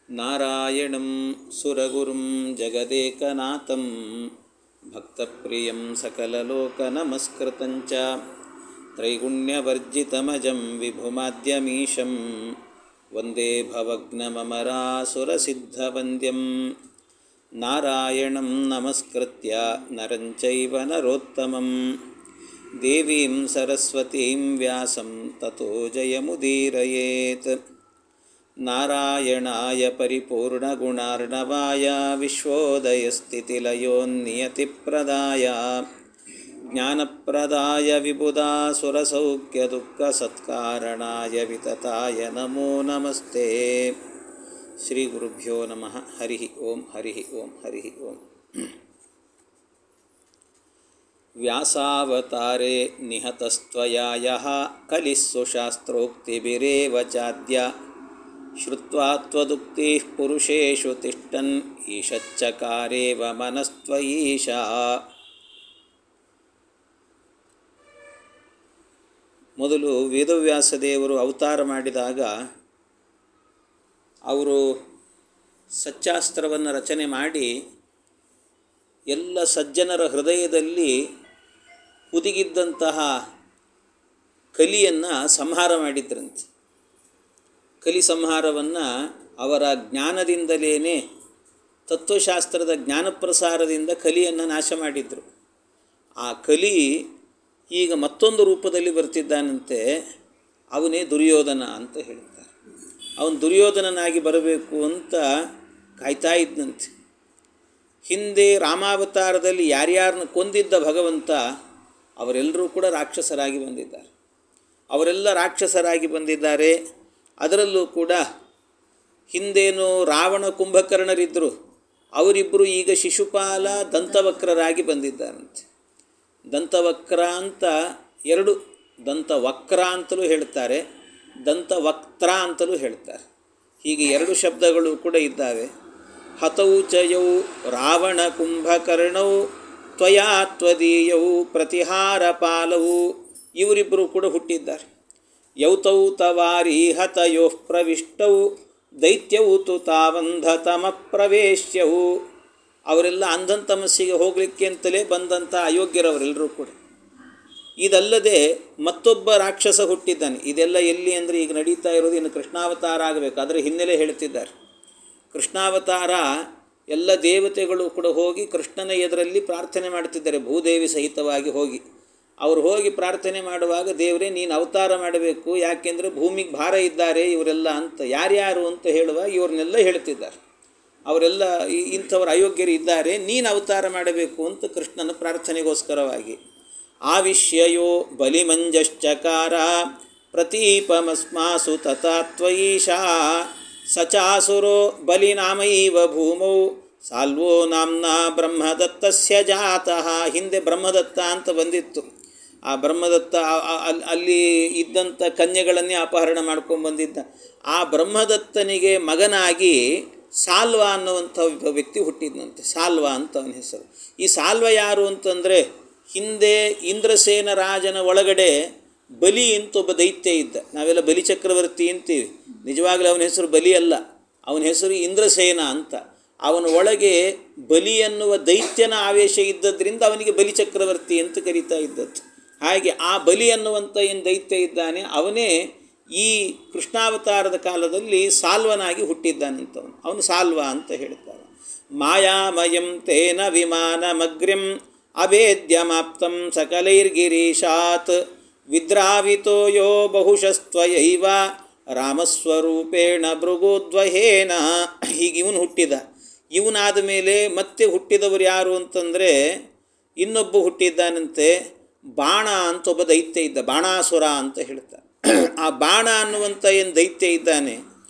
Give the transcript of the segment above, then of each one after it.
ನಾರಾಯಣಂ ಸುರಗುರುಂ ಜಗದೇಕನಾಥಂ ಭಕ್ತಪ್ರಿಯಂ ಸಕಲಲೋಕನಮಸ್ಕೃತಂಚ ತ್ರೈಗುಣ್ಯವರ್ಜಿತಮಜಂ ವಿಭುಮಾದ್ಯಮೀಶಂ ವಂದೇ ಭವಗ್ನಮಮರಾಸುರಸಿದ್ಧವಂದ್ಯಂ ನಾರಾಯಣಂ ನಮಸ್ಕೃತ್ಯ ನರಂ ಚೈವ ನರೋತ್ತಮಂ ದೇವೀಂ ಸರಸ್ವತೀಂ ವ್ಯಾಸಂ ತತೋ ಜಯಮುದೀರಯೇತ್. ನಾರಾಯಣಾಯ ಪರಿಪೂರ್ಣಗುಣಾರ್ಣವಾಯ ವಿಶ್ವೋದಯಸ್ಥಿತಿಲಯೋನ್ನಿಯತಿಪ್ರದಾಯ ಜ್ಞಾನಪ್ರದಾಯ ವಿಬುಧಾಸುರಸೌಖ್ಯದುಃಖಸತ್ಕಾರಣಾಯ ವಿತತಾಯ ನಮೋ ನಮಸ್ತೆ. ಶ್ರೀ ಗುರುಭ್ಯೋ ನಮಃ. ಹರಿ ಓಂ ಹರಿ ಓಂ ಹರಿ ಓಂ. ವ್ಯಾಸಾವತಾರೇ ನಿಹತಸ್ತ್ವಯಾ ಯಃ ಕಲಿಸ್ಸು ಶಾಸ್ತ್ರೋಕ್ತಿಭಿರೇವ ಚಾದ್ಯ ಶ್ರುತ್ವಾ ತ್ವದುಕ್ತಿಃ ಪುರುಷೇಷು ತಿಷ್ಠನ್ ಈಶಚ್ಚಕಾರೇವ ಮನಸ್ತ್ವಯೀಶಾ. ಮೊದಲು ವೇದವ್ಯಾಸದೇವರು ಅವತಾರ ಮಾಡಿದಾಗ ಅವರು ಸಚ್ಚಾಸ್ತ್ರವನ್ನು ರಚನೆ ಮಾಡಿ ಎಲ್ಲ ಸಜ್ಜನರ ಹೃದಯದಲ್ಲಿ ಹುದುಗಿದ್ದಂತಹ ಕಲಿಯನ್ನು ಸಂಹಾರ ಮಾಡಿದ್ರಂತೆ. ಕಲಿ ಸಂಹಾರವನ್ನು ಅವರ ಜ್ಞಾನದಿಂದಲೇ, ತತ್ವಶಾಸ್ತ್ರದ ಜ್ಞಾನಪ್ರಸಾರದಿಂದ ಕಲಿಯನ್ನು ನಾಶ ಮಾಡಿದರು. ಆ ಕಲಿ ಈಗ ಮತ್ತೊಂದು ರೂಪದಲ್ಲಿ ಬರ್ತಿದ್ದಾನಂತೆ. ಅವನೇ ದುರ್ಯೋಧನ ಅಂತ ಹೇಳ್ತಾರೆ. ಅವನು ದುರ್ಯೋಧನನಾಗಿ ಬರಬೇಕು ಅಂತ ಕಾಯ್ತಾ ಇದ್ದಂತೆ. ಹಿಂದೆ ರಾಮಾವತಾರದಲ್ಲಿ ಯಾರ್ಯಾರನ್ನ ಕೊಂದಿದ್ದ ಭಗವಂತ ಅವರೆಲ್ಲರೂ ಕೂಡ ರಾಕ್ಷಸರಾಗಿ ಬಂದಿದ್ದಾರೆ. ಅವರೆಲ್ಲ ರಾಕ್ಷಸರಾಗಿ ಬಂದಿದ್ದಾರೆ. ಅದರಲ್ಲೂ ಕೂಡ ಹಿಂದೇನು ರಾವಣ ಕುಂಭಕರ್ಣರಿದ್ದರು, ಅವರಿಬ್ಬರು ಈಗ ಶಿಶುಪಾಲ ದಂತವಕ್ರರಾಗಿ ಬಂದಿದ್ದಾರಂತೆ. ದಂತವಕ್ರ ಅಂತ ಎರಡು, ದಂತವಕ್ರ ಅಂತಲೂ ಹೇಳ್ತಾರೆ, ದಂತವಕ್ತ್ರ ಅಂತಲೂ ಹೇಳ್ತಾರೆ. ಹೀಗೆ ಎರಡು ಶಬ್ದಗಳು ಕೂಡ ಇದ್ದಾವೆ. ಹತೌ ಚಯೌ ರಾವಣ ಕುಂಭಕರ್ಣೌ ತ್ವಯಾ ತ್ವದೀಯೌ ಪ್ರತಿಹಾರ ಪಾಲವು. ಇವರಿಬ್ಬರು ಕೂಡ ಹುಟ್ಟಿದ್ದಾರೆ. ಯೌತೌ ತವಾರಿ ಹತಯೋಃ ಪ್ರವಿಷ್ಟೌ ದೈತ್ಯೌ ತು ತಾವಂಧತಮ ಪ್ರವೇಶ್ಯವು. ಅವರೆಲ್ಲ ಅಂಧಂತಮಸ್ಸಿಗೆ ಹೋಗಲಿಕ್ಕೆ ಅಂತಲೇ ಬಂದಂಥ ಅಯೋಗ್ಯರವರೆಲ್ಲರೂ ಕೂಡ. ಇದಲ್ಲದೆ ಮತ್ತೊಬ್ಬ ರಾಕ್ಷಸ ಹುಟ್ಟಿದ್ದಾನೆ. ಇದೆಲ್ಲ ಎಲ್ಲಿ ಅಂದರೆ ಈಗ ನಡೀತಾ ಇರೋದು ಇನ್ನು ಕೃಷ್ಣಾವತಾರ ಆಗಬೇಕು. ಅದರ ಹಿನ್ನೆಲೆ ಹೇಳ್ತಿದ್ದಾರೆ. ಕೃಷ್ಣಾವತಾರ ಎಲ್ಲ ದೇವತೆಗಳು ಕೂಡ ಹೋಗಿ ಕೃಷ್ಣನ ಎದುರಲ್ಲಿ ಪ್ರಾರ್ಥನೆ ಮಾಡ್ತಿದ್ದಾರೆ, ಭೂದೇವಿ ಸಹಿತವಾಗಿ ಹೋಗಿ. ಅವರು ಹೋಗಿ ಪ್ರಾರ್ಥನೆ ಮಾಡುವಾಗ, ದೇವರೇ ನೀನು ಅವತಾರ ಮಾಡಬೇಕು, ಯಾಕೆಂದರೆ ಭೂಮಿಗೆ ಭಾರ ಇದ್ದಾರೆ ಇವರೆಲ್ಲ ಅಂತ. ಯಾರ್ಯಾರು ಅಂತ ಹೇಳುವಾಗ ಇವ್ರನ್ನೆಲ್ಲ ಹೇಳ್ತಿದ್ದಾರೆ. ಅವರೆಲ್ಲ ಇಂಥವ್ರು ಅಯೋಗ್ಯರು ಇದ್ದಾರೆ, ನೀನು ಅವತಾರ ಮಾಡಬೇಕು ಅಂತ ಕೃಷ್ಣನ ಪ್ರಾರ್ಥನೆಗೋಸ್ಕರವಾಗಿ. ಆವಿಶ್ಯಯೋ ಬಲಿಮಂಜಶ್ಚಕಾರ ಪ್ರತೀಪಮಸ್ಮಾಸು ತಥಾತ್ವಯೀಶಾ ಸಚಾಸುರೋ ಬಲಿನಾಮೈವ ಭೂಮೌ ಸಾಲ್ವೋ ನಾಮ್ನಾ ಬ್ರಹ್ಮದತ್ತಸ್ಯ ಜಾತಃ. ಹಿಂದೆ ಬ್ರಹ್ಮದತ್ತ ಅಂತ ಬಂದಿತ್ತು. ಆ ಬ್ರಹ್ಮದತ್ತ ಅಲ್ಲಿ ಇದ್ದಂಥ ಕನ್ಯೆಗಳನ್ನೇ ಅಪಹರಣ ಮಾಡ್ಕೊಂಡು ಬಂದಿದ್ದ. ಆ ಬ್ರಹ್ಮದತ್ತನಿಗೆ ಮಗನಾಗಿ ಸಾಲ್ವ ಅನ್ನುವಂಥ ವ್ಯಕ್ತಿ ಹುಟ್ಟಿದ್ನಂತೆ. ಸಾಲ್ವ ಅಂತ ಅವನ ಹೆಸರು. ಈ ಸಾಲ್ವ ಯಾರು ಅಂತಂದರೆ, ಹಿಂದೆ ಇಂದ್ರಸೇನ ರಾಜನ ಒಳಗಡೆ ಬಲಿ ಅಂತ ಒಬ್ಬ ದೈತ್ಯ ಇದ್ದ. ನಾವೆಲ್ಲ ಬಲಿ ಚಕ್ರವರ್ತಿ ಅಂತೀವಿ, ನಿಜವಾಗಲೂ ಅವನ ಹೆಸರು ಬಲಿ ಅಲ್ಲ, ಅವನ ಹೆಸರು ಇಂದ್ರಸೇನ ಅಂತ. ಅವನ ಒಳಗೆ ಬಲಿ ಎನ್ನುವ ದೈತ್ಯನ ಆವೇಶ ಇದ್ದದ್ರಿಂದ ಅವನಿಗೆ ಬಲಿ ಚಕ್ರವರ್ತಿ ಅಂತ ಕರೀತಾ ಇದ್ದದ್ದು. ಹಾಗೆ ಆ ಬಲಿ ಅನ್ನುವಂಥ ಏನು ದೈತ್ಯ ಇದ್ದಾನೆ, ಅವನೇ ಈ ಕೃಷ್ಣಾವತಾರದ ಕಾಲದಲ್ಲಿ ಸಾಲ್ವನಾಗಿ ಹುಟ್ಟಿದ್ದಾನಂತವನು. ಅವನು ಸಾಲ್ವ ಅಂತ ಹೇಳ್ತಾರೆ. ಮಾಯಾಮಯಂ ತೇನ ವಿಮಾನಮಗ್ರ್ಯಂ ಅಭೇದ್ಯಮಾಪ್ತಂ ಸಕಲೈರ್ಗಿರೀಶಾತ್ ವಿದ್ರಾವಿತೋ ಯೋ ಬಹುಶಸ್ತ್ವಯೈವ ರಾಮಸ್ವರೂಪೇಣ ಭೃಗುದ್ವಹೇನ. ಹೀಗೆ ಇವನು ಹುಟ್ಟಿದ. ಇವನಾದ ಮೇಲೆ ಮತ್ತೆ ಹುಟ್ಟಿದವರು ಯಾರು ಅಂತಂದರೆ, ಇನ್ನೊಬ್ಬ ಹುಟ್ಟಿದ್ದಾನಂತೆ, ಬಾಣ ಅಂತ ಒಬ್ಬ ದೈತ್ಯ ಇದ್ದ. ಬಾಣಾಸುರ ಅಂತ ಹೇಳ್ತಾರೆ. ಆ ಬಾಣ ಅನ್ನುವಂಥ ಏನು ದೈತ್ಯ ಇದ್ದಾನೆ,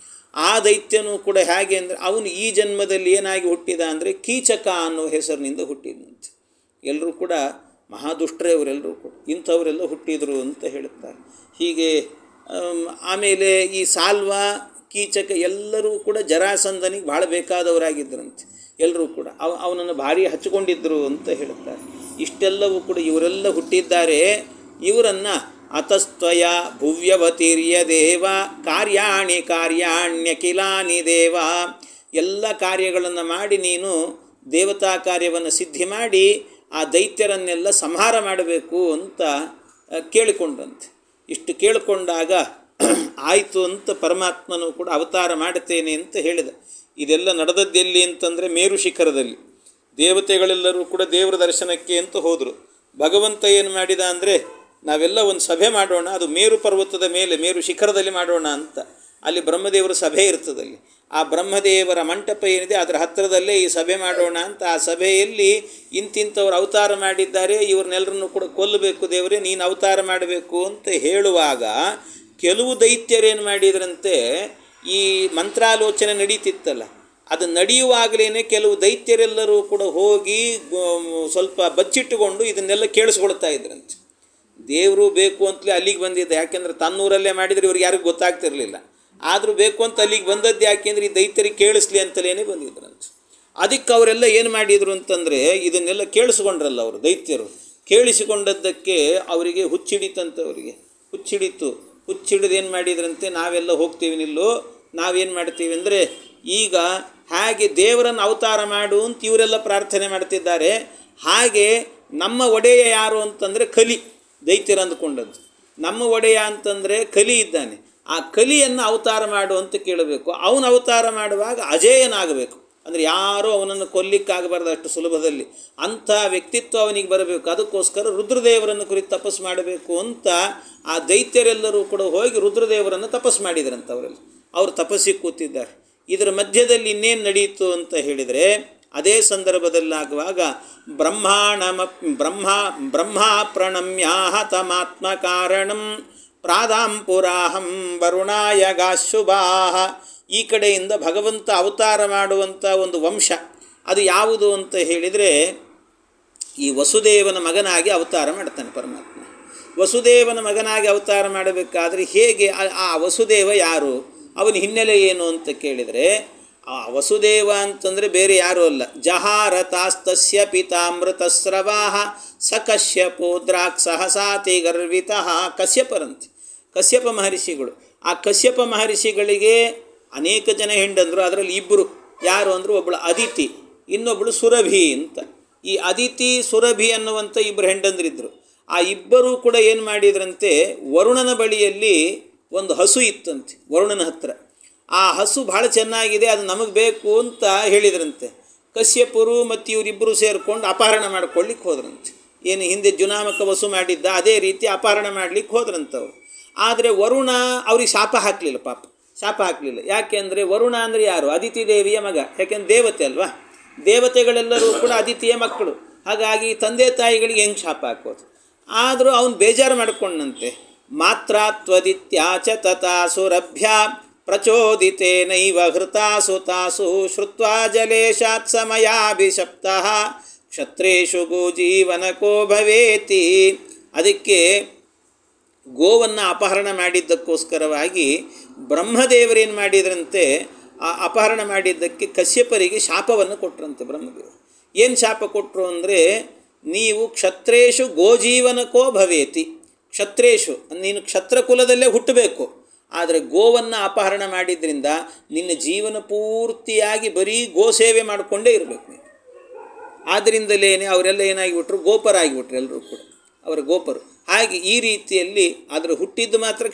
ಆ ದೈತ್ಯನೂ ಕೂಡ ಹೇಗೆ ಅಂದರೆ, ಅವನು ಈ ಜನ್ಮದಲ್ಲಿ ಏನಾಗಿ ಹುಟ್ಟಿದ ಅಂದರೆ ಕೀಚಕ ಅನ್ನೋ ಹೆಸರಿನಿಂದ ಹುಟ್ಟಿದಂತೆ. ಎಲ್ಲರೂ ಕೂಡ ಮಹಾದುಷ್ಟರೇ ಅವರೆಲ್ಲರೂ ಕೂಡ. ಇಂಥವರೆಲ್ಲ ಹುಟ್ಟಿದರು ಅಂತ ಹೇಳುತ್ತಾರೆ. ಹೀಗೆ ಆಮೇಲೆ ಈ ಸಾಲ್ವ, ಕೀಚಕ ಎಲ್ಲರೂ ಕೂಡ ಜರಾಸಂಧನಿಗೆ ಭಾಳ ಬೇಕಾದವರಾಗಿದ್ದರಂತೆ. ಎಲ್ಲರೂ ಕೂಡ ಅವನನ್ನು ಭಾರಿ ಹಚ್ಚಿಕೊಂಡಿದ್ದರು ಅಂತ ಹೇಳುತ್ತಾರೆ. ಇಷ್ಟೆಲ್ಲವೂ ಕೂಡ ಇವರೆಲ್ಲ ಹುಟ್ಟಿದ್ದಾರೆ. ಇವರನ್ನು ಅತಸ್ತ್ವಯ ಭುವ್ಯವತಿರ್ಯ ದೇವ ಕಾರ್ಯಾಣಿ ಕಾರ್ಯಾಣ್ಯಕಿಲಾನಿ ದೇವ ಎಲ್ಲ ಕಾರ್ಯಗಳನ್ನು ಮಾಡಿ ನೀನು ದೇವತಾ ಕಾರ್ಯವನ್ನು ಸಿದ್ಧಿ ಮಾಡಿ ಆ ದೈತ್ಯರನ್ನೆಲ್ಲ ಸಂಹಾರ ಮಾಡಬೇಕು ಅಂತ ಕೇಳಿಕೊಂಡಂತೆ. ಇಷ್ಟು ಕೇಳಿಕೊಂಡಾಗ ಆಯಿತು ಅಂತ ಪರಮಾತ್ಮನು ಕೂಡ ಅವತಾರ ಮಾಡುತ್ತೇನೆ ಅಂತ ಹೇಳಿದ. ಇದೆಲ್ಲ ನಡೆದದ್ದೆಲ್ಲಿ ಅಂತಂದರೆ ಮೇರು ಶಿಖರದಲ್ಲಿ. ದೇವತೆಗಳೆಲ್ಲರೂ ಕೂಡ ದೇವರ ದರ್ಶನಕ್ಕೆ ಅಂತ ಹೋದರು. ಭಗವಂತ ಏನು ಮಾಡಿದ ಅಂದರೆ ನಾವೆಲ್ಲ ಒಂದು ಸಭೆ ಮಾಡೋಣ, ಅದು ಮೇರು ಪರ್ವತದ ಮೇಲೆ ಮೇರು ಶಿಖರದಲ್ಲಿ ಮಾಡೋಣ ಅಂತ. ಅಲ್ಲಿ ಬ್ರಹ್ಮದೇವರ ಸಭೆ ಇರ್ತದಲ್ಲಿ. ಆ ಬ್ರಹ್ಮದೇವರ ಮಂಟಪ ಏನಿದೆ ಅದರ ಹತ್ತಿರದಲ್ಲೇ ಈ ಸಭೆ ಮಾಡೋಣ ಅಂತ. ಆ ಸಭೆಯಲ್ಲಿ ಇಂತಿಂಥವ್ರು ಅವತಾರ ಮಾಡಿದ್ದಾರೆ, ಇವ್ರನ್ನೆಲ್ಲರನ್ನು ಕೂಡ ಕೊಲ್ಲಬೇಕು ದೇವರೇ, ನೀನು ಅವತಾರ ಮಾಡಬೇಕು ಅಂತ ಹೇಳುವಾಗ ಕೆಲವು ದೈತ್ಯರೇನು ಮಾಡಿದ್ರಂತೆ, ಈ ಮಂತ್ರಾಲೋಚನೆ ನಡೀತಿತ್ತಲ್ಲ, ಅದು ನಡೆಯುವಾಗಲೇ ಕೆಲವು ದೈತ್ಯರೆಲ್ಲರೂ ಕೂಡ ಹೋಗಿ ಸ್ವಲ್ಪ ಬಚ್ಚಿಟ್ಟುಕೊಂಡು ಇದನ್ನೆಲ್ಲ ಕೇಳಿಸ್ಕೊಳ್ತಾ ಇದ್ರಂತೆ. ದೇವರು ಬೇಕು ಅಂತಲೇ ಅಲ್ಲಿಗೆ ಬಂದಿದ್ದ, ಯಾಕೆಂದರೆ ತನ್ನೂರಲ್ಲೇ ಮಾಡಿದರೆ ಇವ್ರಿಗೆ ಯಾರಿಗೂ ಗೊತ್ತಾಗ್ತಿರಲಿಲ್ಲ. ಆದರೂ ಬೇಕು ಅಂತ ಅಲ್ಲಿಗೆ ಬಂದದ್ದು ಯಾಕೆಂದರೆ ಈ ದೈತ್ಯರಿಗೆ ಕೇಳಿಸ್ಲಿ ಅಂತಲೇ ಬಂದಿದ್ರಂತೆ. ಅದಕ್ಕೆ ಅವರೆಲ್ಲ ಏನು ಮಾಡಿದರು ಅಂತಂದರೆ ಇದನ್ನೆಲ್ಲ ಕೇಳಿಸ್ಕೊಂಡ್ರಲ್ಲ ಅವರು ದೈತ್ಯರು. ಕೇಳಿಸಿಕೊಂಡದ್ದಕ್ಕೆ ಅವರಿಗೆ ಹುಚ್ಚಿಡಿತಂತೆ. ಅವರಿಗೆ ಹುಚ್ಚಿಡಿದು ಏನು ಮಾಡಿದ್ರಂತೆ, ನಾವೆಲ್ಲ ಹೋಗ್ತೀವಿ ನಿಲ್ಲೋ, ನಾವೇನು ಮಾಡ್ತೀವಿ ಅಂದರೆ ಈಗ ಹಾಗೆ ದೇವರನ್ನು ಅವತಾರ ಮಾಡು ಅಂತ ಇವರೆಲ್ಲ ಪ್ರಾರ್ಥನೆ ಮಾಡ್ತಿದ್ದಾರೆ, ಹಾಗೆ ನಮ್ಮ ಒಡೆಯ ಯಾರು ಅಂತಂದರೆ ಕಲಿ. ದೈತ್ಯರು ಅಂದುಕೊಂಡದ್ದು ನಮ್ಮ ಒಡೆಯ ಅಂತಂದರೆ ಕಲಿ ಇದ್ದಾನೆ, ಆ ಕಲಿಯನ್ನು ಅವತಾರ ಮಾಡು ಅಂತ ಕೇಳಬೇಕು. ಅವನು ಅವತಾರ ಮಾಡುವಾಗ ಅಜೇಯನಾಗಬೇಕು, ಅಂದರೆ ಯಾರೂ ಅವನನ್ನು ಕೊಲ್ಲಿಕ್ಕಾಗಬಾರ್ದು ಅಷ್ಟು ಸುಲಭದಲ್ಲಿ. ಅಂಥ ವ್ಯಕ್ತಿತ್ವ ಅವನಿಗೆ ಬರಬೇಕು. ಅದಕ್ಕೋಸ್ಕರ ರುದ್ರದೇವರನ್ನು ಕುರಿತು ತಪಸ್ಸು ಮಾಡಬೇಕು ಅಂತ ಆ ದೈತ್ಯರೆಲ್ಲರೂ ಕೂಡ ಹೋಗಿ ರುದ್ರದೇವರನ್ನು ತಪಸ್ಸು ಮಾಡಿದ್ರಂತ. ಅವರು ತಪಸ್ಸಿಗೆ ಕೂತಿದ್ದಾರೆ. ಇದರ ಮಧ್ಯದಲ್ಲಿ ಇನ್ನೇನು ನಡೆಯಿತು ಅಂತ ಹೇಳಿದರೆ, ಅದೇ ಸಂದರ್ಭದಲ್ಲಾಗುವಾಗ ಬ್ರಹ್ಮ ಪ್ರಣಮ್ಯಾಹ ತಮಾತ್ಮ ಕಾರಣಂ ಪ್ರಾದಾಂಪುರಾಹಂ ವರುಣಾಯ ಗಾಶುಭಾಹ. ಈ ಕಡೆಯಿಂದ ಭಗವಂತ ಅವತಾರ ಮಾಡುವಂಥ ಒಂದು ವಂಶ ಅದು ಯಾವುದು ಅಂತ ಹೇಳಿದರೆ, ಈ ವಸುದೇವನ ಮಗನಾಗಿ ಅವತಾರ ಮಾಡ್ತಾನೆ ಪರಮಾತ್ಮ. ವಸುದೇವನ ಮಗನಾಗಿ ಅವತಾರ ಮಾಡಬೇಕಾದ್ರೆ ಹೇಗೆ, ಆ ವಸುದೇವ ಯಾರು, ಅವನ ಹಿನ್ನೆಲೆ ಏನು ಅಂತ ಕೇಳಿದರೆ, ಆ ವಸುದೇವ ಅಂತಂದರೆ ಬೇರೆ ಯಾರೂ ಅಲ್ಲ, ಜಹಾರತಾಸ್ತಸ್ಯ ಪಿತಾಮೃತಸ್ರವಾಹ ಸ ಕಶ್ಯಪೋ ದ್ರಾಕ್ಷಸಹಸಾತಿ ಗರ್ವಿತಃ. ಕಶ್ಯಪರಂತೆ, ಕಶ್ಯಪ ಮಹರ್ಷಿಗಳು. ಆ ಕಶ್ಯಪ ಮಹರ್ಷಿಗಳಿಗೆ ಅನೇಕ ಜನ ಹೆಂಡಂದರು. ಅದರಲ್ಲಿ ಇಬ್ಬರು ಯಾರು ಅಂದರೆ, ಒಬ್ಬಳು ಅದಿತಿ, ಇನ್ನೊಬ್ಬಳು ಸುರಭಿ ಅಂತ. ಈ ಅದಿತಿ ಸುರಭಿ ಅನ್ನುವಂಥ ಇಬ್ಬರು ಹೆಂಡಂದ್ರಿದ್ದರು. ಆ ಇಬ್ಬರೂ ಕೂಡ ಏನು ಮಾಡಿದ್ರಂತೆ, ವರುಣನ ಬಳಿಯಲ್ಲಿ ಒಂದು ಹಸು ಇತ್ತಂತೆ ವರುಣನ ಹತ್ರ. ಆ ಹಸು ಭಾಳ ಚೆನ್ನಾಗಿದೆ, ಅದು ನಮಗೆ ಬೇಕು ಅಂತ ಹೇಳಿದ್ರಂತೆ. ಕಶ್ಯಪರು ಮತ್ತು ಇವರಿಬ್ಬರು ಸೇರಿಕೊಂಡು ಅಪಹರಣ ಮಾಡ್ಕೊಳ್ಳಿಕ್ಕೆ ಹೋದ್ರಂತೆ. ಏನು ಹಿಂದೆ ಜುನಾಮಕ ವಸು ಮಾಡಿದ್ದ ಅದೇ ರೀತಿ ಅಪಹರಣ ಮಾಡಲಿಕ್ಕೆ ಹೋದ್ರಂತವ್ರು. ಆದರೆ ವರುಣ ಅವ್ರಿಗೆ ಶಾಪ ಹಾಕಲಿಲ್ಲ, ಪಾಪ ಶಾಪ ಹಾಕಲಿಲ್ಲ. ಯಾಕೆಂದರೆ ವರುಣ ಅಂದರೆ ಯಾರು, ಅದಿತಿ ದೇವಿಯ ಮಗ. ಯಾಕೆಂದ್ರೆ ದೇವತೆ ಅಲ್ವಾ, ದೇವತೆಗಳೆಲ್ಲರೂ ಕೂಡ ಅದಿತಿಯ ಮಕ್ಕಳು. ಹಾಗಾಗಿ ತಂದೆ ತಾಯಿಗಳಿಗೆ ಹೆಂಗೆ ಶಾಪ ಹಾಕೋದು. ಆದರೂ ಅವನು ಬೇಜಾರು ಮಾಡಿಕೊಂಡಂತೆ. ಮಾತ್ರಾತ್ವದಿತ್ಯಾಚ ತಥಾಸುರಭ್ಯ ಪ್ರಚೋದಿತೇನೈವ ಹೃತಾಸು ತಾಸು ಶ್ರುತ್ವಾ ಜಲೇಶಾತ್ ಸಮಯಾಭಿಶಪ್ತಃ ಕ್ಷತ್ರೇಷು ಗೋಜೀವನಕೋ ಭವೇತಿ. ಅದಕ್ಕೆ ಗೋವನ್ನು ಅಪಹರಣ ಮಾಡಿದ್ದಕ್ಕೋಸ್ಕರವಾಗಿ ಬ್ರಹ್ಮದೇವರೇನು ಮಾಡಿದ್ರಂತೆ, ಆ ಅಪಹರಣ ಮಾಡಿದ್ದಕ್ಕೆ ಕಶ್ಯಪರಿಗೆ ಶಾಪವನ್ನು ಕೊಟ್ಟರಂತೆ ಬ್ರಹ್ಮದೇವರು. ಏನು ಶಾಪ ಕೊಟ್ಟರು ಅಂದರೆ, ನೀವು ಕ್ಷತ್ರೇಷು ಗೋಜೀವನಕೋ ಭವೇತಿ. ಕ್ಷತ್ರೇಷು ನೀನು ಕ್ಷತ್ರ ಕುಲದಲ್ಲೇ ಹುಟ್ಟಬೇಕು, ಆದರೆ ಗೋವನ್ನು ಅಪಹರಣ ಮಾಡಿದ್ರಿಂದ ನಿನ್ನ ಜೀವನ ಪೂರ್ತಿಯಾಗಿ ಬರೀ ಗೋಸೇವೆ ಮಾಡಿಕೊಂಡೇ ಇರಬೇಕು ನೀನು. ಆದ್ದರಿಂದಲೇ ಅವರೆಲ್ಲ ಏನಾಗಿಬಿಟ್ರು, ಗೋಪರಾಗಿಬಿಟ್ರು ಎಲ್ಲರೂ ಕೂಡ, ಅವರ ಗೋಪರು. ಹಾಗೆ ಈ ರೀತಿಯಲ್ಲಿ ಆದರೆ ಹುಟ್ಟಿದ್ದು ಮಾತ್ರ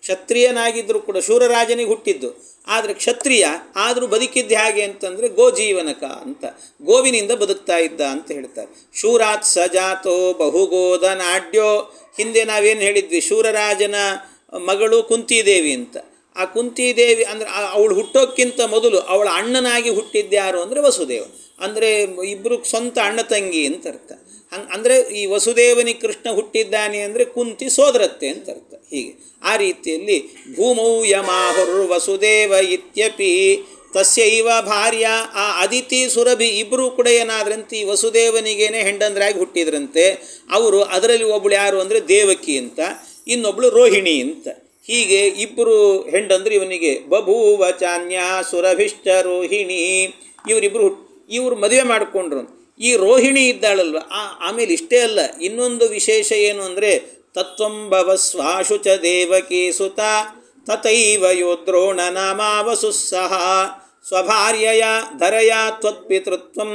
ಕ್ಷತ್ರಿಯನಾಗಿದ್ದರೂ ಕೂಡ ಶೂರರಾಜನಿಗೆ ಹುಟ್ಟಿದ್ದು, ಆದರೆ ಕ್ಷತ್ರಿಯ ಆದರೂ ಬದುಕಿದ್ದು ಹೇಗೆ ಅಂತಂದರೆ ಗೋಜೀವನಕ ಅಂತ, ಗೋವಿನಿಂದ ಬದುಕ್ತಾ ಇದ್ದ ಅಂತ ಹೇಳ್ತಾರೆ. ಶೂರಾತ್ ಸಜಾತೋ ಬಹುಗೋಧನಾಡ್ಯೋ. ಹಿಂದೆ ನಾವೇನು ಹೇಳಿದ್ವಿ, ಶೂರರಾಜನ ಮಗಳು ಕುಂತಿದೇವಿ ಅಂತ. ಆ ಕುಂತಿದೇವಿ ಅಂದರೆ ಅವಳು ಹುಟ್ಟೋಕ್ಕಿಂತ ಮೊದಲು ಅವಳ ಅಣ್ಣನಾಗಿ ಹುಟ್ಟಿದ್ಯಾರು ಅಂದರೆ ವಸುದೇವ. ಅಂದರೆ ಇಬ್ಬರು ಸ್ವಂತ ಅಣ್ಣ ತಂಗಿ ಅಂತ ಅರ್ಥ. ಅಂದರೆ ಈ ವಸುದೇವನಿಗೆ ಕೃಷ್ಣ ಹುಟ್ಟಿದ್ದಾನೆ ಅಂದರೆ ಕುಂತಿ ಸೋದರತ್ತೆ ಅಂತ ಅರ್ಥ. ಹೀಗೆ ಆ ರೀತಿಯಲ್ಲಿ ಭೂಮೌ ಯಮಾಹುರ್ ವಸುದೇವ ಇತ್ಯಪಿ ತಸ್ಯೈವ ಭಾರ್ಯ. ಆ ಅದಿತಿ ಸುರಭಿ ಇಬ್ಬರೂ ಕೂಡ ಏನಾದ್ರಂತೆ ಈ ವಸುದೇವನಿಗೇನೆ ಹೆಂಡಂದ್ರಾಗಿ ಹುಟ್ಟಿದ್ರಂತೆ. ಅವರು ಅದರಲ್ಲಿ ಒಬ್ಬಳು ಯಾರು ಅಂದರೆ ದೇವಕಿ ಅಂತ, ಇನ್ನೊಬ್ಬಳು ರೋಹಿಣಿ ಅಂತ. ಹೀಗೆ ಇಬ್ಬರು ಹೆಂಡಂದ್ರೆ ಇವನಿಗೆ. ಬಭೂವ ಚಾನ್ಯ ಸುರಭಿಷ್ಟ ರೋಹಿಣಿ. ಇವರು ಮದುವೆ ಮಾಡಿಕೊಂಡ್ರು. ಈ ರೋಹಿಣಿ ಇದ್ದಾಳಲ್ವ, ಆಮೇಲೆ ಇಷ್ಟೇ ಅಲ್ಲ, ಇನ್ನೊಂದು ವಿಶೇಷ ಏನು ಅಂದರೆ, ತತ್ವಂ ಭವಸ್ವಾಶು ಚ ದೇವಕಿ ಸುತ ತಥೈವ ಯೋದ್ರೋಣ ನಾಮಾವಸುಸ್ಸಹ ಸ್ವಭಾರ್ಯಯ ಧರಯ ತ್ವತ್ಪಿತೃತ್ವಂ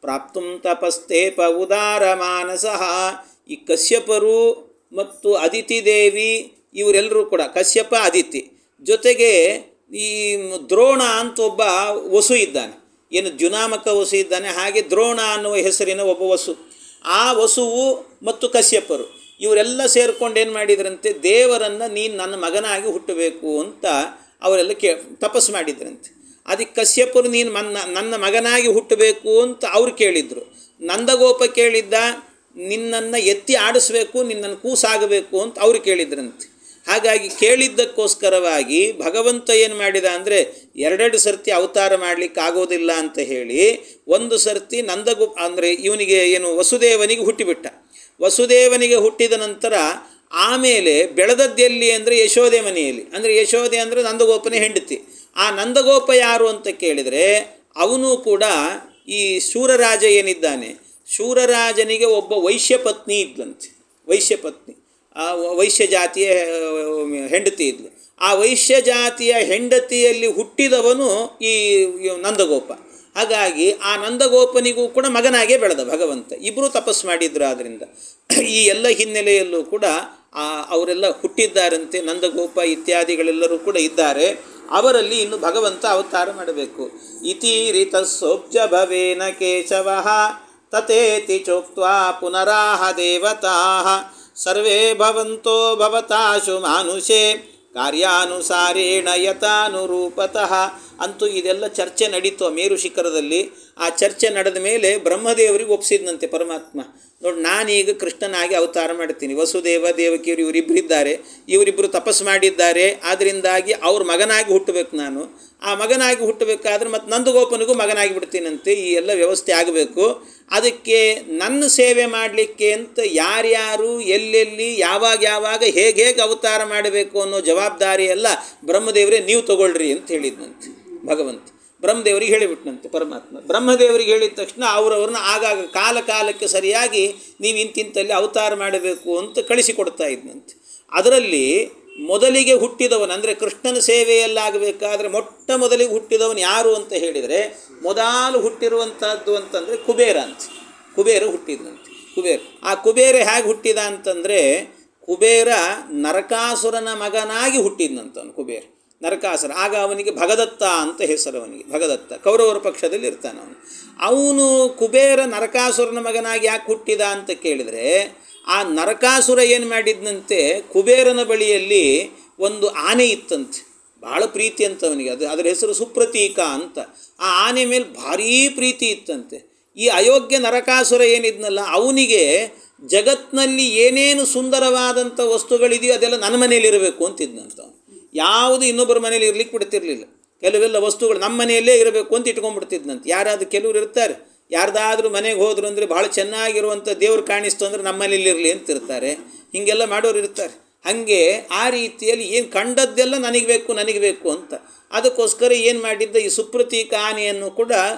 ಪ್ರಾಪ್ತುಂ ತಪಸ್ತೇಪ ಉದಾರ ಮಾನಸಃ. ಈ ಕಶ್ಯಪರು ಮತ್ತು ಅದಿತಿ ದೇವಿ ಇವರೆಲ್ಲರೂ ಕೂಡ, ಕಶ್ಯಪ ಅದಿತಿ ಜೊತೆಗೆ ಈ ದ್ರೋಣ ಅಂತ ಒಬ್ಬ ವಸು ಇದ್ದಾನೆ, ಏನು ಜುನಾಮಕ ವಸು ಇದ್ದಾನೆ, ಹಾಗೆ ದ್ರೋಣ ಅನ್ನುವ ಹೆಸರಿನ ಒಬ್ಬ ವಸು. ಆ ವಸುವು ಮತ್ತು ಕಶ್ಯಪರು ಇವರೆಲ್ಲ ಸೇರ್ಕೊಂಡು ಏನು ಮಾಡಿದ್ರಂತೆ, ದೇವರನ್ನು ನೀನು ನನ್ನ ಮಗನಾಗಿ ಹುಟ್ಟಬೇಕು ಅಂತ ಅವರೆಲ್ಲ ತಪಸ್ಸು ಮಾಡಿದ್ರಂತೆ. ಅದಕ್ಕೆ ಕಶ್ಯಪರು ನೀನು ನನ್ನ ಮಗನಾಗಿ ಹುಟ್ಟಬೇಕು ಅಂತ ಅವ್ರು ಕೇಳಿದರು. ನಂದಗೋಪ ಕೇಳಿದ್ದ ನಿನ್ನನ್ನು ಎತ್ತಿ ಆಡಿಸ್ಬೇಕು, ನಿನ್ನನ್ನು ಕೂಸಾಗಬೇಕು ಅಂತ ಅವ್ರು ಕೇಳಿದ್ರಂತೆ. ಹಾಗಾಗಿ ಕೇಳಿದ್ದಕ್ಕೋಸ್ಕರವಾಗಿ ಭಗವಂತ ಏನು ಮಾಡಿದ ಅಂದರೆ, ಎರಡೆರಡು ಸರ್ತಿ ಅವತಾರ ಮಾಡಲಿಕ್ಕೆ ಆಗೋದಿಲ್ಲ ಅಂತ ಹೇಳಿ ಒಂದು ಸರ್ತಿ ಅಂದರೆ ಇವನಿಗೆ ಏನು ವಸುದೇವನಿಗೆ ಹುಟ್ಟಿಬಿಟ್ಟ. ವಸುದೇವನಿಗೆ ಹುಟ್ಟಿದ ನಂತರ ಆಮೇಲೆ ಬೆಳೆದದ್ದೆಲ್ಲಿ ಅಂದರೆ ಯಶೋದೆ ಮನೆಯಲ್ಲಿ. ಅಂದರೆ ಯಶೋದೆ ಅಂದರೆ ನಂದಗೋಪನೇ ಹೆಂಡತಿ. ಆ ನಂದಗೋಪ ಯಾರು ಅಂತ ಕೇಳಿದರೆ ಅವನು ಕೂಡ ಈ ಶೂರರಾಜ ಏನಿದ್ದಾನೆ, ಶೂರರಾಜನಿಗೆ ಒಬ್ಬ ವೈಶ್ಯಪತ್ನಿ ಇದ್ಲಂತೆ. ವೈಶ್ಯಪತ್ನಿ, ಆ ವೈಶ್ಯ ಜಾತಿಯ ಹೆಂಡತಿ ಇದ್ಲು. ಆ ವೈಶ್ಯ ಜಾತಿಯ ಹೆಂಡತಿಯಲ್ಲಿ ಹುಟ್ಟಿದವನು ಈ ನಂದಗೋಪ. ಹಾಗಾಗಿ ಆ ನಂದಗೋಪನಿಗೂ ಕೂಡ ಮಗನಾಗೇ ಬೆಳೆದ ಭಗವಂತ. ಇಬ್ಬರು ತಪಸ್ಸು ಮಾಡಿದ್ರು. ಆದ್ದರಿಂದ ಈ ಎಲ್ಲ ಹಿನ್ನೆಲೆಯಲ್ಲೂ ಕೂಡ ಅವರೆಲ್ಲ ಹುಟ್ಟಿದ್ದಾರಂತೆ. ನಂದಗೋಪ ಇತ್ಯಾದಿಗಳೆಲ್ಲರೂ ಕೂಡ ಇದ್ದಾರೆ. ಅವರಲ್ಲಿ ಇನ್ನು ಭಗವಂತ ಅವತಾರ ಮಾಡಬೇಕು. ಇತೀರಿತ ಸೋಬ್ಜ ಭವೇನ ಕೇಶವ ತತೇತಿ ಚೋಕ್ತ್ವಾ ಪುನರಾಹ ದೇವತಾ ಸರ್ವೇ ಭವಂತೋ ಭವತಾಶು ಮಾನುಷೇ ಕಾರ್ಯಾನುಸಾರೇಣ ಯಥಾನುರೂಪತಃ. ಅಂತೂ ಇದೆಲ್ಲ ಚರ್ಚೆ ನಡೀತು ಮೇರು ಶಿಖರದಲ್ಲಿ. ಆ ಚರ್ಚೆ ನಡೆದ ಮೇಲೆ ಬ್ರಹ್ಮದೇವರಿಗೆ ಒಪ್ಪಿಸಿದ್ನಂತೆ ಪರಮಾತ್ಮ. ನೋಡಿ, ನಾನೀಗ ಕೃಷ್ಣನಾಗಿ ಅವತಾರ ಮಾಡ್ತೀನಿ. ವಸುದೇವ ದೇವಕಿಯರು ಇವರಿಬ್ಬರಿದ್ದಾರೆ, ಇವರಿಬ್ಬರು ತಪಸ್ಸು ಮಾಡಿದ್ದಾರೆ. ಆದ್ದರಿಂದಾಗಿ ಅವ್ರ ಮಗನಾಗಿ ಹುಟ್ಟಬೇಕು ನಾನು. ಆ ಮಗನಾಗಿ ಹುಟ್ಟಬೇಕಾದ್ರೆ ಮತ್ತು ನಂದಗೋಪನಿಗೂ ಮಗನಾಗಿ ಬಿಡ್ತೀನಂತೆ. ಈ ಎಲ್ಲ ವ್ಯವಸ್ಥೆ ಆಗಬೇಕು. ಅದಕ್ಕೆ ನನ್ನ ಸೇವೆ ಮಾಡಲಿಕ್ಕೆ ಅಂತ ಯಾರ್ಯಾರು ಎಲ್ಲೆಲ್ಲಿ ಯಾವಾಗ ಹೇಗೆ ಅವತಾರ ಮಾಡಬೇಕು ಅನ್ನೋ ಜವಾಬ್ದಾರಿ ಎಲ್ಲ ಬ್ರಹ್ಮದೇವರೇ ನೀವು ತಗೊಳ್ರಿ ಅಂತ ಹೇಳಿದ್ನಂತೆ ಭಗವಂತ. ಬ್ರಹ್ಮದೇವರಿಗೆ ಹೇಳಿಬಿಟ್ನಂತೆ ಪರಮಾತ್ಮ. ಬ್ರಹ್ಮದೇವರಿಗೆ ಹೇಳಿದ ತಕ್ಷಣ ಅವರವ್ರನ್ನ ಆಗಾಗ ಕಾಲಕ್ಕೆ ಸರಿಯಾಗಿ ನೀವು ಇಂತಿಂತಲ್ಲಿ ಅವತಾರ ಮಾಡಬೇಕು ಅಂತ ಕಳಿಸಿಕೊಡ್ತಾ ಇದ್ನಂತೆ. ಅದರಲ್ಲಿ ಮೊದಲಿಗೆ ಹುಟ್ಟಿದವನು ಅಂದರೆ ಕೃಷ್ಣನ ಸೇವೆಯಲ್ಲಾಗಬೇಕಾದ್ರೆ ಮೊಟ್ಟ ಮೊದಲಿಗೆ ಹುಟ್ಟಿದವನು ಯಾರು ಅಂತ ಹೇಳಿದರೆ, ಮೊದಲು ಹುಟ್ಟಿರುವಂಥದ್ದು ಅಂತಂದರೆ ಕುಬೇರ ಅಂತ. ಕುಬೇರ ಹುಟ್ಟಿದಂತೆ. ಆ ಕುಬೇರ ಹೇಗೆ ಹುಟ್ಟಿದ ಅಂತಂದರೆ, ಕುಬೇರ ನರಕಾಸುರನ ಮಗನಾಗಿ ಹುಟ್ಟಿದ್ನಂತವನು ಕುಬೇರ. ನರಕಾಸುರ ಆಗ ಅವನಿಗೆ ಭಗದತ್ತ ಅಂತ ಹೆಸರು. ಅವನಿಗೆ ಭಗದತ್ತ, ಕೌರವರ ಪಕ್ಷದಲ್ಲಿ ಇರ್ತಾನೆ ಅವನು ಕುಬೇರ ನರಕಾಸುರನ ಮಗನಾಗಿ ಯಾಕೆ ಹುಟ್ಟಿದ ಅಂತ ಕೇಳಿದರೆ, ಆ ನರಕಾಸುರ ಏನು ಮಾಡಿದ್ನಂತೆ, ಕುಬೇರನ ಬಳಿಯಲ್ಲಿ ಒಂದು ಆನೆ ಇತ್ತಂತೆ. ಭಾಳ ಪ್ರೀತಿ ಅಂತ ಅವನಿಗೆ. ಅದರ ಹೆಸರು ಸುಪ್ರತೀಕ ಅಂತ. ಆ ಆನೆ ಮೇಲೆ ಭಾರೀ ಪ್ರೀತಿ ಇತ್ತಂತೆ. ಈ ಅಯೋಗ್ಯ ನರಕಾಸುರ ಏನಿದ್ನಲ್ಲ, ಅವನಿಗೆ ಜಗತ್ತಿನಲ್ಲಿ ಏನೇನು ಸುಂದರವಾದಂಥ ವಸ್ತುಗಳಿದೆಯೋ ಅದೆಲ್ಲ ನನ್ನ ಮನೇಲಿ ಇರಬೇಕು ಅಂತಿದ್ನಂತ. ಯಾವುದು ಇನ್ನೊಬ್ಬರ ಮನೇಲಿ ಇರ್ಲಿಕ್ಕೆ ಬಿಡ್ತಿರ್ಲಿಲ್ಲ. ಕೆಲವೆಲ್ಲ ವಸ್ತುಗಳು ನಮ್ಮ ಮನೆಯಲ್ಲೇ ಇರಬೇಕು ಅಂತ ಇಟ್ಕೊಂಡ್ಬಿಡ್ತಿದ್ನಂತೆ. ಯಾರಾದರೂ ಕೆಲವರು ಇರ್ತಾರೆ, ಯಾರ್ದಾದ್ರೂ ಮನೆಗೆ ಹೋದ್ರು ಅಂದರೆ ಭಾಳ ಚೆನ್ನಾಗಿರುವಂಥ ದೇವ್ರು ಕಾಣಿಸ್ತು ಅಂದರೆ ನಮ್ಮ ಮನೇಲಿ ಇರಲಿ ಅಂತಿರ್ತಾರೆ. ಹೀಗೆಲ್ಲ ಮಾಡೋರು ಇರ್ತಾರೆ. ಹಾಗೆ ಆ ರೀತಿಯಲ್ಲಿ ಏನು ಕಂಡದ್ದೆಲ್ಲ ನನಗೆ ಬೇಕು ಅಂತ. ಅದಕ್ಕೋಸ್ಕರ ಏನು ಮಾಡಿದ್ದ, ಈ ಸುಪ್ರತೀಕ ಆನೆಯನ್ನು ಕೂಡ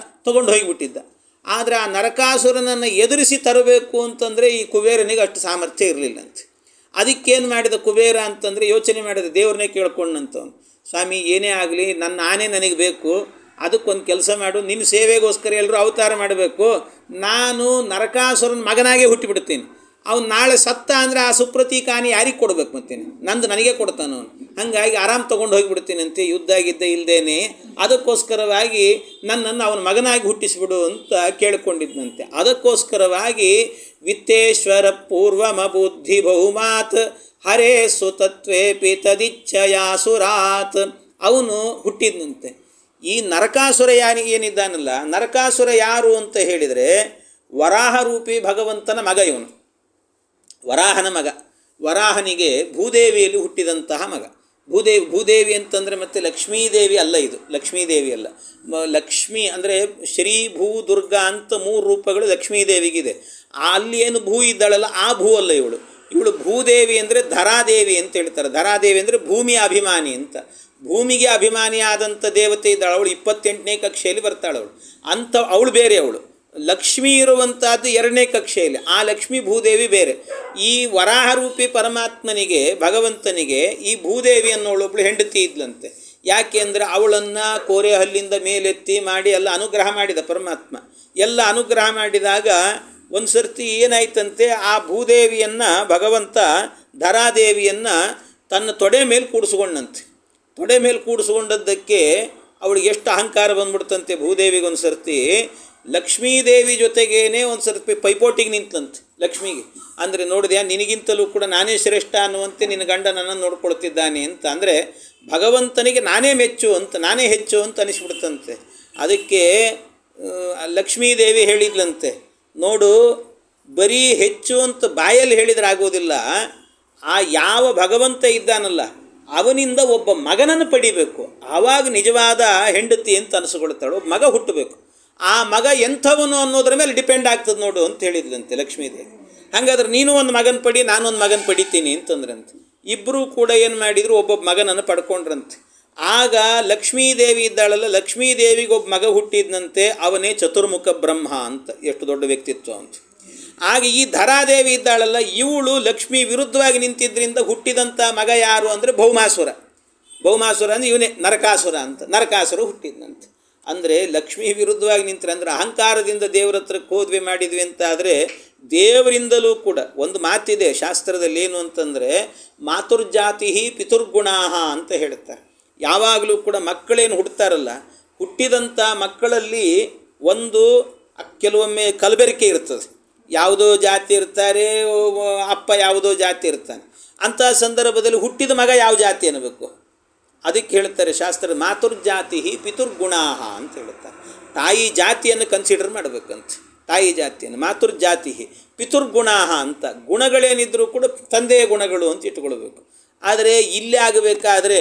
ತೊಗೊಂಡು ಹೋಗಿಬಿಟ್ಟಿದ್ದ. ಆದರೆ ಆ ನರಕಾಸುರನನ್ನು ಎದುರಿಸಿ ತರಬೇಕು ಅಂತಂದರೆ ಈ ಕುಬೇರನಿಗೆ ಅಷ್ಟು ಸಾಮರ್ಥ್ಯ ಇರಲಿಲ್ಲಂತೆ. ಅದಕ್ಕೇನು ಮಾಡಿದ ಕುಬೇರ ಅಂತಂದರೆ, ಯೋಚನೆ ಮಾಡಿದ, ದೇವ್ರನ್ನೇ ಕೇಳ್ಕೊಂಡಂಥವ್ನು, ಸ್ವಾಮಿ ಏನೇ ಆಗಲಿ ನನ್ನ ಆನೆ ನನಗೆ ಬೇಕು, ಅದಕ್ಕೊಂದು ಕೆಲಸ ಮಾಡು, ನಿನ್ನ ಸೇವೆಗೋಸ್ಕರ ಎಲ್ಲರೂ ಅವತಾರ ಮಾಡಬೇಕು, ನಾನು ನರಕಾಸುರನ ಮಗನಾಗೇ ಹುಟ್ಟಿಬಿಡ್ತೀನಿ. ಅವ್ನು ನಾಳೆ ಸತ್ತ ಅಂದರೆ ಆ ಸುಪ್ರತೀಕ ಆನೆ ಯಾರಿಗೆ ಕೊಡ್ಬೇಕು ಮತ್ತೇನೆ, ನಂದು ನನಗೆ ಕೊಡ್ತಾನೆ ಅವನು. ಹಾಗಾಗಿ ಆರಾಮ್ ತೊಗೊಂಡು ಹೋಗಿಬಿಡ್ತೀನಂತೆ, ಯುದ್ಧ ಗಿದ್ದ ಇಲ್ಲದೇನೆ. ಅದಕ್ಕೋಸ್ಕರವಾಗಿ ನನ್ನನ್ನು ಅವನ ಮಗನಾಗಿ ಹುಟ್ಟಿಸಿಬಿಡು ಅಂತ ಕೇಳಿಕೊಂಡಿದ್ದಂತೆ. ಅದಕ್ಕೋಸ್ಕರವಾಗಿ ವಿತ್ತೇಶ್ವರ ಪೂರ್ವಮಬುದ್ಧಿ ಬಹುಮಾತ್ ಹರೇ ಸುತತ್ವೇಪಿ ತದಿಚ್ಛಯಾಸುರಾತ್ ಅವನು ಹುಟ್ಟಿದ್ನಂತೆ. ಈ ನರಕಾಸುರ ಏನಿದ್ದಾನಲ್ಲ, ನರಕಾಸುರ ಯಾರು ಅಂತ ಹೇಳಿದರೆ ವರಾಹ ರೂಪಿ ಭಗವಂತನ ಮಗ ಇವನು. ವರಾಹನ ಮಗ. ವರಾಹನಿಗೆ ಭೂದೇವಿಯಲ್ಲಿ ಹುಟ್ಟಿದಂತಹ ಮಗ. ಭೂದೇವಿ ಅಂತಂದರೆ ಮತ್ತೆ ಲಕ್ಷ್ಮೀದೇವಿ ಅಲ್ಲ, ಇದು ಲಕ್ಷ್ಮೀದೇವಿ ಅಲ್ಲ. ಲಕ್ಷ್ಮಿ ಅಂದರೆ ಶ್ರೀ ಭೂ ದುರ್ಗಾ ಅಂತ 3 ರೂಪಗಳು ಲಕ್ಷ್ಮೀದೇವಿಗಿದೆ. ಅಲ್ಲಿ ಏನು ಭೂ ಇದ್ದಾಳಲ್ಲ ಆ ಭೂ ಅಲ್ಲ ಇವಳು ಭೂದೇವಿ ಅಂದರೆ ಧರಾದೇವಿ ಅಂತ ಹೇಳ್ತಾರೆ. ಧರಾದೇವಿ ಅಂದರೆ ಭೂಮಿಯ ಅಭಿಮಾನಿ ಅಂತ. ಭೂಮಿಗೆ ಅಭಿಮಾನಿಯಾದಂಥ ದೇವತೆ ಇದ್ದಾಳೆ. ಅವಳು 28ನೇ ಕಕ್ಷೆಯಲ್ಲಿ ಬರ್ತಾಳವಳು ಅಂತ. ಅವಳು ಬೇರೆ. ಅವಳು ಲಕ್ಷ್ಮೀ ಇರುವಂಥದ್ದು 2ನೇ ಕಕ್ಷೆಯಲ್ಲಿ. ಆ ಲಕ್ಷ್ಮೀ ಭೂದೇವಿ ಬೇರೆ. ಈ ವರಾಹರೂಪಿ ಪರಮಾತ್ಮನಿಗೆ ಭಗವಂತನಿಗೆ ಈ ಭೂದೇವಿ ಅನ್ನೋಳೊಬ್ಬಳು ಹೆಂಡತಿ ಇದ್ಲಂತೆ. ಯಾಕೆ ಅಂದರೆ ಅವಳನ್ನು ಕೋರೆ ಹಲ್ಲಿಂದ ಮೇಲೆತ್ತಿ ಮಾಡಿ ಎಲ್ಲ ಅನುಗ್ರಹ ಮಾಡಿದ ಪರಮಾತ್ಮ. ಎಲ್ಲ ಅನುಗ್ರಹ ಮಾಡಿದಾಗ ಒಂದು ಸರ್ತಿ ಏನಾಯ್ತಂತೆ, ಆ ಭೂದೇವಿಯನ್ನು ಭಗವಂತ ಧರಾದೇವಿಯನ್ನು ತನ್ನ ತೊಡೆ ಮೇಲೆ ಕೂಡಿಸ್ಕೊಂಡಂತೆ. ತೊಡೆ ಮೇಲೆ ಕೂಡಿಸ್ಕೊಂಡದ್ದಕ್ಕೆ ಅವಳಿಗೆ ಎಷ್ಟು ಅಹಂಕಾರ ಬಂದ್ಬಿಡ್ತಂತೆ ಭೂದೇವಿಗೊಂದು ಸರ್ತಿ. ಲಕ್ಷ್ಮೀದೇವಿ ಜೊತೆಗೇನೆ ಒಂದು ಸರ್ತಿ ಪೈಪೋಟಿಗೆ ನಿಂತಂತೆ ಲಕ್ಷ್ಮಿಗೆ. ಅಂದರೆ ನೋಡಿದೆಯಾ, ನಿನಗಿಂತಲೂ ಕೂಡ ನಾನೇ ಶ್ರೇಷ್ಠ ಅನ್ನುವಂತೆ ನಿನ್ನ ಗಂಡ ನನ್ನನ್ನು ನೋಡ್ಕೊಳ್ತಿದ್ದಾನೆ ಅಂತ. ಅಂದರೆ ಭಗವಂತನಿಗೆ ನಾನೇ ಮೆಚ್ಚು ಅಂತ, ನಾನೇ ಹೆಚ್ಚು ಅಂತ ಅನಿಸ್ಬಿಡ್ತಂತೆ. ಅದಕ್ಕೆ ಲಕ್ಷ್ಮೀದೇವಿ ಹೇಳಿದ್ಲಂತೆ, ನೋಡು, ಬರೀ ಹೆಚ್ಚು ಅಂತ ಬಾಯಲ್ಲಿ ಹೇಳಿದ್ರೆ ಆಗೋದಿಲ್ಲ, ಆ ಯಾವ ಭಗವಂತ ಇದ್ದಾನಲ್ಲ ಅವನಿಂದ ಒಬ್ಬ ಮಗನನ್ನು ಪಡಿಬೇಕು, ಆವಾಗ ನಿಜವಾದ ಹೆಂಡತಿ ಅಂತ ಅನಿಸ್ಕೊಳ್ತಾಳು. ಒಬ್ಬ ಮಗ ಹುಟ್ಟಬೇಕು, ಆ ಮಗ ಎಂಥವನು ಅನ್ನೋದ್ರ ಮೇಲೆ ಡಿಪೆಂಡ್ ಆಗ್ತದೆ ನೋಡು ಅಂತ ಹೇಳಿದ್ಲಂತೆ ಲಕ್ಷ್ಮೀದೇವಿ. ಹಾಗಾದ್ರೆ ನೀನು ಒಂದು ಮಗನ ಪಡಿ, ನಾನೊಂದು ಮಗನ ಪಡಿತೀನಿ ಅಂತಂದ್ರಂತೆ. ಇಬ್ಬರೂ ಕೂಡ ಏನು ಮಾಡಿದರು, ಒಬ್ಬೊಬ್ಬ ಮಗನನ್ನು ಪಡ್ಕೊಂಡ್ರಂತೆ. ಆಗ ಲಕ್ಷ್ಮೀದೇವಿ ಇದ್ದಾಳಲ್ಲ, ಲಕ್ಷ್ಮೀದೇವಿಗೆ ಒಬ್ಬ ಮಗ ಹುಟ್ಟಿದ್ನಂತೆ, ಅವನೇ ಚತುರ್ಮುಖ ಬ್ರಹ್ಮ ಅಂತ. ಎಷ್ಟು ದೊಡ್ಡ ವ್ಯಕ್ತಿತ್ವ ಅಂತ. ಆಗ ಈ ಧರಾದೇವಿ ಇದ್ದಾಳಲ್ಲ, ಇವಳು ಲಕ್ಷ್ಮೀ ವಿರುದ್ಧವಾಗಿ ನಿಂತಿದ್ದರಿಂದ ಹುಟ್ಟಿದಂಥ ಮಗ ಯಾರು ಅಂದರೆ ಭೌಮಾಸುರ. ಭೌಮಾಸುರ ಅಂದರೆ ಇವನೇ ನರಕಾಸುರ ಅಂತ. ನರಕಾಸುರ ಹುಟ್ಟಿದ್ನಂತೆ. ಅಂದರೆ ಲಕ್ಷ್ಮೀ ವಿರುದ್ಧವಾಗಿ ನಿಂತರೆ, ಅಂದರೆ ಅಹಂಕಾರದಿಂದ ದೇವರ ಹತ್ರಕ್ಕೆ ಹೋದ್ವಿ ಮಾಡಿದ್ವಿ ಅಂತ ಆದರೆ ದೇವರಿಂದಲೂ ಕೂಡ ಒಂದು ಮಾತಿದೆ ಶಾಸ್ತ್ರದಲ್ಲಿ, ಏನು ಅಂತಂದರೆ ಮಾತುರ್ಜಾತಿ ಪಿತುರ್ಗುಣಾಹ ಅಂತ ಹೇಳ್ತಾರೆ. ಯಾವಾಗಲೂ ಕೂಡ ಮಕ್ಕಳೇನು ಹುಡ್ತಾರಲ್ಲ, ಹುಟ್ಟಿದಂಥ ಮಕ್ಕಳಲ್ಲಿ ಒಂದು ಕೆಲವೊಮ್ಮೆ ಕಲಬೆರಕೆ ಇರ್ತದೆ. ಯಾವುದೋ ಜಾತಿ ಇರ್ತಾರೆ, ಅಪ್ಪ ಯಾವುದೋ ಜಾತಿ ಇರ್ತಾನೆ. ಅಂಥ ಸಂದರ್ಭದಲ್ಲಿ ಹುಟ್ಟಿದ ಮಗ ಯಾವ ಜಾತಿ ಅನ್ನಬೇಕು, ಅದಕ್ಕೆ ಹೇಳ್ತಾರೆ ಶಾಸ್ತ್ರ ಮಾತುರ್ಜಾತಿ ಪಿತುರ್ಗುಣಾಹ ಅಂತ ಹೇಳ್ತಾರೆ. ತಾಯಿ ಜಾತಿಯನ್ನು ಕನ್ಸಿಡರ್ ಮಾಡಬೇಕಂತ. ತಾಯಿ ಜಾತಿಯನ್ನು ಮಾತುರ್ಜಾತಿ ಪಿತುರ್ಗುಣಾಹ ಅಂತ. ಗುಣಗಳೇನಿದ್ರೂ ಕೂಡ ತಂದೆಯ ಗುಣಗಳು ಅಂತ ಇಟ್ಕೊಳ್ಬೇಕು. ಆದರೆ ಇಲ್ಲೇ ಆಗಬೇಕಾದ್ರೆ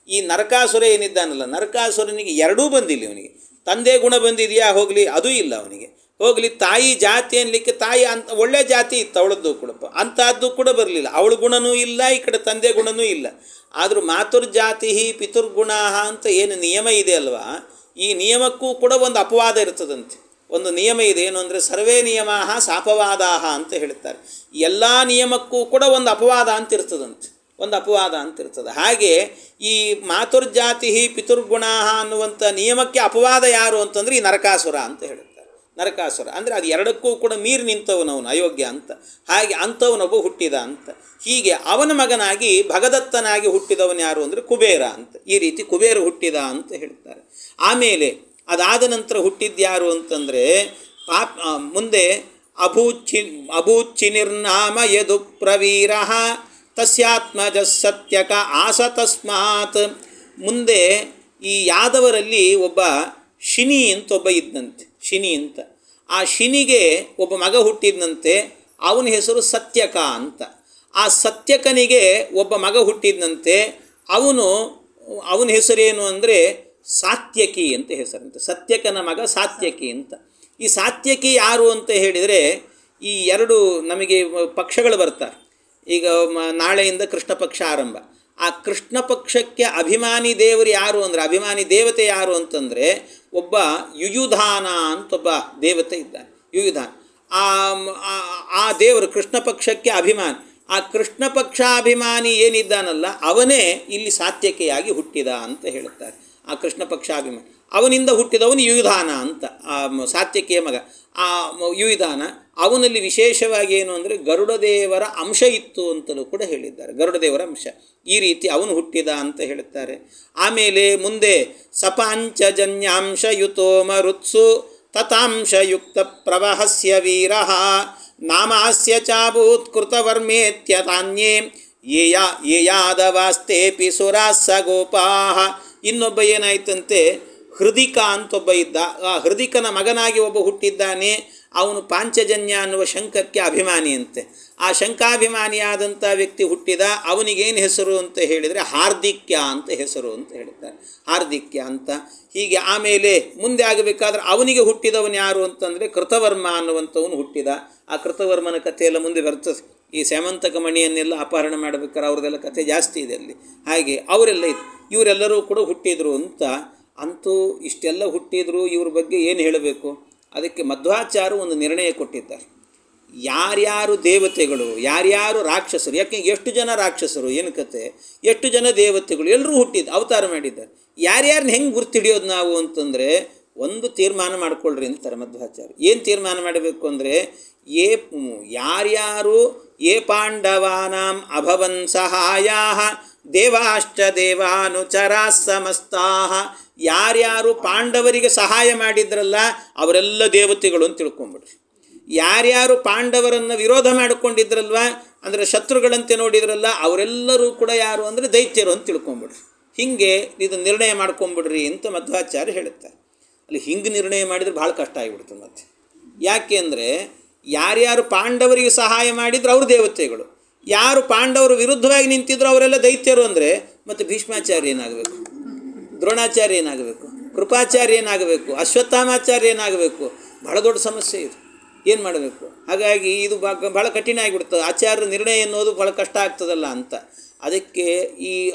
ಈ ನರಕಾಸುರ ಏನಿದ್ದಾನಲ್ಲ, ನರಕಾಸುರನಿಗೆ ಎರಡೂ ಬಂದಿಲ್ಲ. ಅವನಿಗೆ ತಂದೆ ಗುಣ ಬಂದಿದೆಯಾ ಹೋಗಲಿ, ಅದೂ ಇಲ್ಲ ಅವನಿಗೆ. ಹೋಗಲಿ ತಾಯಿ ಜಾತಿ ಅನ್ನಲಿಕ್ಕೆ, ತಾಯಿ ಅಂತ ಒಳ್ಳೆ ಜಾತಿ ಇತ್ತು ಅವಳದ್ದು ಕೂಡ, ಅಂಥದ್ದು ಕೂಡ ಬರಲಿಲ್ಲ. ಅವಳ ಗುಣನೂ ಇಲ್ಲ, ಈ ಕಡೆ ತಂದೆ ಗುಣನೂ ಇಲ್ಲ. ಆದರೂ ಮಾತುರ್ಜಾತಿ ಪಿತುರ್ಗುಣಾಹ ಅಂತ ಏನು ನಿಯಮ ಇದೆ ಅಲ್ವಾ, ಈ ನಿಯಮಕ್ಕೂ ಕೂಡ ಒಂದು ಅಪವಾದ ಇರ್ತದಂತೆ. ಒಂದು ನಿಯಮ ಇದೆ, ಏನು ಅಂದರೆ ಸರ್ವೇ ನಿಯಮಾಹ ಸಾಪವಾದಾಹ ಅಂತ ಹೇಳ್ತಾರೆ. ಎಲ್ಲ ನಿಯಮಕ್ಕೂ ಕೂಡ ಒಂದು ಅಪವಾದ ಅಂತ ಇರ್ತದಂತೆ, ಒಂದು ಅಪವಾದ ಅಂತ ಇರ್ತದೆ. ಹಾಗೆ ಈ ಮಾತುರ್ಜಾತಿ ಪಿತುರ್ಗುಣಾಹ ಅನ್ನುವಂಥ ನಿಯಮಕ್ಕೆ ಅಪವಾದ ಯಾರು ಅಂತಂದರೆ ಈ ನರಕಾಸುರ ಅಂತ ಹೇಳ್ತಾರೆ. ನರಕಾಸುರ ಅಂದರೆ ಅದು ಎರಡಕ್ಕೂ ಕೂಡ ಮೀರಿ ನಿಂತವನವನು, ಅಯೋಗ್ಯ ಅಂತ. ಹಾಗೆ ಅಂಥವನೊಬ್ಬ ಹುಟ್ಟಿದ ಅಂತ. ಹೀಗೆ ಅವನ ಮಗನಾಗಿ ಭಗದತ್ತನಾಗಿ ಹುಟ್ಟಿದವನು ಯಾರು ಅಂದರೆ ಕುಬೇರ ಅಂತ. ಈ ರೀತಿ ಕುಬೇರ ಹುಟ್ಟಿದ ಅಂತ ಹೇಳ್ತಾರೆ. ಆಮೇಲೆ ಅದಾದ ನಂತರ ಹುಟ್ಟಿದ್ಯಾರು ಅಂತಂದರೆ ಮುಂದೆ ಅಭೂಚಿನಿರ್ನಾಮ ಯದು ಪ್ರವೀರ ತಸ್ಯಾತ್ಮಜ ಸತ್ಯಕ ಆಸ ತಸ್ಮಾತ್. ಮುಂದೆ ಈ ಯಾದವರಲ್ಲಿ ಒಬ್ಬ ಶಿನಿ ಅಂತ ಒಬ್ಬ ಇದ್ದಂತೆ, ಶಿನಿ ಅಂತ. ಆ ಶಿನಿಗೆ ಒಬ್ಬ ಮಗ ಹುಟ್ಟಿದ್ನಂತೆ, ಅವನ ಹೆಸರು ಸತ್ಯಕ ಅಂತ. ಆ ಸತ್ಯಕನಿಗೆ ಒಬ್ಬ ಮಗ ಹುಟ್ಟಿದ್ನಂತೆ, ಅವನ ಹೆಸರೇನು ಅಂದರೆ ಸಾತ್ಯಕಿ ಅಂತ ಹೆಸರಂತೆ. ಸತ್ಯಕನ ಮಗ ಸಾತ್ಯಕಿ ಅಂತ. ಈ ಸಾತ್ಯಕಿ ಯಾರು ಅಂತ ಹೇಳಿದರೆ, ಈ ಎರಡು ನಮಗೆ ಪಕ್ಷಗಳು ಬರ್ತಾರೆ. ಈಗ ನಾಳೆಯಿಂದ ಕೃಷ್ಣ ಪಕ್ಷ ಆರಂಭ. ಆ ಕೃಷ್ಣ ಪಕ್ಷಕ್ಕೆ ಅಭಿಮಾನಿ ದೇವರು ಯಾರು ಅಂದರೆ, ಅಭಿಮಾನಿ ದೇವತೆ ಯಾರು ಅಂತಂದರೆ ಒಬ್ಬ ಯುಯುಧಾನ ಅಂತ ಒಬ್ಬ ದೇವತೆ ಇದ್ದಾನೆ. ಯುಯುಧಾನ ಆ ದೇವರು ಕೃಷ್ಣ ಪಕ್ಷಕ್ಕೆ ಅಭಿಮಾನಿ. ಆ ಕೃಷ್ಣ ಪಕ್ಷಾಭಿಮಾನಿ ಏನಿದ್ದಾನಲ್ಲ ಅವನೇ ಇಲ್ಲಿ ಸಾತ್ಯಕೆಯಾಗಿ ಹುಟ್ಟಿದ ಅಂತ ಹೇಳುತ್ತಾರೆ. ಆ ಕೃಷ್ಣ ಪಕ್ಷಾಭಿಮಾನಿ ಅವನಿಂದ ಹುಟ್ಟಿದವನು ಯುಯುಧಾನ ಅಂತ, ಆ ಸಾತ್ಯಕೆಯ ಮಗ. ಆ ಯುಯುಧಾನ ಅವನಲ್ಲಿ ವಿಶೇಷವಾಗಿ ಏನು ಅಂದರೆ ಗರುಡದೇವರ ಅಂಶ ಇತ್ತು ಅಂತಲೂ ಕೂಡ ಹೇಳಿದ್ದಾರೆ. ಗರುಡದೇವರ ಅಂಶ, ಈ ರೀತಿ ಅವನು ಹುಟ್ಟಿದ ಅಂತ ಹೇಳುತ್ತಾರೆ. ಆಮೇಲೆ ಮುಂದೆ ಸಪಾಂಚಜನ್ಯಾಂಶ ಯುತೋ ಮರುತ್ಸು ತತಾಂಶಯುಕ್ತ ಪ್ರವಹಸ್ಯ ವೀರ ನಾಮಾಸ್ಯ ಚಾಭೂತ್ಕೃತವರ್ಮೇತ್ಯತಾನ್ಯೇ ಯಾದವಾಸ್ತೇಪಿ ಸುರಾಸ ಗೋಪಾಹ. ಇನ್ನೊಬ್ಬ ಏನಾಯ್ತಂತೆ, ಹೃದಿಕ ಅಂತೊಬ್ಬ ಇದ್ದ. ಆ ಹೃದಿಕನ ಮಗನಾಗಿ ಒಬ್ಬ ಹುಟ್ಟಿದ್ದಾನೆ. ಅವನು ಪಾಂಚಜನ್ಯ ಅನ್ನುವ ಶಂಖಕ್ಕೆ ಅಭಿಮಾನಿಯಂತೆ. ಆ ಶಂಖಾಭಿಮಾನಿಯಾದಂಥ ವ್ಯಕ್ತಿ ಹುಟ್ಟಿದ. ಅವನಿಗೇನು ಹೆಸರು ಅಂತ ಹೇಳಿದರೆ ಹಾರ್ದಿಕ್ಯ ಅಂತ ಹೆಸರು ಅಂತ ಹೇಳ್ತಾರೆ, ಹಾರ್ದಿಕ್ಯ ಅಂತ. ಹೀಗೆ ಆಮೇಲೆ ಮುಂದೆ ಆಗಬೇಕಾದ್ರೆ ಅವನಿಗೆ ಹುಟ್ಟಿದವನು ಯಾರು ಅಂತಂದರೆ ಕೃತವರ್ಮ ಅನ್ನುವಂಥವನು ಹುಟ್ಟಿದ. ಆ ಕೃತವರ್ಮನ ಕಥೆಯೆಲ್ಲ ಮುಂದೆ ಬರ್ತದೆ. ಈ ಸ್ಯಾಮಂತಕ ಮಣಿಯನ್ನೆಲ್ಲ ಅಪಹರಣ ಮಾಡಬೇಕಾದ್ರೆ ಅವ್ರದ್ದೆಲ್ಲ ಕಥೆ ಜಾಸ್ತಿ ಇದೆ ಅಲ್ಲಿ. ಹಾಗೆ ಅವರೆಲ್ಲ ಇವರೆಲ್ಲರೂ ಕೂಡ ಹುಟ್ಟಿದರು ಅಂತ. ಅಂತೂ ಇಷ್ಟೆಲ್ಲ ಹುಟ್ಟಿದ್ರು, ಇವ್ರ ಬಗ್ಗೆ ಏನು ಹೇಳಬೇಕು? ಅದಕ್ಕೆ ಮಧ್ವಾಚಾರ್ಯರು ಒಂದು ನಿರ್ಣಯ ಕೊಟ್ಟಿದ್ದಾರೆ. ಯಾರ್ಯಾರು ದೇವತೆಗಳು ಯಾರ್ಯಾರು ರಾಕ್ಷಸರು, ಯಾಕೆ ಎಷ್ಟು ಜನ ರಾಕ್ಷಸರು ಏನು ಕತೆ, ಎಷ್ಟು ಜನ ದೇವತೆಗಳು ಎಲ್ಲರೂ ಹುಟ್ಟಿದ್ದು ಅವತಾರ ಮಾಡಿದ್ದಾರೆ. ಯಾರ್ಯಾರನ್ನ ಹೆಂಗೆ ಗುರ್ತಿಡಿಯೋದು ನಾವು ಅಂತಂದರೆ ಒಂದು ತೀರ್ಮಾನ ಮಾಡ್ಕೊಳ್ರಿ ಅಂತಾರೆ ಮಧ್ವಾಚಾರ್ಯ. ಏನು ತೀರ್ಮಾನ ಮಾಡಬೇಕು ಅಂದರೆ ಯಾರ್ಯಾರು ಪಾಂಡವಾನಾಂ ಅಭವನ್ ಸಹಾಯಾ ದೇವಾಶ್ಚ ದೇವಾನುಚರಾ ಸಮಸ್ತಾ, ಯಾರ್ಯಾರು ಪಾಂಡವರಿಗೆ ಸಹಾಯ ಮಾಡಿದ್ರಲ್ಲ ಅವರೆಲ್ಲ ದೇವತೆಗಳು ಅಂತ ತಿಳ್ಕೊಂಬಿಡ್ರಿ. ಯಾರ್ಯಾರು ಪಾಂಡವರನ್ನು ವಿರೋಧ ಮಾಡಿಕೊಂಡಿದ್ರಲ್ವ ಅಂದರೆ ಶತ್ರುಗಳಂತೆ ನೋಡಿದ್ರಲ್ಲ ಅವರೆಲ್ಲರೂ ಕೂಡ ಯಾರು ಅಂದರೆ ದೈತ್ಯರು ಅಂತ ತಿಳ್ಕೊಂಬಿಡ್ರಿ. ಹೀಗೆ ಇದು ನಿರ್ಣಯ ಮಾಡ್ಕೊಂಬಿಡ್ರಿ ಅಂತ ಮಧ್ವಾಚಾರ್ಯ ಹೇಳುತ್ತಾರೆ. ಅಲ್ಲಿ ಹಿಂಗೆ ನಿರ್ಣಯ ಮಾಡಿದರೆ ಭಾಳ ಕಷ್ಟ ಆಗಿಬಿಡ್ತದೆ ಮತ್ತೆ. ಯಾಕೆ ಅಂದರೆ ಯಾರ್ಯಾರು ಪಾಂಡವರಿಗೆ ಸಹಾಯ ಮಾಡಿದ್ರು ಅವರು ದೇವತೆಗಳು, ಯಾರು ಪಾಂಡವರು ವಿರುದ್ಧವಾಗಿ ನಿಂತಿದ್ರು ಅವರೆಲ್ಲ ದೈತ್ಯರು ಅಂದರೆ ಮತ್ತು ಭೀಷ್ಮಾಚಾರ್ಯ ಏನಾಗಬೇಕು, ದ್ರೋಣಾಚಾರ್ಯ ಏನಾಗಬೇಕು, ಕೃಪಾಚಾರ್ಯ ಏನಾಗಬೇಕು, ಅಶ್ವತ್ಥಾಮಾಚಾರ್ಯ ಏನಾಗಬೇಕು? ಭಾಳ ದೊಡ್ಡ ಸಮಸ್ಯೆ ಇದು. ಏನು ಮಾಡಬೇಕು? ಹಾಗಾಗಿ ಇದು ಭಾಳ ಕಠಿಣ ಆಗಿಬಿಡ್ತದೆ. ಆಚಾರ್ಯರ ನಿರ್ಣಯ ಅನ್ನೋದು ಭಾಳ ಕಷ್ಟ ಆಗ್ತದಲ್ಲ ಅಂತ. ಅದಕ್ಕೆ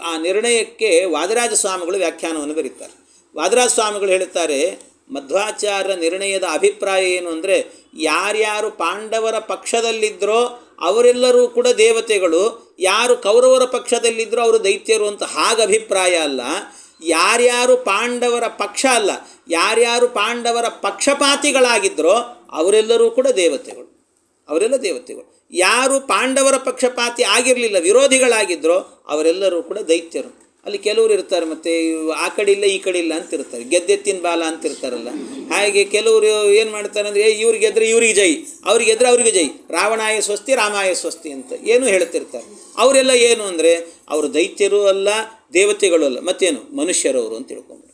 ಆ ನಿರ್ಣಯಕ್ಕೆ ವಾದರಾಜ ಸ್ವಾಮಿಗಳು ವ್ಯಾಖ್ಯಾನವನ್ನು ಬರೀತಾರೆ. ವಾದರಾಜ ಸ್ವಾಮಿಗಳು ಹೇಳ್ತಾರೆ, ಮಧ್ವಾಚಾರ್ಯ ನಿರ್ಣಯದ ಅಭಿಪ್ರಾಯ ಏನು ಅಂದರೆ ಯಾರ್ಯಾರು ಪಾಂಡವರ ಪಕ್ಷದಲ್ಲಿದ್ದರೋ ಅವರೆಲ್ಲರೂ ಕೂಡ ದೇವತೆಗಳು, ಯಾರು ಕೌರವರ ಪಕ್ಷದಲ್ಲಿದ್ದರೋ ಅವರು ದೈತ್ಯರು ಅಂತ. ಹಾಗೆ ಅಭಿಪ್ರಾಯ ಅಲ್ಲ. ಯಾರ್ಯಾರು ಪಾಂಡವರ ಪಕ್ಷ ಅಲ್ಲ, ಯಾರ್ಯಾರು ಪಾಂಡವರ ಪಕ್ಷಪಾತಿಗಳಾಗಿದ್ದರೋ ಅವರೆಲ್ಲರೂ ಕೂಡ ದೇವತೆಗಳು, ಅವರೆಲ್ಲ ದೇವತೆಗಳು. ಯಾರು ಪಾಂಡವರ ಪಕ್ಷಪಾತಿ ಆಗಿರಲಿಲ್ಲ, ವಿರೋಧಿಗಳಾಗಿದ್ದರೋ ಅವರೆಲ್ಲರೂ ಕೂಡ ದೈತ್ಯರು. ಅಲ್ಲಿ ಕೆಲವರು ಇರ್ತಾರೆ ಮತ್ತು ಆ ಕಡೆ ಇಲ್ಲ ಈ ಕಡೆ ಇಲ್ಲ ಅಂತಿರ್ತಾರೆ, ಗೆದ್ದೆತ್ತಿನ ಬಾಲ ಅಂತಿರ್ತಾರಲ್ಲ. ಹಾಗೆ ಕೆಲವರು ಏನು ಮಾಡ್ತಾರೆ ಅಂದರೆ ಇವ್ರಿಗೆ ಗೆದ್ರೆ ಇವ್ರಿಗೆ ಜೈ, ಅವ್ರಿಗೆ ಗೆದ್ರೆ ಅವ್ರಿಗೆ ಜೈ, ರಾವಣಾಯ ಸ್ವಸ್ತಿ ರಾಮಾಯ ಸ್ವಸ್ತಿ ಅಂತ ಏನು ಹೇಳ್ತಿರ್ತಾರೆ. ಅವರೆಲ್ಲ ಏನು ಅಂದರೆ ಅವರು ದೈತ್ಯರು ಅಲ್ಲ, ದೇವತೆಗಳು ಅಲ್ಲ, ಮತ್ತೇನು ಮನುಷ್ಯರವರು ಅಂತ ತಿಳ್ಕೊಂಡ್ರು.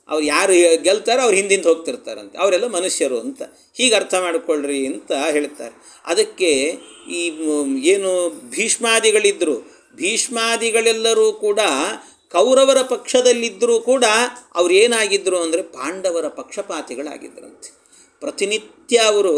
ಅವ್ರು ಯಾರು ಗೆಲ್ತಾರೋ ಅವ್ರು ಹಿಂದಿಂದ ಹೋಗ್ತಿರ್ತಾರಂತೆ, ಅವರೆಲ್ಲ ಮನುಷ್ಯರು ಅಂತ ಹೀಗೆ ಅರ್ಥ ಮಾಡಿಕೊಳ್ಳ್ರಿ ಅಂತ ಹೇಳ್ತಾರೆ. ಅದಕ್ಕೆ ಈ ಏನು ಭೀಷ್ಮಾದಿಗಳಿದ್ದರು, ಭೀಷ್ಮಾದಿಗಳೆಲ್ಲರೂ ಕೂಡ ಕೌರವರ ಪಕ್ಷದಲ್ಲಿದ್ದರೂ ಕೂಡ ಅವ್ರು ಏನಾಗಿದ್ದರು ಅಂದರೆ ಪಾಂಡವರ ಪಕ್ಷಪಾತಿಗಳಾಗಿದ್ದರಂತೆ. ಪ್ರತಿನಿತ್ಯ ಅವರು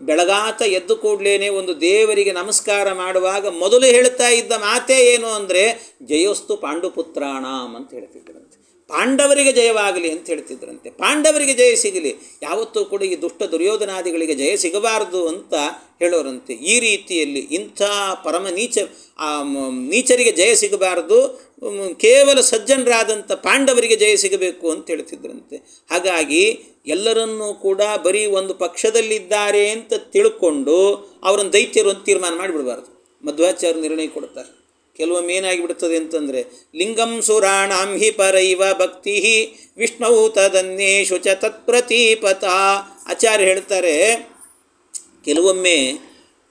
ಬೆಳಗಾತ ಎದ್ದು ಕೂಡಲೇ ಒಂದು ದೇವರಿಗೆ ನಮಸ್ಕಾರ ಮಾಡುವಾಗ ಮೊದಲು ಹೇಳ್ತಾ ಇದ್ದ ಮಾತೇ ಏನು ಅಂದರೆ ಜಯೋಸ್ತು ಪಾಂಡುಪುತ್ರಾಣಾಂ ಅಂತ ಹೇಳ್ತಿದ್ದರಂತೆ. ಪಾಂಡವರಿಗೆ ಜಯವಾಗಲಿ ಅಂತ ಹೇಳ್ತಿದ್ರಂತೆ. ಪಾಂಡವರಿಗೆ ಜಯ ಸಿಗಲಿ, ಯಾವತ್ತೂ ಕೂಡ ಈ ದುಷ್ಟ ದುರ್ಯೋಧನಾದಿಗಳಿಗೆ ಜಯ ಸಿಗಬಾರ್ದು ಅಂತ ಹೇಳೋರಂತೆ. ಈ ರೀತಿಯಲ್ಲಿ ಇಂಥ ಪರಮ ನೀಚರಿಗೆ ಜಯ ಸಿಗಬಾರ್ದು, ಕೇವಲ ಸಜ್ಜನರಾದಂಥ ಪಾಂಡವರಿಗೆ ಜಯ ಸಿಗಬೇಕು ಅಂತ ಹೇಳ್ತಿದ್ರಂತೆ. ಹಾಗಾಗಿ ಎಲ್ಲರನ್ನೂ ಕೂಡ ಬರೀ ಒಂದು ಪಕ್ಷದಲ್ಲಿದ್ದಾರೆ ಅಂತ ತಿಳ್ಕೊಂಡು ಅವರನ್ನು ದೈತ್ಯರು ಅಂತ ತೀರ್ಮಾನ ಮಾಡಿಬಿಡಬಾರ್ದು. ಮಧ್ವಾಚಾರ್ಯ ನಿರ್ಣಯ ಕೊಡ್ತಾರೆ. ಕೆಲವೊಮ್ಮೆ ಏನಾಗಿಬಿಡ್ತದೆ ಅಂತಂದರೆ ಲಿಂಗಂ ಸುರಾಣಾಂ ಹಿ ಪರೈವ ಭಕ್ತಿ ವಿಷ್ಣು ತದನ್ಯೇಷು ಚ ತತ್ಪ್ರತೀಪತ. ಆಚಾರ್ಯ ಹೇಳ್ತಾರೆ, ಕೆಲವೊಮ್ಮೆ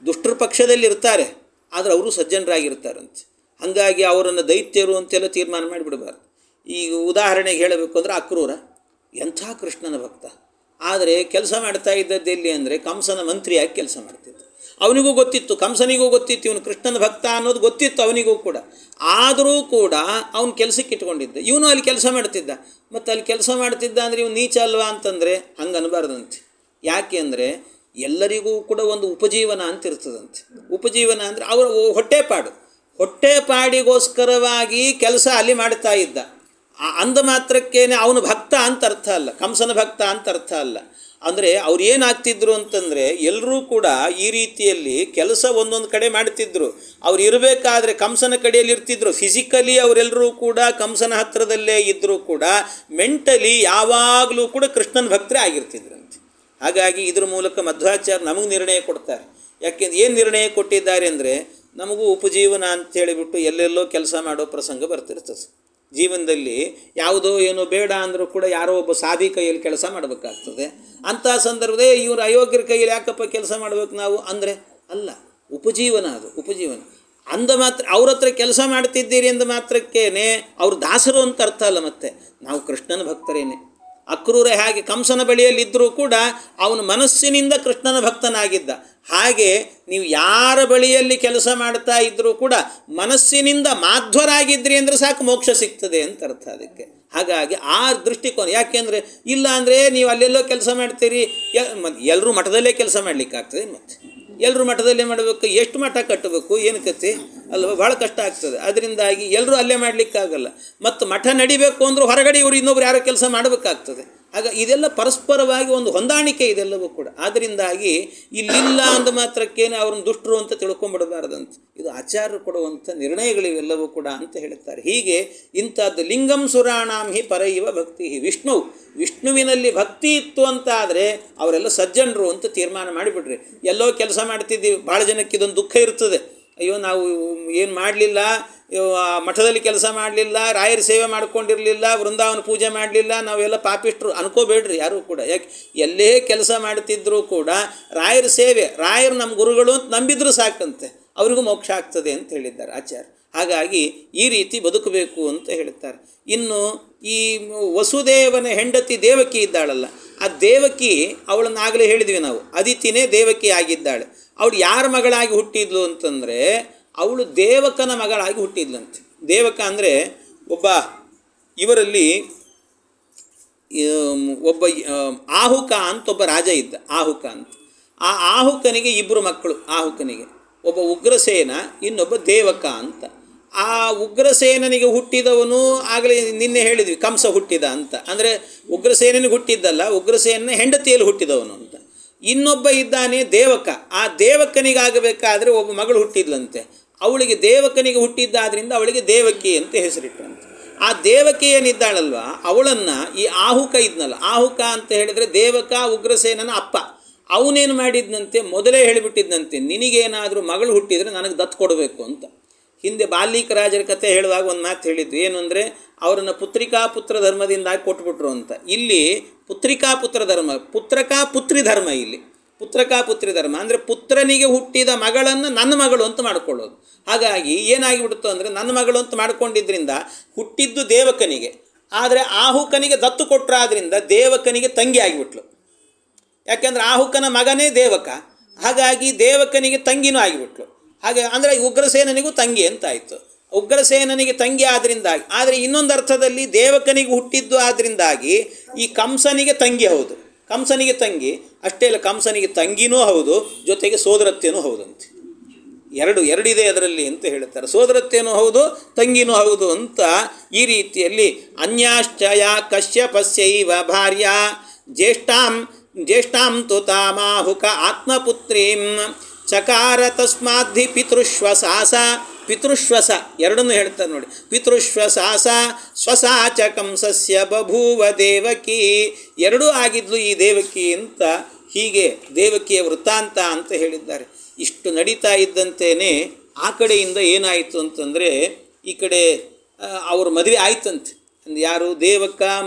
ದುಷ್ಟರ ಪಕ್ಷದಲ್ಲಿ ಇರ್ತಾರೆ, ಆದರೆ ಅವರು ಸಜ್ಜನರಾಗಿರ್ತಾರಂತೆ. ಹಾಗಾಗಿ ಅವರನ್ನು ದೈತ್ಯರು ಅಂತೆಲ್ಲ ತೀರ್ಮಾನ ಮಾಡಿಬಿಡಬಾರ್ದು. ಈಗ ಉದಾಹರಣೆಗೆ ಹೇಳಬೇಕು ಅಂದರೆ ಅಕ್ರೂರ ಎಂಥ ಕೃಷ್ಣನ ಭಕ್ತ, ಆದರೆ ಕೆಲಸ ಮಾಡ್ತಾ ಇದ್ದದ್ದು ಎಲ್ಲಿ ಅಂದರೆ ಕಂಸನ ಮಂತ್ರಿಯಾಗಿ ಕೆಲಸ ಮಾಡ್ತಿದ್ದ. ಅವನಿಗೂ ಗೊತ್ತಿತ್ತು, ಕಂಸನಿಗೂ ಗೊತ್ತಿತ್ತು ಇವನು ಕೃಷ್ಣನ ಭಕ್ತ ಅನ್ನೋದು ಗೊತ್ತಿತ್ತು ಅವನಿಗೂ ಕೂಡ. ಆದರೂ ಕೂಡ ಅವನು ಕೆಲಸಕ್ಕೆ ಇಟ್ಕೊಂಡಿದ್ದ, ಇವನು ಅಲ್ಲಿ ಕೆಲಸ ಮಾಡ್ತಿದ್ದ. ಮತ್ತು ಅಲ್ಲಿ ಕೆಲಸ ಮಾಡ್ತಿದ್ದ ಅಂದರೆ ಇವನು ನೀಚ ಅಲ್ವಾ ಅಂತಂದರೆ ಹಂಗೆ ಅನ್ನಬಾರ್ದಂತೆ. ಯಾಕೆ ಅಂದರೆ ಎಲ್ಲರಿಗೂ ಕೂಡ ಒಂದು ಉಪಜೀವನ ಅಂತ ಇರ್ತದಂತೆ. ಉಪಜೀವನ ಅಂದರೆ ಅವರ ಹೊಟ್ಟೆಪಾಡಿಗೋಸ್ಕರವಾಗಿ ಕೆಲಸ ಅಲ್ಲಿ ಮಾಡ್ತಾ ಇದ್ದ. ಅಂದ ಮಾತ್ರಕ್ಕೇನೆ ಅವನು ಭಕ್ತ ಅಂತ ಅರ್ಥ ಅಲ್ಲ, ಕಂಸನ ಭಕ್ತ ಅಂತ ಅರ್ಥ ಅಲ್ಲ. ಅಂದರೆ ಅವ್ರು ಏನಾಗ್ತಿದ್ರು ಅಂತಂದರೆ ಎಲ್ಲರೂ ಕೂಡ ಈ ರೀತಿಯಲ್ಲಿ ಕೆಲಸ ಒಂದೊಂದು ಕಡೆ ಮಾಡ್ತಿದ್ರು. ಅವ್ರು ಇರಬೇಕಾದ್ರೆ ಕಂಸನ ಕಡೆಯಲ್ಲಿ ಇರ್ತಿದ್ರು. ಫಿಸಿಕಲಿ ಅವರೆಲ್ಲರೂ ಕೂಡ ಕಂಸನ ಹತ್ತಿರದಲ್ಲೇ ಇದ್ದರೂ ಕೂಡ ಮೆಂಟಲಿ ಯಾವಾಗಲೂ ಕೂಡ ಕೃಷ್ಣನ ಭಕ್ತರೇ ಆಗಿರ್ತಿದ್ರಂತೆ. ಹಾಗಾಗಿ ಇದ್ರ ಮೂಲಕ ಮಧ್ವಾಚಾರ್ಯ ನಮಗೆ ನಿರ್ಣಯ ಕೊಡ್ತಾರೆ. ಯಾಕೆಂದ್ರೆ ಏನು ನಿರ್ಣಯ ಕೊಟ್ಟಿದ್ದಾರೆ ಅಂದರೆ ನಮಗೂ ಉಪಜೀವನ ಅಂತ ಹೇಳಿಬಿಟ್ಟು ಎಲ್ಲೆಲ್ಲೋ ಕೆಲಸ ಮಾಡೋ ಪ್ರಸಂಗ ಬರ್ತಿರ್ತದೆ. ಜೀವನದಲ್ಲಿ ಯಾವುದೋ ಏನೋ ಬೇಡ ಅಂದರೂ ಕೂಡ ಯಾರೋ ಒಬ್ಬ ಸಾಧಿ ಕೈಯಲ್ಲಿ ಕೆಲಸ ಮಾಡಬೇಕಾಗ್ತದೆ. ಅಂಥ ಸಂದರ್ಭದೇ ಇವರು ಅಯೋಗ್ಯರ ಕೈಯಲ್ಲಿ ಯಾಕಪ್ಪ ಕೆಲಸ ಮಾಡಬೇಕು ನಾವು ಅಂದರೆ ಅಲ್ಲ, ಉಪಜೀವನ, ಅದು ಉಪಜೀವನ. ಅಂದ ಮಾತ್ರ ಅವ್ರ ಹತ್ರ ಕೆಲಸ ಮಾಡ್ತಿದ್ದೀರಿ ಅಂದ ಮಾತ್ರಕ್ಕೇನೆ ಅವ್ರು ದಾಸರು ಅಂತ ಅರ್ಥ ಅಲ್ಲ. ಮತ್ತು ನಾವು ಕೃಷ್ಣನ ಭಕ್ತರೇನೆ. ಅಕ್ರೂರ ಹೇಗೆ ಕಂಸನ ಬಳಿಯಲ್ಲಿದ್ದರೂ ಕೂಡ ಅವನ ಮನಸ್ಸಿನಿಂದ ಕೃಷ್ಣನ ಭಕ್ತನಾಗಿದ್ದ. ಹಾಗೆ ನೀವು ಯಾರ ಬಳಿಯಲ್ಲಿ ಕೆಲಸ ಮಾಡ್ತಾ ಇದ್ದರೂ ಕೂಡ ಮನಸ್ಸಿನಿಂದ ಮಾಧ್ವರಾಗಿದ್ರಿ ಅಂದರೆ ಸಾಕು, ಮೋಕ್ಷ ಸಿಗ್ತದೆ ಅಂತ ಅರ್ಥ ಅದಕ್ಕೆ. ಹಾಗಾಗಿ ಆ ದೃಷ್ಟಿಕೋನ. ಯಾಕೆಂದರೆ ಇಲ್ಲ ಅಂದರೆ ನೀವು ಅಲ್ಲೆಲ್ಲೋ ಕೆಲಸ ಮಾಡ್ತೀರಿ, ಎಲ್ಲರೂ ಮಠದಲ್ಲೇ ಕೆಲಸ ಮಾಡಲಿಕ್ಕಾಗ್ತದೆ. ಮತ್ತು ಎಲ್ಲರೂ ಮಠದಲ್ಲೇ ಮಾಡಬೇಕು, ಎಷ್ಟು ಮಠ ಕಟ್ಟಬೇಕು, ಏನು ಕತೆ ಅಲ್ವ, ಭಾಳ ಕಷ್ಟ ಆಗ್ತದೆ. ಅದರಿಂದಾಗಿ ಎಲ್ಲರೂ ಅಲ್ಲೇ ಮಾಡಲಿಕ್ಕಾಗಲ್ಲ. ಮತ್ತು ಮಠ ನಡಿಬೇಕು ಅಂದರೂ ಹೊರಗಡೆ ಇವರು ಇನ್ನೊಬ್ರು ಯಾರೋ ಕೆಲಸ ಮಾಡಬೇಕಾಗ್ತದೆ. ಆಗ ಇದೆಲ್ಲ ಪರಸ್ಪರವಾಗಿ ಒಂದು ಹೊಂದಾಣಿಕೆ ಇದೆಲ್ಲವೂ ಕೂಡ. ಆದ್ದರಿಂದಾಗಿ ಇಲ್ಲಿಲ್ಲ ಅಂದ ಮಾತ್ರಕ್ಕೇನೆ ಅವ್ರನ್ನ ದುಷ್ಟರು ಅಂತ ತಿಳ್ಕೊಂಬಿಡಬಾರ್ದಂತ. ಇದು ಆಚಾರ್ಯರು ಕೊಡುವಂಥ ನಿರ್ಣಯಗಳಿವೆಲ್ಲವೂ ಕೂಡ ಅಂತ ಹೇಳುತ್ತಾರೆ. ಹೀಗೆ ಇಂಥದ್ದು ಲಿಂಗಂ ಸುರಾಣಾಂ ಹಿ ಪರೈವ ಭಕ್ತಿ. ವಿಷ್ಣುವಿನಲ್ಲಿ ಭಕ್ತಿ ಇತ್ತು ಅಂತ ಆದರೆ ಅವರೆಲ್ಲ ಸಜ್ಜನರು ಅಂತ ತೀರ್ಮಾನ ಮಾಡಿಬಿಡ್ರಿ. ಎಲ್ಲೋ ಕೆಲಸ ಮಾಡ್ತಿದ್ದೀವಿ, ಭಾಳ ಜನಕ್ಕೆ ಇದೊಂದು ದುಃಖ ಇರ್ತದೆ. ಅಯ್ಯೋ ನಾವು ಏನು ಮಾಡಲಿಲ್ಲ, ಮಠದಲ್ಲಿ ಕೆಲಸ ಮಾಡಲಿಲ್ಲ, ರಾಯರ ಸೇವೆ ಮಾಡ್ಕೊಂಡಿರಲಿಲ್ಲ, ವೃಂದಾವನ ಪೂಜೆ ಮಾಡಲಿಲ್ಲ, ನಾವೆಲ್ಲ ಪಾಪಿಷ್ಟ್ರು ಅನ್ಕೋಬೇಡ್ರಿ ಯಾರೂ ಕೂಡ. ಯಾಕೆ ಎಲ್ಲೇ ಕೆಲಸ ಮಾಡ್ತಿದ್ರೂ ಕೂಡ ರಾಯರ ಸೇವೆ, ರಾಯರು ನಮ್ಮ ಗುರುಗಳು ಅಂತ ನಂಬಿದ್ರು ಸಾಕಂತೆ, ಅವರಿಗೂ ಮೋಕ್ಷ ಆಗ್ತದೆ ಅಂತ ಹೇಳಿದ್ದಾರೆ ಆಚಾರ್ಯ. ಹಾಗಾಗಿ ಈ ರೀತಿ ಬದುಕಬೇಕು ಅಂತ ಹೇಳ್ತಾರೆ. ಇನ್ನು ಈ ವಸುದೇವನ ಹೆಂಡತಿ ದೇವಕಿ ಇದ್ದಾಳಲ್ಲ, ಆ ದೇವಕಿ ಅವಳನ್ನಾಗಲೇ ಹೇಳಿದ್ವಿ ನಾವು, ಅದಿತಿನೇ ದೇವಕಿ ಆಗಿದ್ದಾಳೆ. ಅವಳು ಯಾರ ಮಗಳಾಗಿ ಹುಟ್ಟಿದ್ಲು ಅಂತಂದರೆ ಅವಳು ದೇವಕನ ಮಗಳಾಗಿ ಹುಟ್ಟಿದ್ಲಂತೆ. ದೇವಕ ಅಂದರೆ ಇವರಲ್ಲಿ ಒಬ್ಬ ಆಹುಕ ಅಂತ ಒಬ್ಬ ರಾಜ ಇದ್ದ, ಆಹುಕ ಅಂತ. ಆ ಆಹುಕನಿಗೆ ಇಬ್ಬರು ಮಕ್ಕಳು. ಆಹುಕನಿಗೆ ಒಬ್ಬ ಉಗ್ರಸೇನ, ಇನ್ನೊಬ್ಬ ದೇವಕ ಅಂತ. ಆ ಉಗ್ರಸೇನನಿಗೆ ಹುಟ್ಟಿದವನು ಆಗಲೇ ನಿನ್ನೆ ಹೇಳಿದ್ವಿ ಕಂಸ ಹುಟ್ಟಿದ ಅಂತ. ಅಂದರೆ ಉಗ್ರಸೇನಿಗೆ ಹುಟ್ಟಿದ್ದಲ್ಲ, ಉಗ್ರಸೇನ ಹೆಂಡತಿಯಲ್ಲಿ ಹುಟ್ಟಿದವನು ಅಂತ. ಇನ್ನೊಬ್ಬ ಇದ್ದಾನೆ ದೇವಕ. ಆ ದೇವಕನಿಗಾಗಬೇಕಾದ್ರೆ ಒಬ್ಬ ಮಗಳು ಹುಟ್ಟಿದ್ಲಂತೆ. ಅವಳಿಗೆ ದೇವಕನಿಗೆ ಹುಟ್ಟಿದ್ದಾದ್ರಿಂದ ಅವಳಿಗೆ ದೇವಕಿ ಅಂತ ಹೆಸರಿಟ್ಟಂತೆ. ಆ ದೇವಕಿ ಏನಿದ್ದಾಳಲ್ವ ಅವಳನ್ನು ಈ ಆಹುಕ ಇದ್ನಲ್ಲ, ಆಹುಕ ಅಂತ ಹೇಳಿದರೆ ದೇವಕ ಉಗ್ರಸೇನನ ಅಪ್ಪ, ಅವನೇನು ಮಾಡಿದ್ನಂತೆ, ಮೊದಲೇ ಹೇಳಿಬಿಟ್ಟಿದ್ದಂತೆ, ನಿನಗೇನಾದರೂ ಮಗಳು ಹುಟ್ಟಿದರೆ ನನಗೆ ದತ್ತು ಕೊಡಬೇಕು ಅಂತ. ಹಿಂದೆ ಬಾಲ್ಮೀಕಿ ರಾಜರ ಕಥೆ ಹೇಳುವಾಗ ಒಂದು ಮಾತು ಹೇಳಿದ್ದು ಏನು ಅಂದರೆ, ಅವರನ್ನು ಪುತ್ರಿಕಾ ಪುತ್ರ ಧರ್ಮದಿಂದಾಗಿ ಕೊಟ್ಬಿಟ್ರು ಅಂತ. ಇಲ್ಲಿ ಪುತ್ರಿಕಾ ಪುತ್ರ ಧರ್ಮ, ಪುತ್ರಕಾ ಪುತ್ರಿ ಧರ್ಮ. ಇಲ್ಲಿ ಪುತ್ರಕಾ ಪುತ್ರಿ ಧರ್ಮ ಅಂದರೆ ಪುತ್ರನಿಗೆ ಹುಟ್ಟಿದ ಮಗಳನ್ನು ನನ್ನ ಮಗಳು ಅಂತ ಮಾಡ್ಕೊಳ್ಳೋದು. ಹಾಗಾಗಿ ಏನಾಗಿಬಿಡ್ತು ಅಂದರೆ, ನನ್ನ ಮಗಳು ಅಂತ ಮಾಡ್ಕೊಂಡಿದ್ದರಿಂದ ಹುಟ್ಟಿದ್ದು ದೇವಕನಿಗೆ, ಆದರೆ ಆಹುಕನಿಗೆ ದತ್ತು ಕೊಟ್ಟರಾದ್ರಿಂದ ದೇವಕನಿಗೆ ತಂಗಿ ಆಗಿಬಿಟ್ಲು. ಯಾಕೆಂದರೆ ಆಹುಕನ ಮಗನೇ ದೇವಕ, ಹಾಗಾಗಿ ದೇವಕನಿಗೆ ತಂಗಿನೂ ಆಗಿಬಿಟ್ಲು. ಹಾಗೆ ಅಂದರೆ ಉಗ್ರಸೇನನಿಗೂ ತಂಗಿ ಅಂತಾಯಿತು. ಉಗ್ರಸೇನನಿಗೆ ತಂಗಿ ಆದ್ದರಿಂದಾಗಿ, ಆದರೆ ಇನ್ನೊಂದು ಅರ್ಥದಲ್ಲಿ ದೇವಕನಿಗೆ ಹುಟ್ಟಿದ್ದು ಆದ್ದರಿಂದಾಗಿ ಈ ಕಂಸನಿಗೆ ತಂಗಿ ಹೌದು. ಕಂಸನಿಗೆ ತಂಗಿ ಅಷ್ಟೇ ಅಲ್ಲ, ಕಂಸನಿಗೆ ತಂಗಿನೂ ಹೌದು, ಜೊತೆಗೆ ಸೋದರತ್ತೆಯೂ ಹೌದಂತೆ. ಎರಡಿದೆ ಅದರಲ್ಲಿ ಅಂತ ಹೇಳ್ತಾರೆ. ಸೋದರತ್ತೆಯೂ ಹೌದು, ತಂಗಿನೂ ಹೌದು ಅಂತ. ಈ ರೀತಿಯಲ್ಲಿ ಅನ್ಯಾಶ್ಚಯ ಕಶ್ಯಪಸ್ಯೈವ ಭಾರ್ಯ ಜ್ಯೇಷ್ಠಾಂ ತು ತಾಮಾಹುಕ ಆತ್ಮಪುತ್ರೀಂ ಚಕಾರ ತಸ್ಮಾದ್ಧಿ ಪಿತೃಶ್ವಸಾಸ. ಪಿತೃಶ್ವಸ ಎರಡನ್ನೂ ಹೇಳ್ತಾರೆ ನೋಡಿ. ಪಿತೃಶ್ವಸಾಸ ಸ್ವಸಾಚ ಕಂಸಸ್ಯ ಬಭೂವ ದೇವಕಿ. ಎರಡೂ ಆಗಿದ್ಲು ಈ ದೇವಕಿ ಅಂತ. ಹೀಗೆ ದೇವಕಿಯ ವೃತ್ತಾಂತ ಅಂತ ಹೇಳಿದ್ದಾರೆ. ಇಷ್ಟು ನಡೀತಾ ಇದ್ದಂತೆಯೇ ಆ ಕಡೆಯಿಂದ ಏನಾಯಿತು ಅಂತಂದರೆ, ಈ ಕಡೆ ಅವ್ರ ಮದುವೆ ಆಯ್ತಂತೆ. ಯಾರು,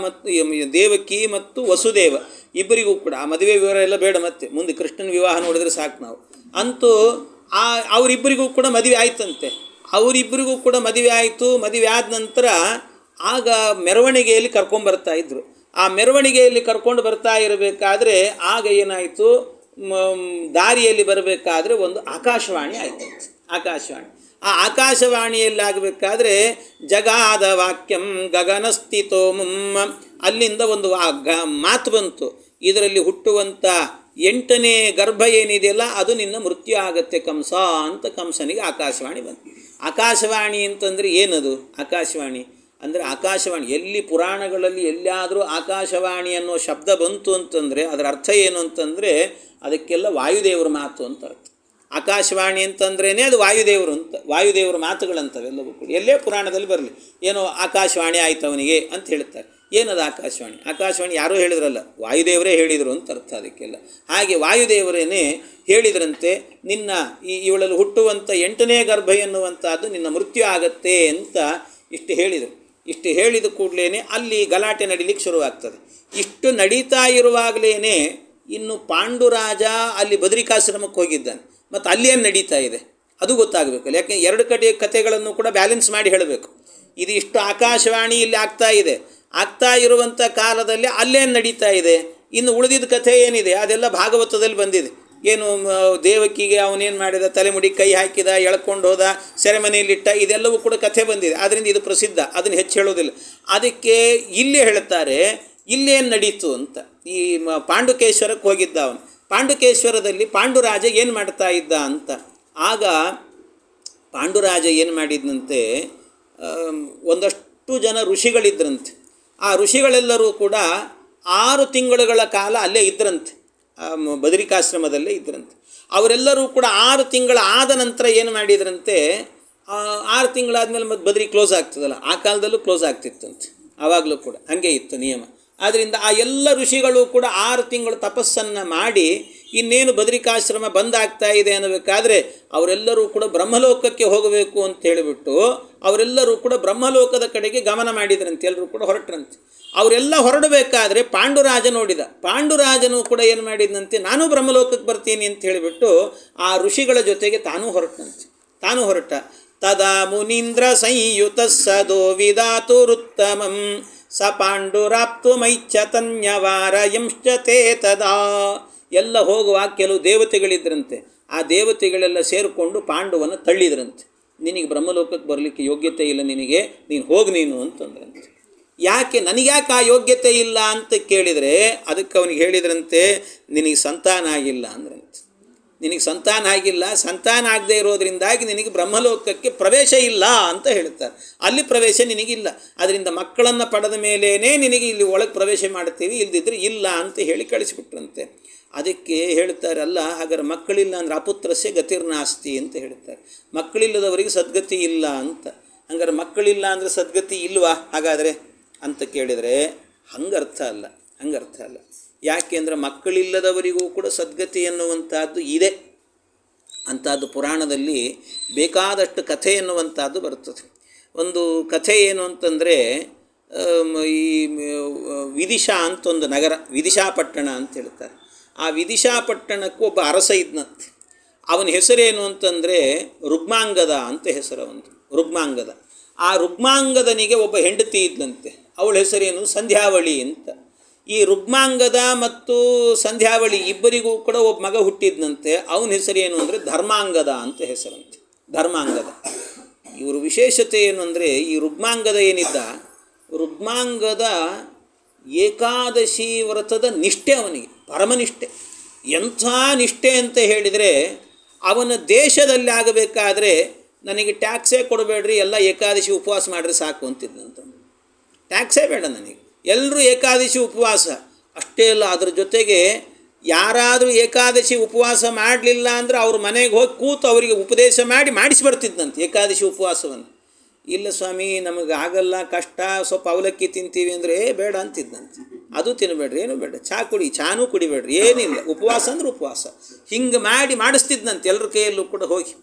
ದೇವಕಿ ಮತ್ತು ವಸುದೇವ ಇಬ್ಬರಿಗೂ ಕೂಡ. ಆ ಮದುವೆ ವಿವರ ಎಲ್ಲ ಬೇಡ, ಮತ್ತೆ ಮುಂದೆ ಕೃಷ್ಣನ ವಿವಾಹ ನೋಡಿದ್ರೆ ಸಾಕು ನಾವು. ಅಂತೂ ಅವರಿಬ್ಬರಿಗೂ ಕೂಡ ಮದುವೆ ಆಯ್ತಂತೆ. ಅವರಿಬ್ಬರಿಗೂ ಕೂಡ ಮದುವೆ ಆಯಿತು. ಮದುವೆ ಆದ ನಂತರ ಆಗ ಮೆರವಣಿಗೆಯಲ್ಲಿ ಕರ್ಕೊಂಡ್ಬರ್ತಾ ಇದ್ದರು. ಆ ಮೆರವಣಿಗೆಯಲ್ಲಿ ಕರ್ಕೊಂಡು ಬರ್ತಾ ಇರಬೇಕಾದ್ರೆ ಆಗ ಏನಾಯಿತು, ದಾರಿಯಲ್ಲಿ ಬರಬೇಕಾದ್ರೆ ಒಂದು ಆಕಾಶವಾಣಿ ಆಯ್ತಂತೆ. ಆಕಾಶವಾಣಿ. ಆ ಆಕಾಶವಾಣಿಯಲ್ಲಿ ಆಗಬೇಕಾದ್ರೆ ಜಗಾದ ವಾಕ್ಯಂ ಗಗನಸ್ಥಿತೋ ಮುಮ್ಮ, ಅಲ್ಲಿಂದ ಒಂದು ಮಾತು ಬಂತು, ಇದರಲ್ಲಿ ಹುಟ್ಟುವಂಥ 8ನೇ ಗರ್ಭ ಏನಿದೆಯಲ್ಲ ಅದು ನಿನ್ನ ಮೃತ್ಯು ಆಗತ್ತೆ ಕಂಸ ಅಂತ. ಕಂಸನಿಗೆ ಆಕಾಶವಾಣಿ ಬಂತು. ಆಕಾಶವಾಣಿ ಅಂತಂದರೆ ಏನದು? ಆಕಾಶವಾಣಿ ಅಂದರೆ ಆಕಾಶವಾಣಿ ಎಲ್ಲಿ ಪುರಾಣಗಳಲ್ಲಿ ಎಲ್ಲಾದರೂ ಆಕಾಶವಾಣಿ ಅನ್ನೋ ಶಬ್ದ ಬಂತು ಅಂತಂದರೆ ಅದರ ಅರ್ಥ ಏನು ಅಂತಂದರೆ ಅದಕ್ಕೆಲ್ಲ ವಾಯುದೇವರ ಮಾತು ಅಂತ ಅರ್ಥ. ಆಕಾಶವಾಣಿ ಅಂತಂದ್ರೇ ಅದು ವಾಯುದೇವರು ಅಂತ, ವಾಯುದೇವರ ಮಾತುಗಳಂತವೆಲ್ಲವೂ ಕೂಡ ಎಲ್ಲೇ ಪುರಾಣದಲ್ಲಿ ಬರಲಿ. ಏನೋ ಆಕಾಶವಾಣಿ ಆಯ್ತು ಅವನಿಗೆ ಅಂತ ಹೇಳ್ತಾರೆ. ಏನದು ಆಕಾಶವಾಣಿ? ಆಕಾಶವಾಣಿ ಯಾರೂ ಹೇಳಿದ್ರಲ್ಲ, ವಾಯುದೇವರೇ ಹೇಳಿದರು ಅಂತ ಅರ್ಥ ಅದಕ್ಕೆಲ್ಲ. ಹಾಗೆ ವಾಯುದೇವರೇನೇ ಹೇಳಿದ್ರಂತೆ, ನಿನ್ನ ಇವಳಲ್ಲಿ ಹುಟ್ಟುವಂಥ 8ನೇ ಗರ್ಭ ಎನ್ನುವಂಥದ್ದು ನಿನ್ನ ಮೃತ್ಯು ಆಗತ್ತೆ ಅಂತ ಇಷ್ಟು ಹೇಳಿದರು. ಇಷ್ಟು ಹೇಳಿದ ಕೂಡಲೇ ಅಲ್ಲಿ ಗಲಾಟೆ ನಡೀಲಿಕ್ಕೆ ಶುರುವಾಗ್ತದೆ. ಇಷ್ಟು ನಡೀತಾ ಇರುವಾಗಲೇ ಇನ್ನು ಪಾಂಡುರಾಜ ಅಲ್ಲಿ ಬದರಿಕಾಶ್ರಮಕ್ಕೆ ಹೋಗಿದ್ದಾನೆ. ಮತ್ತು ಅಲ್ಲೇನು ನಡೀತಾ ಇದೆ ಅದು ಗೊತ್ತಾಗಬೇಕಲ್ಲ. ಯಾಕೆ ಎರಡು ಕಡೆ ಕಥೆಗಳನ್ನು ಕೂಡ ಬ್ಯಾಲೆನ್ಸ್ ಮಾಡಿ ಹೇಳಬೇಕು. ಇದು ಇಷ್ಟು ಆಕಾಶವಾಣಿ ಇಲ್ಲಿ ಆಗ್ತಾ ಇರುವಂಥ ಕಾಲದಲ್ಲಿ ಅಲ್ಲೇನು ನಡೀತಾ ಇದೆ, ಇನ್ನು ಉಳಿದಿದ್ದ ಕಥೆ ಏನಿದೆ ಅದೆಲ್ಲ ಭಾಗವತದಲ್ಲಿ ಬಂದಿದೆ. ಏನು ದೇವಕಿಗೆ ಅವನೇನು ಮಾಡಿದ, ತಲೆಮುಡಿ ಕೈ ಹಾಕಿದ, ಎಳ್ಕೊಂಡು ಹೋದ, ಸೆರೆಮನೆಯಲ್ಲಿಟ್ಟ, ಇದೆಲ್ಲವೂ ಕೂಡ ಕಥೆ ಬಂದಿದೆ. ಆದ್ದರಿಂದ ಇದು ಪ್ರಸಿದ್ಧ, ಅದನ್ನು ಹೆಚ್ಚು ಹೇಳೋದಿಲ್ಲ. ಅದಕ್ಕೆ ಇಲ್ಲಿ ಹೇಳ್ತಾರೆ ಇಲ್ಲೇನು ನಡೀತು ಅಂತ. ಈ ಪಾಂಡುಕೇಶ್ವರಕ್ಕೆ ಹೋಗಿದ್ದ ಅವನು. ಪಾಂಡುಕೇಶ್ವರದಲ್ಲಿ ಪಾಂಡುರಾಜ ಏನು ಮಾಡ್ತಾ ಇದ್ದ ಅಂತ. ಆಗ ಪಾಂಡುರಾಜ ಏನು ಮಾಡಿದ್ನಂತೆ, ಒಂದಷ್ಟು ಜನ ಋಷಿಗಳಿದ್ರಂತೆ. ಆ ಋಷಿಗಳೆಲ್ಲರೂ ಕೂಡ 6 ತಿಂಗಳುಗಳ ಕಾಲ ಅಲ್ಲೇ ಇದ್ದರಂತೆ, ಬದರಿಕಾಶ್ರಮದಲ್ಲೇ ಇದ್ದರಂತೆ. ಅವರೆಲ್ಲರೂ ಕೂಡ 6 ತಿಂಗಳ ಆದ ನಂತರ ಏನು ಮಾಡಿದ್ರಂತೆ, 6 ತಿಂಗಳಾದಮೇಲೆ ಮತ್ತು ಬದರಿ ಕ್ಲೋಸ್ ಆಗ್ತದಲ್ಲ, ಆ ಕಾಲದಲ್ಲೂ ಕ್ಲೋಸ್ ಆಗ್ತಿತ್ತಂತೆ, ಆವಾಗಲೂ ಕೂಡ ಹಾಗೆ ಇತ್ತು ನಿಯಮ. ಆದ್ದರಿಂದ ಆ ಎಲ್ಲ ಋಷಿಗಳು ಕೂಡ 6 ತಿಂಗಳು ತಪಸ್ಸನ್ನು ಮಾಡಿ ಇನ್ನೇನು ಬದರಿಕಾಶ್ರಮ ಬಂದಾಗ್ತಾ ಇದೆ ಅನ್ನಬೇಕಾದ್ರೆ ಅವರೆಲ್ಲರೂ ಕೂಡ ಬ್ರಹ್ಮಲೋಕಕ್ಕೆ ಹೋಗಬೇಕು ಅಂತ ಹೇಳಿಬಿಟ್ಟು ಅವರೆಲ್ಲರೂ ಕೂಡ ಬ್ರಹ್ಮಲೋಕದ ಕಡೆಗೆ ಗಮನ ಮಾಡಿದ್ರಂತೆ, ಎಲ್ಲರೂ ಕೂಡ ಹೊರಟ್ರಂತೆ. ಅವರೆಲ್ಲ ಹೊರಡಬೇಕಾದ್ರೆ ಪಾಂಡುರಾಜ ನೋಡಿದ. ಪಾಂಡುರಾಜನು ಕೂಡ ಏನು ಮಾಡಿದಂತೆ, ನಾನು ಬ್ರಹ್ಮಲೋಕಕ್ಕೆ ಬರ್ತೀನಿ ಅಂತ ಹೇಳಿಬಿಟ್ಟು ಆ ಋಷಿಗಳ ಜೊತೆಗೆ ತಾನೂ ಹೊರಟ. ತದಾ ಮುನೀಂದ್ರ ಸಂಯುತ ಸದೋ ವಿಧಾತುರುತ್ತಮಂ ಸ ಪಾಂಡುರಾಪ್ತು ಮೈಚ್ಛತನ್ಯವಾರಯಂಶ್ಚ ತೇ ತದಾ. ಎಲ್ಲ ಹೋಗುವಾಗ ಕೆಲವು ದೇವತೆಗಳಿದ್ರಂತೆ, ಆ ದೇವತೆಗಳೆಲ್ಲ ಸೇರಿಕೊಂಡು ಪಾಂಡುವನ್ನು ತಳ್ಳಿದ್ರಂತೆ. ನಿನಗೆ ಬ್ರಹ್ಮಲೋಕಕ್ಕೆ ಬರಲಿಕ್ಕೆ ಯೋಗ್ಯತೆ ಇಲ್ಲ, ನೀನು ಹೋಗಿ ನೀನು ಅಂತಂದ್ರಂತೆ. ಯಾಕೆ, ನನಗ್ಯಾಕೆ ಆ ಯೋಗ್ಯತೆ ಇಲ್ಲ ಅಂತ ಕೇಳಿದರೆ ಅದಕ್ಕೆ ಅವನಿಗೆ ಹೇಳಿದ್ರಂತೆ, ನಿನಗೆ ಸಂತಾನ ಆಗಿಲ್ಲ ಅಂದ್ರಂತೆ. ನಿನಗೆ ಸಂತಾನ ಆಗಿಲ್ಲ, ಸಂತಾನ ಆಗದೆ ಇರೋದ್ರಿಂದಾಗಿ ನಿನಗೆ ಬ್ರಹ್ಮಲೋಕಕ್ಕೆ ಪ್ರವೇಶ ಇಲ್ಲ ಅಂತ ಹೇಳ್ತಾರೆ. ಅಲ್ಲಿ ಪ್ರವೇಶ ನಿನಗಿಲ್ಲ, ಅದರಿಂದ ಮಕ್ಕಳನ್ನು ಪಡೆದ ಮೇಲೇ ನಿನಗೆ ಇಲ್ಲಿ ಒಳಗೆ ಪ್ರವೇಶ ಮಾಡ್ತೀವಿ, ಇಲ್ದಿದ್ರೆ ಇಲ್ಲ ಅಂತ ಹೇಳಿ ಕಳಿಸಿಬಿಟ್ರಂತೆ. ಅದಕ್ಕೆ ಹೇಳ್ತಾರೆ, ಅಲ್ಲ ಹಾಗಾದ್ರೆ ಮಕ್ಕಳಿಲ್ಲ ಅಂದರೆ ಅಪುತ್ರಸ್ಯ ಗತಿರ್ನಾಸ್ತಿ ಅಂತ ಹೇಳ್ತಾರೆ. ಮಕ್ಕಳಿಲ್ಲದವರಿಗೆ ಸದ್ಗತಿ ಇಲ್ಲ ಅಂತ. ಹಂಗಾರೆ ಮಕ್ಕಳಿಲ್ಲ ಅಂದರೆ ಸದ್ಗತಿ ಇಲ್ವಾ ಹಾಗಾದರೆ ಅಂತ ಕೇಳಿದರೆ ಹಂಗರ್ಥ ಅಲ್ಲ. ಯಾಕೆ ಅಂದರೆ ಮಕ್ಕಳಿಲ್ಲದವರಿಗೂ ಕೂಡ ಸದ್ಗತಿ ಎನ್ನುವಂಥದ್ದು ಇದೆ. ಅಂಥದ್ದು ಪುರಾಣದಲ್ಲಿ ಬೇಕಾದಷ್ಟು ಕಥೆ ಎನ್ನುವಂಥದ್ದು ಬರ್ತದೆ. ಒಂದು ಕಥೆ ಏನು ಅಂತಂದರೆ, ಈ ವಿದಿಶಾ ಅಂತ ಒಂದು ನಗರ, ವಿದಿಶಾಪಟ್ಟಣ ಅಂತ ಹೇಳ್ತಾರೆ. ಆ ವಿದಿಶಾಪಟ್ಟಣಕ್ಕೂ ಒಬ್ಬ ಅರಸ ಇದ್ನಂತೆ. ಅವನ ಹೆಸರೇನು ಅಂತಂದರೆ ರುಗ್ಮಾಂಗದ ಅಂತ ಹೆಸರು ಒಂದು, ರುಗ್ಮಾಂಗದ. ಆ ರುಗ್ಮಾಂಗದನಿಗೆ ಒಬ್ಬ ಹೆಂಡತಿ ಇದ್ದಂತೆ, ಅವಳ ಹೆಸರೇನು ಸಂಧ್ಯಾವಳಿ ಅಂತ. ಈ ರುಗ್ಮಾಂಗದ ಮತ್ತು ಸಂಧ್ಯಾವಳಿ ಇಬ್ಬರಿಗೂ ಕೂಡ ಒಬ್ಬ ಮಗ ಹುಟ್ಟಿದ್ನಂತೆ. ಅವನ ಹೆಸರೇನು ಅಂದರೆ ಧರ್ಮಾಂಗದ ಅಂತ ಹೆಸರಂತೆ, ಧರ್ಮಾಂಗದ. ಇವರು ವಿಶೇಷತೆ ಏನು ಅಂದರೆ, ಈ ರುಗ್ಮಾಂಗದ ಏನಿದ್ದ, ರುಗ್ಮಾಂಗದ ಏಕಾದಶಿ ವ್ರತದ ನಿಷ್ಠೆ ಅವನಿಗೆ, ಪರಮನಿಷ್ಠೆ. ಎಂಥ ನಿಷ್ಠೆ ಅಂತ ಹೇಳಿದರೆ, ಅವನ ದೇಶದಲ್ಲಿ ಆಗಬೇಕಾದ್ರೆ ನನಗೆ ಟ್ಯಾಕ್ಸೇ ಕೊಡಬೇಡ್ರಿ, ಎಲ್ಲ ಏಕಾದಶಿ ಉಪವಾಸ ಮಾಡಿದ್ರೆ ಸಾಕು ಅಂತಿದ್ದಂತ. ಟ್ಯಾಕ್ಸೇ ಬೇಡ ನನಗೆ, ಎಲ್ಲರೂ ಏಕಾದಶಿ ಉಪವಾಸ. ಅಷ್ಟೇ ಅಲ್ಲ, ಅದ್ರ ಜೊತೆಗೆ ಯಾರಾದರೂ ಏಕಾದಶಿ ಉಪವಾಸ ಮಾಡಲಿಲ್ಲ ಅಂದರೆ ಅವ್ರ ಮನೆಗೆ ಹೋಗಿ ಕೂತು ಅವರಿಗೆ ಉಪದೇಶ ಮಾಡಿಸಿ ಬರ್ತಿದ್ದಂತೆ ಏಕಾದಶಿ ಉಪವಾಸವನ್ನು. ಇಲ್ಲ ಸ್ವಾಮಿ ನಮಗೆ ಆಗಲ್ಲ, ಕಷ್ಟ, ಸ್ವಲ್ಪ ಅವಲಕ್ಕಿ ತಿಂತೀವಿ ಅಂದರೆ ಬೇಡ ಅಂತಿದ್ದಂತೆ. ಅದು ತಿನ್ನಬೇಡ್ರಿ, ಏನೂ ಬೇಡ, ಚಾನೂ ಕುಡಿಬೇಡ್ರಿ, ಏನಿಲ್ಲ, ಉಪವಾಸ ಅಂದ್ರೆ ಉಪವಾಸ. ಹಿಂಗೆ ಮಾಡಿಸ್ತಿದ್ದಂತೆ ಎಲ್ಲರ ಕೈಯಲ್ಲೂ ಕೂಡ ಹೋಗಿ.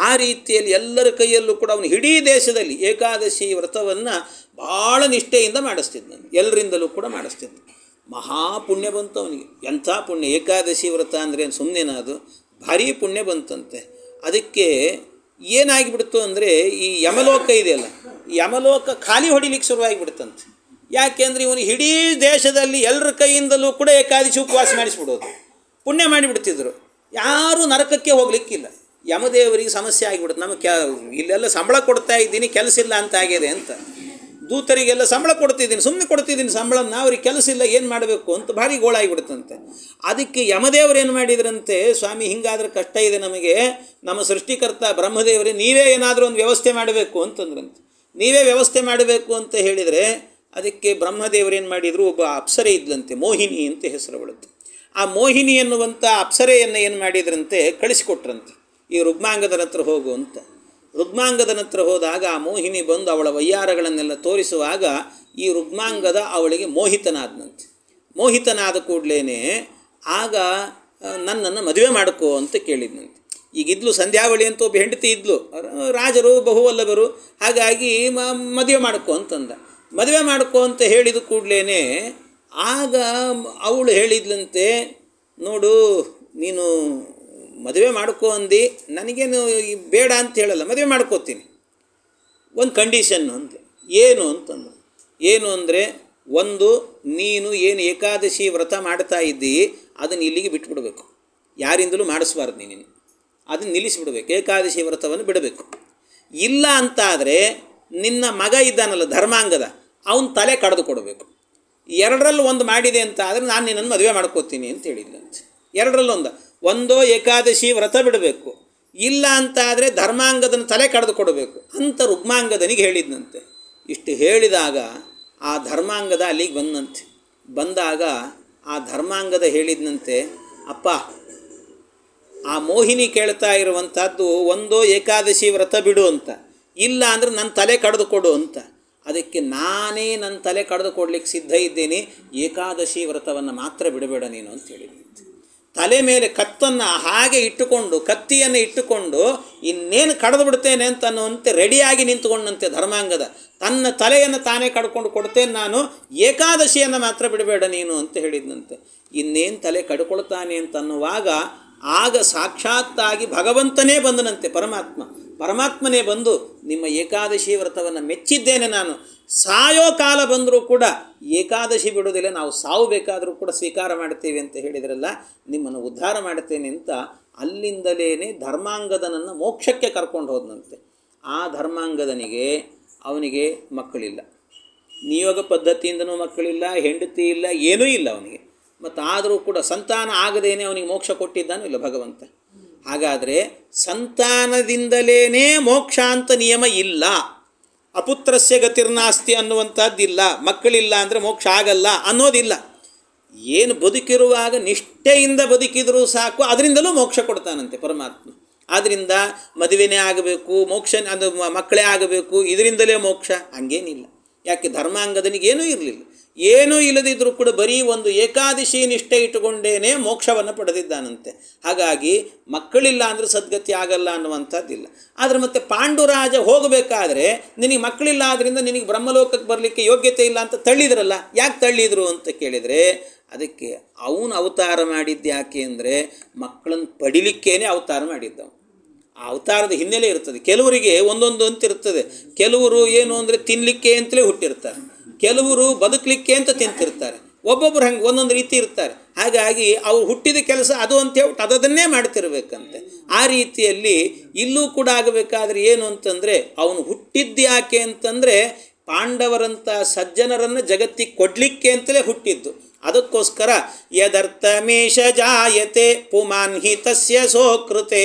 ಆ ರೀತಿಯಲ್ಲಿ ಎಲ್ಲರ ಕೈಯಲ್ಲೂ ಕೂಡ ಅವನು ಇಡೀ ದೇಶದಲ್ಲಿ ಏಕಾದಶಿ ವ್ರತವನ್ನು ಭಾಳ ನಿಷ್ಠೆಯಿಂದ ಮಾಡಿಸ್ತಿದ್ದಂತೆ, ಎಲ್ಲರಿಂದಲೂ ಕೂಡ ಮಾಡಿಸ್ತಿದ್ದ. ಮಹಾಪುಣ್ಯ ಬಂತು ಅವನಿಗೆ. ಎಂಥ ಪುಣ್ಯ! ಏಕಾದಶಿ ವ್ರತ ಅಂದರೆ ಸುಮ್ಮನೆನ, ಅದು ಭಾರೀ ಪುಣ್ಯ ಬಂತಂತೆ. ಅದಕ್ಕೆ ಏನಾಗಿಬಿಡ್ತು ಅಂದರೆ, ಈ ಯಮಲೋಕ ಇದೆಯಲ್ಲ, ಯಮಲೋಕ ಖಾಲಿ ಹೊಡಿಲಿಕ್ಕೆ ಶುರುವಾಗಿಬಿಡ್ತಂತೆ. ಯಾಕೆ ಅಂದರೆ ಇವನು ಇಡೀ ದೇಶದಲ್ಲಿ ಎಲ್ಲರ ಕೈಯಿಂದಲೂ ಕೂಡ ಏಕಾದಶಿ ಉಪವಾಸ ಮಾಡಿಸ್ಬಿಡೋದು, ಪುಣ್ಯ ಮಾಡಿಬಿಡ್ತಿದ್ರು. ಯಾರೂ ನರಕಕ್ಕೆ ಹೋಗಲಿಕ್ಕಿಲ್ಲ. ಯಮದೇವರಿಗೆ ಸಮಸ್ಯೆ ಆಗಿಬಿಡುತ್ತೆ, ನಮಗೆ ಇಲ್ಲೆಲ್ಲ ಸಂಬಳ ಕೊಡ್ತಾ ಇದ್ದೀನಿ, ಕೆಲಸ ಇಲ್ಲ ಅಂತ ಆಗಿದೆ ಅಂತ. ದೂತರಿಗೆಲ್ಲ ಸಂಬಳ ಕೊಡ್ತಿದ್ದೀನಿ, ಸುಮ್ಮನೆ ಕೊಡ್ತಿದ್ದೀನಿ ಸಂಬಳನ, ಅವ್ರಿಗೆ ಕೆಲಸ ಇಲ್ಲ, ಏನು ಮಾಡಬೇಕು ಅಂತ ಭಾರಿ ಗೋಳಾಗಿಬಿಡುತ್ತಂತೆ. ಅದಕ್ಕೆ ಯಮದೇವರು ಏನು ಮಾಡಿದ್ರಂತೆ, ಸ್ವಾಮಿ ಹಿಂಗಾದ್ರೆ ಕಷ್ಟ ಇದೆ ನಮಗೆ, ನಮ್ಮ ಸೃಷ್ಟಿಕರ್ತ ಬ್ರಹ್ಮದೇವರೇ ನೀವೇ ಏನಾದರೂ ಒಂದು ವ್ಯವಸ್ಥೆ ಮಾಡಬೇಕು ಅಂತಂದ್ರಂತೆ. ನೀವೇ ವ್ಯವಸ್ಥೆ ಮಾಡಬೇಕು ಅಂತ ಹೇಳಿದರೆ ಅದಕ್ಕೆ ಬ್ರಹ್ಮದೇವರೇನು ಮಾಡಿದರು, ಒಬ್ಬ ಅಪ್ಸರೆ ಇದ್ದಂತೆ, ಮೋಹಿನಿ ಅಂತ ಹೆಸರು ಬಳುತ್ತೆ. ಆ ಮೋಹಿನಿ ಎನ್ನುವಂಥ ಅಪ್ಸರೆಯನ್ನು ಏನು ಮಾಡಿದ್ರಂತೆ, ಕಳಿಸಿಕೊಟ್ರಂತೆ, ಈ ರುಗ್ಮಾಂಗದನ ಹತ್ರ ಹೋಗು ಅಂತ. ರುಗ್ಮಾಂಗದನ ಹತ್ರ ಹೋದಾಗ ಆ ಮೋಹಿನಿ ಬಂದು ಅವಳ ವಯ್ಯಾರಗಳನ್ನೆಲ್ಲ ತೋರಿಸುವಾಗ ಈ ರುಗ್ಮಾಂಗದ ಅವಳಿಗೆ ಮೋಹಿತನಾದನಂತೆ. ಮೋಹಿತನಾದ ಕೂಡಲೇ ಆಗ ನನ್ನನ್ನು ಮದುವೆ ಮಾಡ್ಕೋ ಅಂತ ಕೇಳಿದ್ನಂತೆ. ಈಗಿದ್ಲು ಸಂಧ್ಯಾವಳಿ ಅಂತ ಒಬ್ಬ ಹೆಂಡತಿ ಇದ್ಲು, ರಾಜರು ಬಹುವಲ್ಲಭರು, ಹಾಗಾಗಿ ಮದುವೆ ಮಾಡ್ಕೋ ಅಂತಂದ. ಮದುವೆ ಮಾಡ್ಕೋ ಅಂತ ಹೇಳಿದ ಕೂಡಲೇ ಆಗ ಅವಳು ಹೇಳಿದ್ಲಂತೆ, ನೋಡು ನೀನು ಮದುವೆ ಮಾಡ್ಕೋ ಅಂದು, ನನಗೇನು ಬೇಡ ಅಂತ ಹೇಳಲ್ಲ, ಮದುವೆ ಮಾಡ್ಕೋತೀನಿ, ಒಂದು ಕಂಡೀಷನ್ನು ಅಂತ. ಏನು ಅಂತಂದು, ಏನು ಅಂದರೆ, ಒಂದು ನೀನು ಏನು ಏಕಾದಶಿ ವ್ರತ ಮಾಡ್ತಾ ಇದ್ದಿ ಅದನ್ನು ಇಲ್ಲಿಗೆ ಬಿಟ್ಬಿಡ್ಬೇಕು, ಯಾರಿಂದಲೂ ಮಾಡಿಸ್ಬಾರ್ದು, ನೀನು ಅದನ್ನು ನಿಲ್ಲಿಸಿಬಿಡ್ಬೇಕು, ಏಕಾದಶಿ ವ್ರತವನ್ನು ಬಿಡಬೇಕು. ಇಲ್ಲ ಅಂತಾದರೆ ನಿನ್ನ ಮಗ ಇದ್ದಾನಲ್ಲ ಧರ್ಮಾಂಗದ, ಅವನ ತಲೆ ಕಡ್ದು ಕೊಡಬೇಕು. ಎರಡರಲ್ಲೂ ಒಂದು ಮಾಡಿದೆ ಅಂತ ಆದರೆ ನಾನು ನಿನ್ನನ್ನು ಮದುವೆ ಮಾಡ್ಕೋತೀನಿ ಅಂತ ಹೇಳಿದ್ದಂತೆ. ಎರಡರಲ್ಲೊಂದು, ಒಂದೋ ಏಕಾದಶಿ ವ್ರತ ಬಿಡಬೇಕು, ಇಲ್ಲ ಅಂತಾದರೆ ಧರ್ಮಾಂಗದನ ತಲೆ ಕಡ್ದು ಕೊಡಬೇಕು ಅಂತ ರುಗ್ಮಾಂಗದನಿಗೆ ಹೇಳಿದ್ನಂತೆ. ಇಷ್ಟು ಹೇಳಿದಾಗ ಆ ಧರ್ಮಾಂಗದ ಅಲ್ಲಿಗೆ ಬಂದಂತೆ. ಬಂದಾಗ ಆ ಧರ್ಮಾಂಗದ ಹೇಳಿದ್ನಂತೆ, ಅಪ್ಪ ಆ ಮೋಹಿನಿ ಕೇಳ್ತಾ ಇರುವಂಥದ್ದು ಒಂದೋ ಏಕಾದಶಿ ವ್ರತ ಬಿಡು ಅಂತ, ಇಲ್ಲ ಅಂದರೆ ನನ್ನ ತಲೆ ಕಡ್ದು ಕೊಡು ಅಂತ. ಅದಕ್ಕೆ ನಾನೇ ನನ್ನ ತಲೆ ಕಡ್ದು ಕೊಡ್ಲಿಕ್ಕೆ ಸಿದ್ಧ ಇದ್ದೇನೆ, ಏಕಾದಶಿ ವ್ರತವನ್ನು ಮಾತ್ರ ಬಿಡಬೇಡ ನೀನು ಅಂತ ಹೇಳಿದ್ದೆ. ತಲೆ ಮೇಲೆ ಕತ್ತನ್ನು ಹಾಗೆ ಇಟ್ಟುಕೊಂಡು, ಕತ್ತಿಯನ್ನು ಇಟ್ಟುಕೊಂಡು ಇನ್ನೇನು ಕಡ್ದು ಬಿಡ್ತೇನೆ ಅಂತ ಅನ್ನುವಂತೆ ರೆಡಿಯಾಗಿ ನಿಂತುಕೊಂಡಂತೆ ಧರ್ಮಾಂಗದ. ತನ್ನ ತಲೆಯನ್ನು ತಾನೇ ಕಡ್ಕೊಂಡು ಕೊಡ್ತೇನೆ ನಾನು, ಏಕಾದಶಿಯನ್ನು ಮಾತ್ರ ಬಿಡಬೇಡ ನೀನು ಅಂತ ಹೇಳಿದ್ನಂತೆ. ಇನ್ನೇನು ತಲೆ ಕಡ್ಕೊಳ್ತಾನೆ ಅಂತ ಅನ್ನುವಾಗ ಆಗ ಸಾಕ್ಷಾತ್ತಾಗಿ ಭಗವಂತನೇ ಬಂದನಂತೆ, ಪರಮಾತ್ಮನೇ ಬಂದು ನಿಮ್ಮ ಏಕಾದಶಿ ವ್ರತವನ್ನು ಮೆಚ್ಚಿದ್ದೇನೆ ನಾನು, ಸಾಯೋ ಕಾಲ ಬಂದರೂ ಕೂಡ ಏಕಾದಶಿ ಬಿಡೋದಿಲ್ಲ, ನಾವು ಸಾವು ಬೇಕಾದರೂ ಕೂಡ ಸ್ವೀಕಾರ ಮಾಡ್ತೇವೆ ಅಂತ ಹೇಳಿದ್ರಲ್ಲ, ನಿಮ್ಮನ್ನು ಉದ್ಧಾರ ಮಾಡ್ತೇನೆ ಅಂತ ಅಲ್ಲಿಂದಲೇ ಧರ್ಮಾಂಗದನನ್ನು ಮೋಕ್ಷಕ್ಕೆ ಕರ್ಕೊಂಡು ಹೋದನಂತೆ. ಆ ಧರ್ಮಾಂಗದನಿಗೆ ಅವನಿಗೆ ಮಕ್ಕಳಿಲ್ಲ, ನಿಯೋಗ ಪದ್ಧತಿಯಿಂದನೂ ಮಕ್ಕಳಿಲ್ಲ, ಹೆಂಡತಿ ಇಲ್ಲ, ಏನೂ ಇಲ್ಲ ಅವನಿಗೆ. ಮತ್ತು ಆದರೂ ಕೂಡ ಸಂತಾನ ಆಗದೇನೆ ಅವನಿಗೆ ಮೋಕ್ಷ ಕೊಟ್ಟಿದ್ದಾನೂ ಇಲ್ಲ ಭಗವಂತ. ಹಾಗಾದರೆ ಸಂತಾನದಿಂದಲೇ ಮೋಕ್ಷ ಅಂತ ನಿಯಮ ಇಲ್ಲ, ಅಪುತ್ರಸ್ಯ ಗತಿರ್ನಾಸ್ತಿ ಅನ್ನುವಂಥದ್ದಿಲ್ಲ, ಮಕ್ಕಳಿಲ್ಲ ಅಂದರೆ ಮೋಕ್ಷ ಆಗಲ್ಲ ಅನ್ನೋದಿಲ್ಲ. ಏನು ಬದುಕಿರುವಾಗ ನಿಷ್ಠೆಯಿಂದ ಬದುಕಿದರೂ ಸಾಕು, ಅದರಿಂದಲೂ ಮೋಕ್ಷ ಕೊಡ್ತಾನಂತೆ ಪರಮಾತ್ಮ. ಆದ್ದರಿಂದ ಮದುವೆನೇ ಆಗಬೇಕು, ಮೋಕ್ಷ ಅದು ಮಕ್ಕಳೇ ಆಗಬೇಕು, ಇದರಿಂದಲೇ ಮೋಕ್ಷ ಹಂಗೇನಿಲ್ಲ. ಯಾಕೆ ಧರ್ಮಾಂಗದನಿಗೇನೂ ಇರಲಿಲ್ಲ, ಏನೂ ಇಲ್ಲದಿದ್ದರೂ ಕೂಡ ಬರೀ ಒಂದು ಏಕಾದಶಿ ನಿಷ್ಠೆ ಇಟ್ಟುಕೊಂಡೇನೆ ಮೋಕ್ಷವನ್ನು ಪಡೆದಿದ್ದಾನಂತೆ. ಹಾಗಾಗಿ ಮಕ್ಕಳಿಲ್ಲ ಅಂದರೆ ಸದ್ಗತಿ ಆಗಲ್ಲ ಅನ್ನುವಂಥದ್ದಿಲ್ಲ. ಆದರೆ ಮತ್ತೆ ಪಾಂಡುರಾಜ ಹೋಗಬೇಕಾದ್ರೆ ನಿನಗೆ ಮಕ್ಕಳಿಲ್ಲ ಆದ್ದರಿಂದ ನಿನಗೆ ಬ್ರಹ್ಮಲೋಕಕ್ಕೆ ಬರಲಿಕ್ಕೆ ಯೋಗ್ಯತೆ ಇಲ್ಲ ಅಂತ ತಳ್ಳಿದ್ರಲ್ಲ, ಯಾಕೆ ತಳ್ಳಿದ್ರು ಅಂತ ಕೇಳಿದರೆ ಅದಕ್ಕೆ ಅವನು ಅವತಾರ ಮಾಡಿದ್ದು ಯಾಕೆ ಅಂದರೆ ಮಕ್ಕಳನ್ನು ಪಡಿಲಿಕ್ಕೇನೆ ಅವತಾರ ಮಾಡಿದ್ದವು. ಆ ಅವತಾರದ ಹಿನ್ನೆಲೆ ಇರ್ತದೆ. ಕೆಲವರಿಗೆ ಒಂದೊಂದು ಅಂತ ಇರ್ತದೆ. ಕೆಲವರು ಏನು ಅಂದರೆ ತಿನ್ನಲಿಕ್ಕೆ ಅಂತಲೇ ಹುಟ್ಟಿರ್ತಾರೆ, ಕೆಲವರು ಬದುಕಲಿಕ್ಕೆ ಅಂತ ತಿಂತಿರ್ತಾರೆ, ಒಬ್ಬೊಬ್ಬರು ಹಂಗೆ ಒಂದೊಂದು ರೀತಿ ಇರ್ತಾರೆ. ಹಾಗಾಗಿ ಅವ್ರು ಹುಟ್ಟಿದ ಕೆಲಸ ಅದು ಅಂತ ಹೇಳ್ಬಿಟ್ಟು ಅದನ್ನೇ ಮಾಡ್ತಿರ್ಬೇಕಂತೆ. ಆ ರೀತಿಯಲ್ಲಿ ಇಲ್ಲೂ ಕೂಡ ಆಗಬೇಕಾದ್ರೆ ಏನು ಅಂತಂದರೆ ಅವನು ಹುಟ್ಟಿದ್ದು ಯಾಕೆ ಅಂತಂದರೆ ಪಾಂಡವರಂಥ ಸಜ್ಜನರನ್ನು ಜಗತ್ತಿಗೆ ಕೊಡಲಿಕ್ಕೆ ಅಂತಲೇ ಹುಟ್ಟಿದ್ದು. ಅದಕ್ಕೋಸ್ಕರ ಯದರ್ಥಮೇಶ ಜಾಯತೆ ಪುಮಾನ್ ಹಿ ತಸ್ಯ ಸೋಕೃತೆ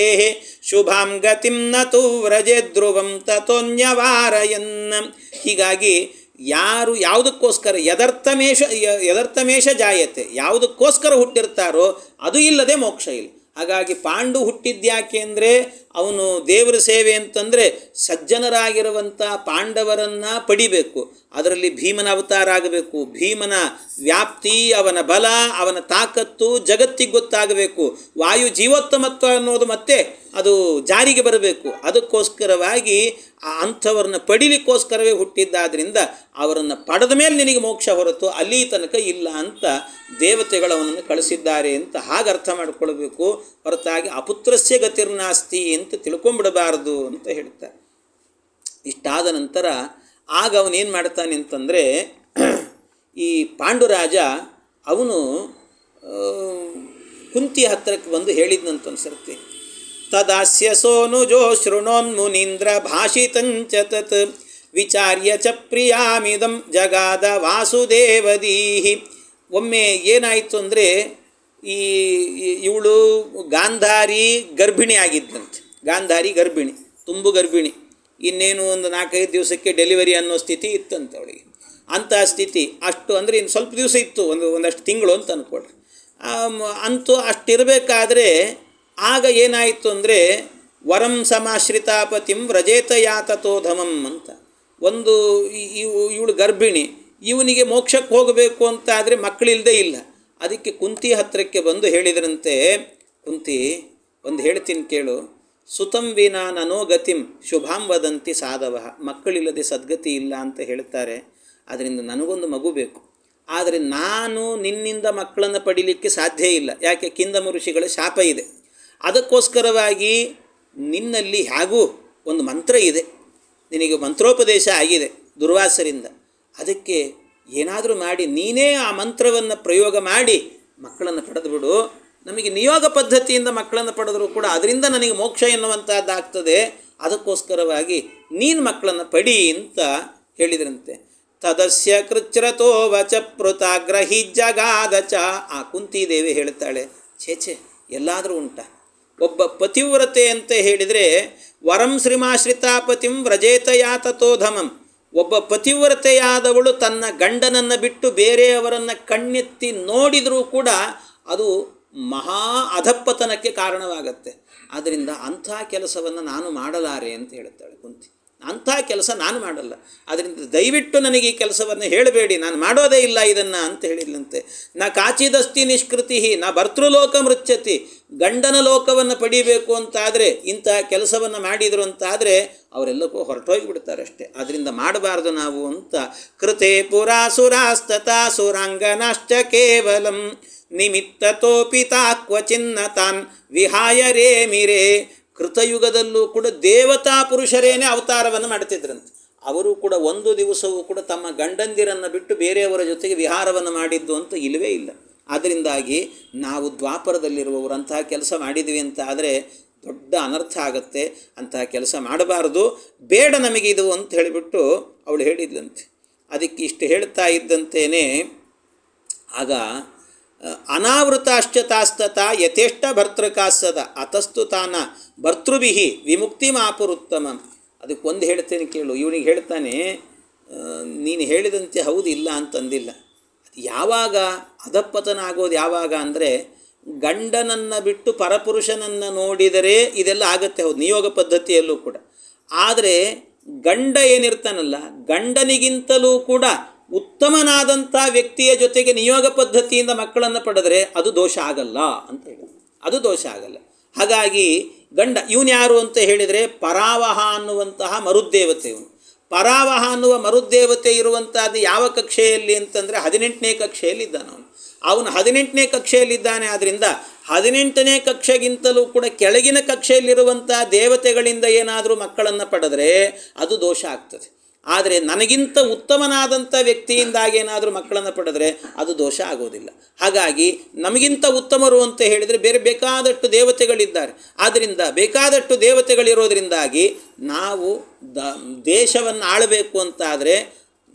ಶುಭಾಂ ಗತಿಂ ನತು ವ್ರಜೆ ಧ್ರುವಂ ತತೋನ್ಯವಾರಯನ್. ಹೀಗಾಗಿ ಯಾರು ಯಾವುದಕ್ಕೋಸ್ಕರ ಯದರ್ಥಮೇಶ ಜಾಯತೆ, ಯಾವುದಕ್ಕೋಸ್ಕರ ಹುಟ್ಟಿರ್ತಾರೋ ಅದು ಇಲ್ಲದೆ ಮೋಕ್ಷ ಇಲ್ಲ. ಹಾಗಾಗಿ ಪಾಂಡು ಹುಟ್ಟಿದ್ಯಾಕೆ ಅಂದರೆ ಅವನು ದೇವರ ಸೇವೆ ಅಂತಂದರೆ ಸಜ್ಜನರಾಗಿರುವಂಥ ಪಾಂಡವರನ್ನು ಪಡಿಬೇಕು, ಅದರಲ್ಲಿ ಭೀಮನ ಅವತಾರ ಆಗಬೇಕು, ಭೀಮನ ವ್ಯಾಪ್ತಿ, ಅವನ ಬಲ, ಅವನ ತಾಕತ್ತು ಜಗತ್ತಿಗೆ ಗೊತ್ತಾಗಬೇಕು, ವಾಯು ಜೀವೋತ್ತಮತ್ವ ಅನ್ನೋದು ಮತ್ತೆ ಅದು ಜಾರಿಗೆ ಬರಬೇಕು. ಅದಕ್ಕೋಸ್ಕರವಾಗಿ ಅಂಥವ್ರನ್ನ ಪಡಿಲಿಕ್ಕೋಸ್ಕರವೇ ಹುಟ್ಟಿದ್ದಾದ್ದರಿಂದ ಅವರನ್ನು ಪಡೆದ ಮೇಲೆ ನಿನಗೆ ಮೋಕ್ಷ ಹೊರತು ಅಲ್ಲಿ ತನಕ ಇಲ್ಲ ಅಂತ ದೇವತೆಗಳು ಅವನನ್ನು ಕಳಿಸಿದ್ದಾರೆ ಅಂತ ಹಾಗೆ ಅರ್ಥ ಮಾಡಿಕೊಳ್ಬೇಕು, ಹೊರತಾಗಿ ಅಪುತ್ರಸ್ಯ ಗತಿರ್ನಾಸ್ತಿ ಅಂತ ತಿಳ್ಕೊಂಬಿಡಬಾರ್ದು ಅಂತ ಹೇಳ್ತಾರೆ. ಇಷ್ಟಾದ ನಂತರ ಆಗ ಅವನೇನು ಮಾಡ್ತಾನೆ ಅಂತಂದರೆ ಈ ಪಾಂಡುರಾಜ ಅವನು ಕುಂತಿ ಹತ್ತಿರಕ್ಕೆ ಬಂದು ಹೇಳಿದ್ನಂತ ಒಂದು ಸರ್ತಿ, ತದಾಸ್ಯ ಸೋನುಜೋ ಶೃಣೋನ್ಮುನೀಂದ್ರ ಭಾಷಿತಂಚ ತತ್ ವಿಚಾರ್ಯ ಚ ಪ್ರಿಯಾಮಿದಂ ಜಗಾದ ವಾಸುದೇವದೀಹಿ. ಒಮ್ಮೆ ಏನಾಯಿತು ಅಂದರೆ ಇವಳು ಗಾಂಧಾರಿ ಗರ್ಭಿಣಿ ಆಗಿದ್ದಂತೆ. ಗಾಂಧಾರಿ ಗರ್ಭಿಣಿ, ತುಂಬು ಗರ್ಭಿಣಿ, ಇನ್ನೇನು ಒಂದು 4-5 ದಿವಸಕ್ಕೆ ಡೆಲಿವರಿ ಅನ್ನೋ ಸ್ಥಿತಿ ಇತ್ತಂತೆ ಅವಳಿಗೆ. ಅಂಥ ಸ್ಥಿತಿ ಅಷ್ಟು ಅಂದರೆ ಇನ್ನು ಸ್ವಲ್ಪ ದಿವಸ ಇತ್ತು, ಒಂದಷ್ಟು ತಿಂಗಳು ಅಂತ ಅಂದ್ಕೊಳ್ರಿ. ಅಂತೂ ಅಷ್ಟಿರಬೇಕಾದ್ರೆ ಆಗ ಏನಾಯಿತು ಅಂದರೆ ವರಂ ಸಮಾಶ್ರಿತಾಪತಿಂ ವ್ರಜೇತಯಾತತೋಧಮಂ ಅಂತ ಒಂದು ಇವಳು ಗರ್ಭಿಣಿ, ಇವನಿಗೆ ಮೋಕ್ಷಕ್ಕೆ ಹೋಗಬೇಕು ಅಂತ ಆದರೆ ಮಕ್ಕಳಿಲ್ಲದೆ ಇಲ್ಲ. ಅದಕ್ಕೆ ಕುಂತಿ ಹತ್ತಿರಕ್ಕೆ ಬಂದು ಹೇಳಿದ್ರಂತೆ, ಕುಂತಿ ಒಂದು ಹೇಳ್ತೀನಿ ಕೇಳು, ಸುತಂ ವಿನಾ ನನೋಗತಿಂ ಶುಭಾಂ ವದಂತಿ ಸಾಧವ. ಮಕ್ಕಳಿಲ್ಲದೆ ಸದ್ಗತಿ ಇಲ್ಲ ಅಂತ ಹೇಳ್ತಾರೆ, ಅದರಿಂದ ನನಗೊಂದು ಮಗು ಬೇಕು, ಆದರೆ ನಾನು ನಿನ್ನಿಂದ ಮಕ್ಕಳನ್ನು ಪಡೀಲಿಕ್ಕೆ ಸಾಧ್ಯ ಇಲ್ಲ, ಯಾಕೆ ಕಿಂದಮ ಋಷಿಗಳ ಶಾಪ ಇದೆ. ಅದಕ್ಕೋಸ್ಕರವಾಗಿ ನಿನ್ನಲ್ಲಿ ಹೇಗೂ ಒಂದು ಮಂತ್ರ ಇದೆ, ನಿನಗೆ ಮಂತ್ರೋಪದೇಶ ಆಗಿದೆ ದುರ್ವಾಸರಿಂದ, ಅದಕ್ಕೆ ಏನಾದರೂ ಮಾಡಿ ನೀನೇ ಆ ಮಂತ್ರವನ್ನು ಪ್ರಯೋಗ ಮಾಡಿ ಮಕ್ಕಳನ್ನು ಪಡೆದುಬಿಡು. ನಮಗೆ ನಿಯೋಗ ಪದ್ಧತಿಯಿಂದ ಮಕ್ಕಳನ್ನು ಪಡೆದರೂ ಕೂಡ ಅದರಿಂದ ನನಗೆ ಮೋಕ್ಷ ಎನ್ನುವಂಥದ್ದಾಗ್ತದೆ, ಅದಕ್ಕೋಸ್ಕರವಾಗಿ ನೀನು ಮಕ್ಕಳನ್ನು ಪಡಿ ಅಂತ ಹೇಳಿದ್ರಂತೆ. ತದಸ್ಯ ಕೃಚ್ರತೋ ವಚ ಪೃತಾಗ್ರಹಿ ಜಗಾದ ಚ. ಆ ಕುಂತಿದೇವಿ ಹೇಳ್ತಾಳೆ, ಛೇ ಎಲ್ಲಾದರೂ ಉಂಟಾ? ಒಬ್ಬ ಪತಿವ್ರತೆ ಅಂತ ಹೇಳಿದರೆ ವರಂ ಶ್ರೀಮಾಶ್ರಿತಾಪತಿಂ ವ್ರಜೇತಯಾತತೋಧಮಂ, ಒಬ್ಬ ಪತಿವ್ರತೆಯಾದವಳು ತನ್ನ ಗಂಡನನ್ನು ಬಿಟ್ಟು ಬೇರೆಯವರನ್ನು ಕಣ್ಣೆತ್ತಿ ನೋಡಿದರೂ ಕೂಡ ಅದು ಮಹಾ ಅಧಪ್ಪತನಕ್ಕೆ ಕಾರಣವಾಗತ್ತೆ. ಆದ್ದರಿಂದ ಅಂಥ ಕೆಲಸವನ್ನು ನಾನು ಮಾಡಲಾರೆ ಅಂತ ಹೇಳುತ್ತಾಳೆ ಕುಂತಿ. ಅಂಥ ಕೆಲಸ ನಾನು ಮಾಡಲ್ಲ, ಅದರಿಂದ ದಯವಿಟ್ಟು ನನಗೆ ಈ ಕೆಲಸವನ್ನು ಹೇಳಬೇಡಿ, ನಾನು ಮಾಡೋದೇ ಇಲ್ಲ ಇದನ್ನು ಅಂತ ಹೇಳಿಲ್ಲಂತೆ. ನ ಕಾಚಿದಸ್ತಿ ನಿಷ್ಕೃತಿ ನ ಭರ್ತೃಲೋಕ ಮೃಚ್ಯತಿ. ಗಂಡನ ಲೋಕವನ್ನು ಪಡಿಬೇಕು ಅಂತಾದರೆ ಇಂಥ ಕೆಲಸವನ್ನು ಮಾಡಿದರು ಅಂತಾದರೆ ಅವರೆಲ್ಲಕ್ಕೂ ಹೊರಟೋಗಿಬಿಡ್ತಾರೆ ಅಷ್ಟೇ. ಅದರಿಂದ ಮಾಡಬಾರ್ದು ನಾವು ಅಂತ. ಕೃತೆ ಪುರಾಸುರಾಸ್ತತಾ ಸುರಾಂಗನಾಶ್ಚ ಕೇವಲಂ ನಿಮಿತ್ತತೋಪಿತಾ ಕ್ವಚಿನ್ನ ತಾನ್ ವಿಹಾಯ ರೇ ಮಿರೇ. ಕೃತಯುಗದಲ್ಲೂ ಕೂಡ ದೇವತಾ ಪುರುಷರೇನೇ ಅವತಾರವನ್ನು ಮಾಡ್ತಿದ್ರಂತೆ. ಅವರು ಕೂಡ ಒಂದು ದಿವಸವೂ ಕೂಡ ತಮ್ಮ ಗಂಡಂದಿರನ್ನು ಬಿಟ್ಟು ಬೇರೆಯವರ ಜೊತೆಗೆ ವಿಹಾರವನ್ನು ಮಾಡಿದ್ದು ಅಂತ ಇಲ್ಲವೇ ಇಲ್ಲ. ಅದರಿಂದಾಗಿ ನಾವು ದ್ವಾಪರದಲ್ಲಿರುವವರು ಅಂತಹ ಕೆಲಸ ಮಾಡಿದ್ವಿ ಅಂತ ಆದರೆ ದೊಡ್ಡ ಅನರ್ಥ ಆಗುತ್ತೆ. ಅಂತಹ ಕೆಲಸ ಮಾಡಬಾರ್ದು, ಬೇಡ ನಮಗೆ ಇದು ಅಂತ ಹೇಳಿಬಿಟ್ಟು ಅವಳು ಹೇಳಿದ್ಲಂತೆ. ಅದಕ್ಕೆ ಇಷ್ಟು ಹೇಳ್ತಾ ಇದ್ದಂತೇನೆ ಆಗ ಅನಾವೃತಾಶ್ಚತಾಸ್ತತ ಯಥೇಷ್ಟ ಭರ್ತೃಕಾಸದ ಅತಸ್ತು ತಾನ ಭರ್ತೃಭಿಹಿ ವಿಮುಕ್ತಿ ಮಾಪುರುತ್ತಮ. ಅದಕ್ಕೆ ಒಂದು ಹೇಳ್ತೇನೆ ಕೇಳು. ಇವನಿಗೆ ಹೇಳ್ತಾನೆ, ನೀನು ಹೇಳಿದಂತೆ ಹೌದು ಇಲ್ಲ ಅಂತಂದಿಲ್ಲ. ಯಾವಾಗ ಅಧಪ್ಪತನ ಆಗೋದು ಯಾವಾಗ ಅಂದರೆ ಗಂಡನನ್ನು ಬಿಟ್ಟು ಪರಪುರುಷನನ್ನು ನೋಡಿದರೆ ಇದೆಲ್ಲ ಆಗತ್ತೆ. ಹೌದು, ನಿಯೋಗ ಪದ್ಧತಿಯಲ್ಲೂ ಕೂಡ. ಆದರೆ ಗಂಡ ಏನಿರ್ತಾನಲ್ಲ, ಗಂಡನಿಗಿಂತಲೂ ಕೂಡ ಉತ್ತಮನಾದಂಥ ವ್ಯಕ್ತಿಯ ಜೊತೆಗೆ ನಿಯೋಗ ಪದ್ಧತಿಯಿಂದ ಮಕ್ಕಳನ್ನು ಪಡೆದರೆ ಅದು ದೋಷ ಆಗಲ್ಲ ಅಂತ ಹೇಳಿ, ಅದು ದೋಷ ಆಗಲ್ಲ. ಹಾಗಾಗಿ ಗಂಡ ಇವನು ಯಾರು ಅಂತ ಹೇಳಿದರೆ ಪರಾವಹ ಅನ್ನುವಂತಹ ಮರುದ್ದೇವತೆ. ಇವನು ಪರಾವಹ ಅನ್ನುವ ಮರುದ್ದೇವತೆ ಇರುವಂಥದ್ದು ಯಾವ ಕಕ್ಷೆಯಲ್ಲಿ ಅಂತಂದರೆ 18ನೇ ಕಕ್ಷೆಯಲ್ಲಿದ್ದಾನೆ ಅವನು. ಅವನು 18ನೇ ಕಕ್ಷೆಯಲ್ಲಿದ್ದಾನೆ. ಆದ್ದರಿಂದ 18ನೇ ಕಕ್ಷೆಗಿಂತಲೂ ಕೂಡ ಕೆಳಗಿನ ಕಕ್ಷೆಯಲ್ಲಿರುವಂಥ ದೇವತೆಗಳಿಂದ ಏನಾದರೂ ಮಕ್ಕಳನ್ನು ಪಡೆದರೆ ಅದು ದೋಷ ಆಗ್ತದೆ. ಆದರೆ ನನಗಿಂತ ಉತ್ತಮನಾದಂಥ ವ್ಯಕ್ತಿಯಿಂದಾಗಿ ಏನಾದರೂ ಮಕ್ಕಳನ್ನು ಪಡೆದರೆ ಅದು ದೋಷ ಆಗೋದಿಲ್ಲ. ಹಾಗಾಗಿ ನಮಗಿಂತ ಉತ್ತಮರು ಅಂತ ಹೇಳಿದರೆ ಬೇರೆ ಬೇಕಾದಷ್ಟು ದೇವತೆಗಳಿದ್ದಾರೆ. ಆದ್ದರಿಂದ ಬೇಕಾದಷ್ಟು ದೇವತೆಗಳಿರೋದರಿಂದಾಗಿ ನಾವು ದೇಶವನ್ನು ಆಳಬೇಕು ಅಂತಾದರೆ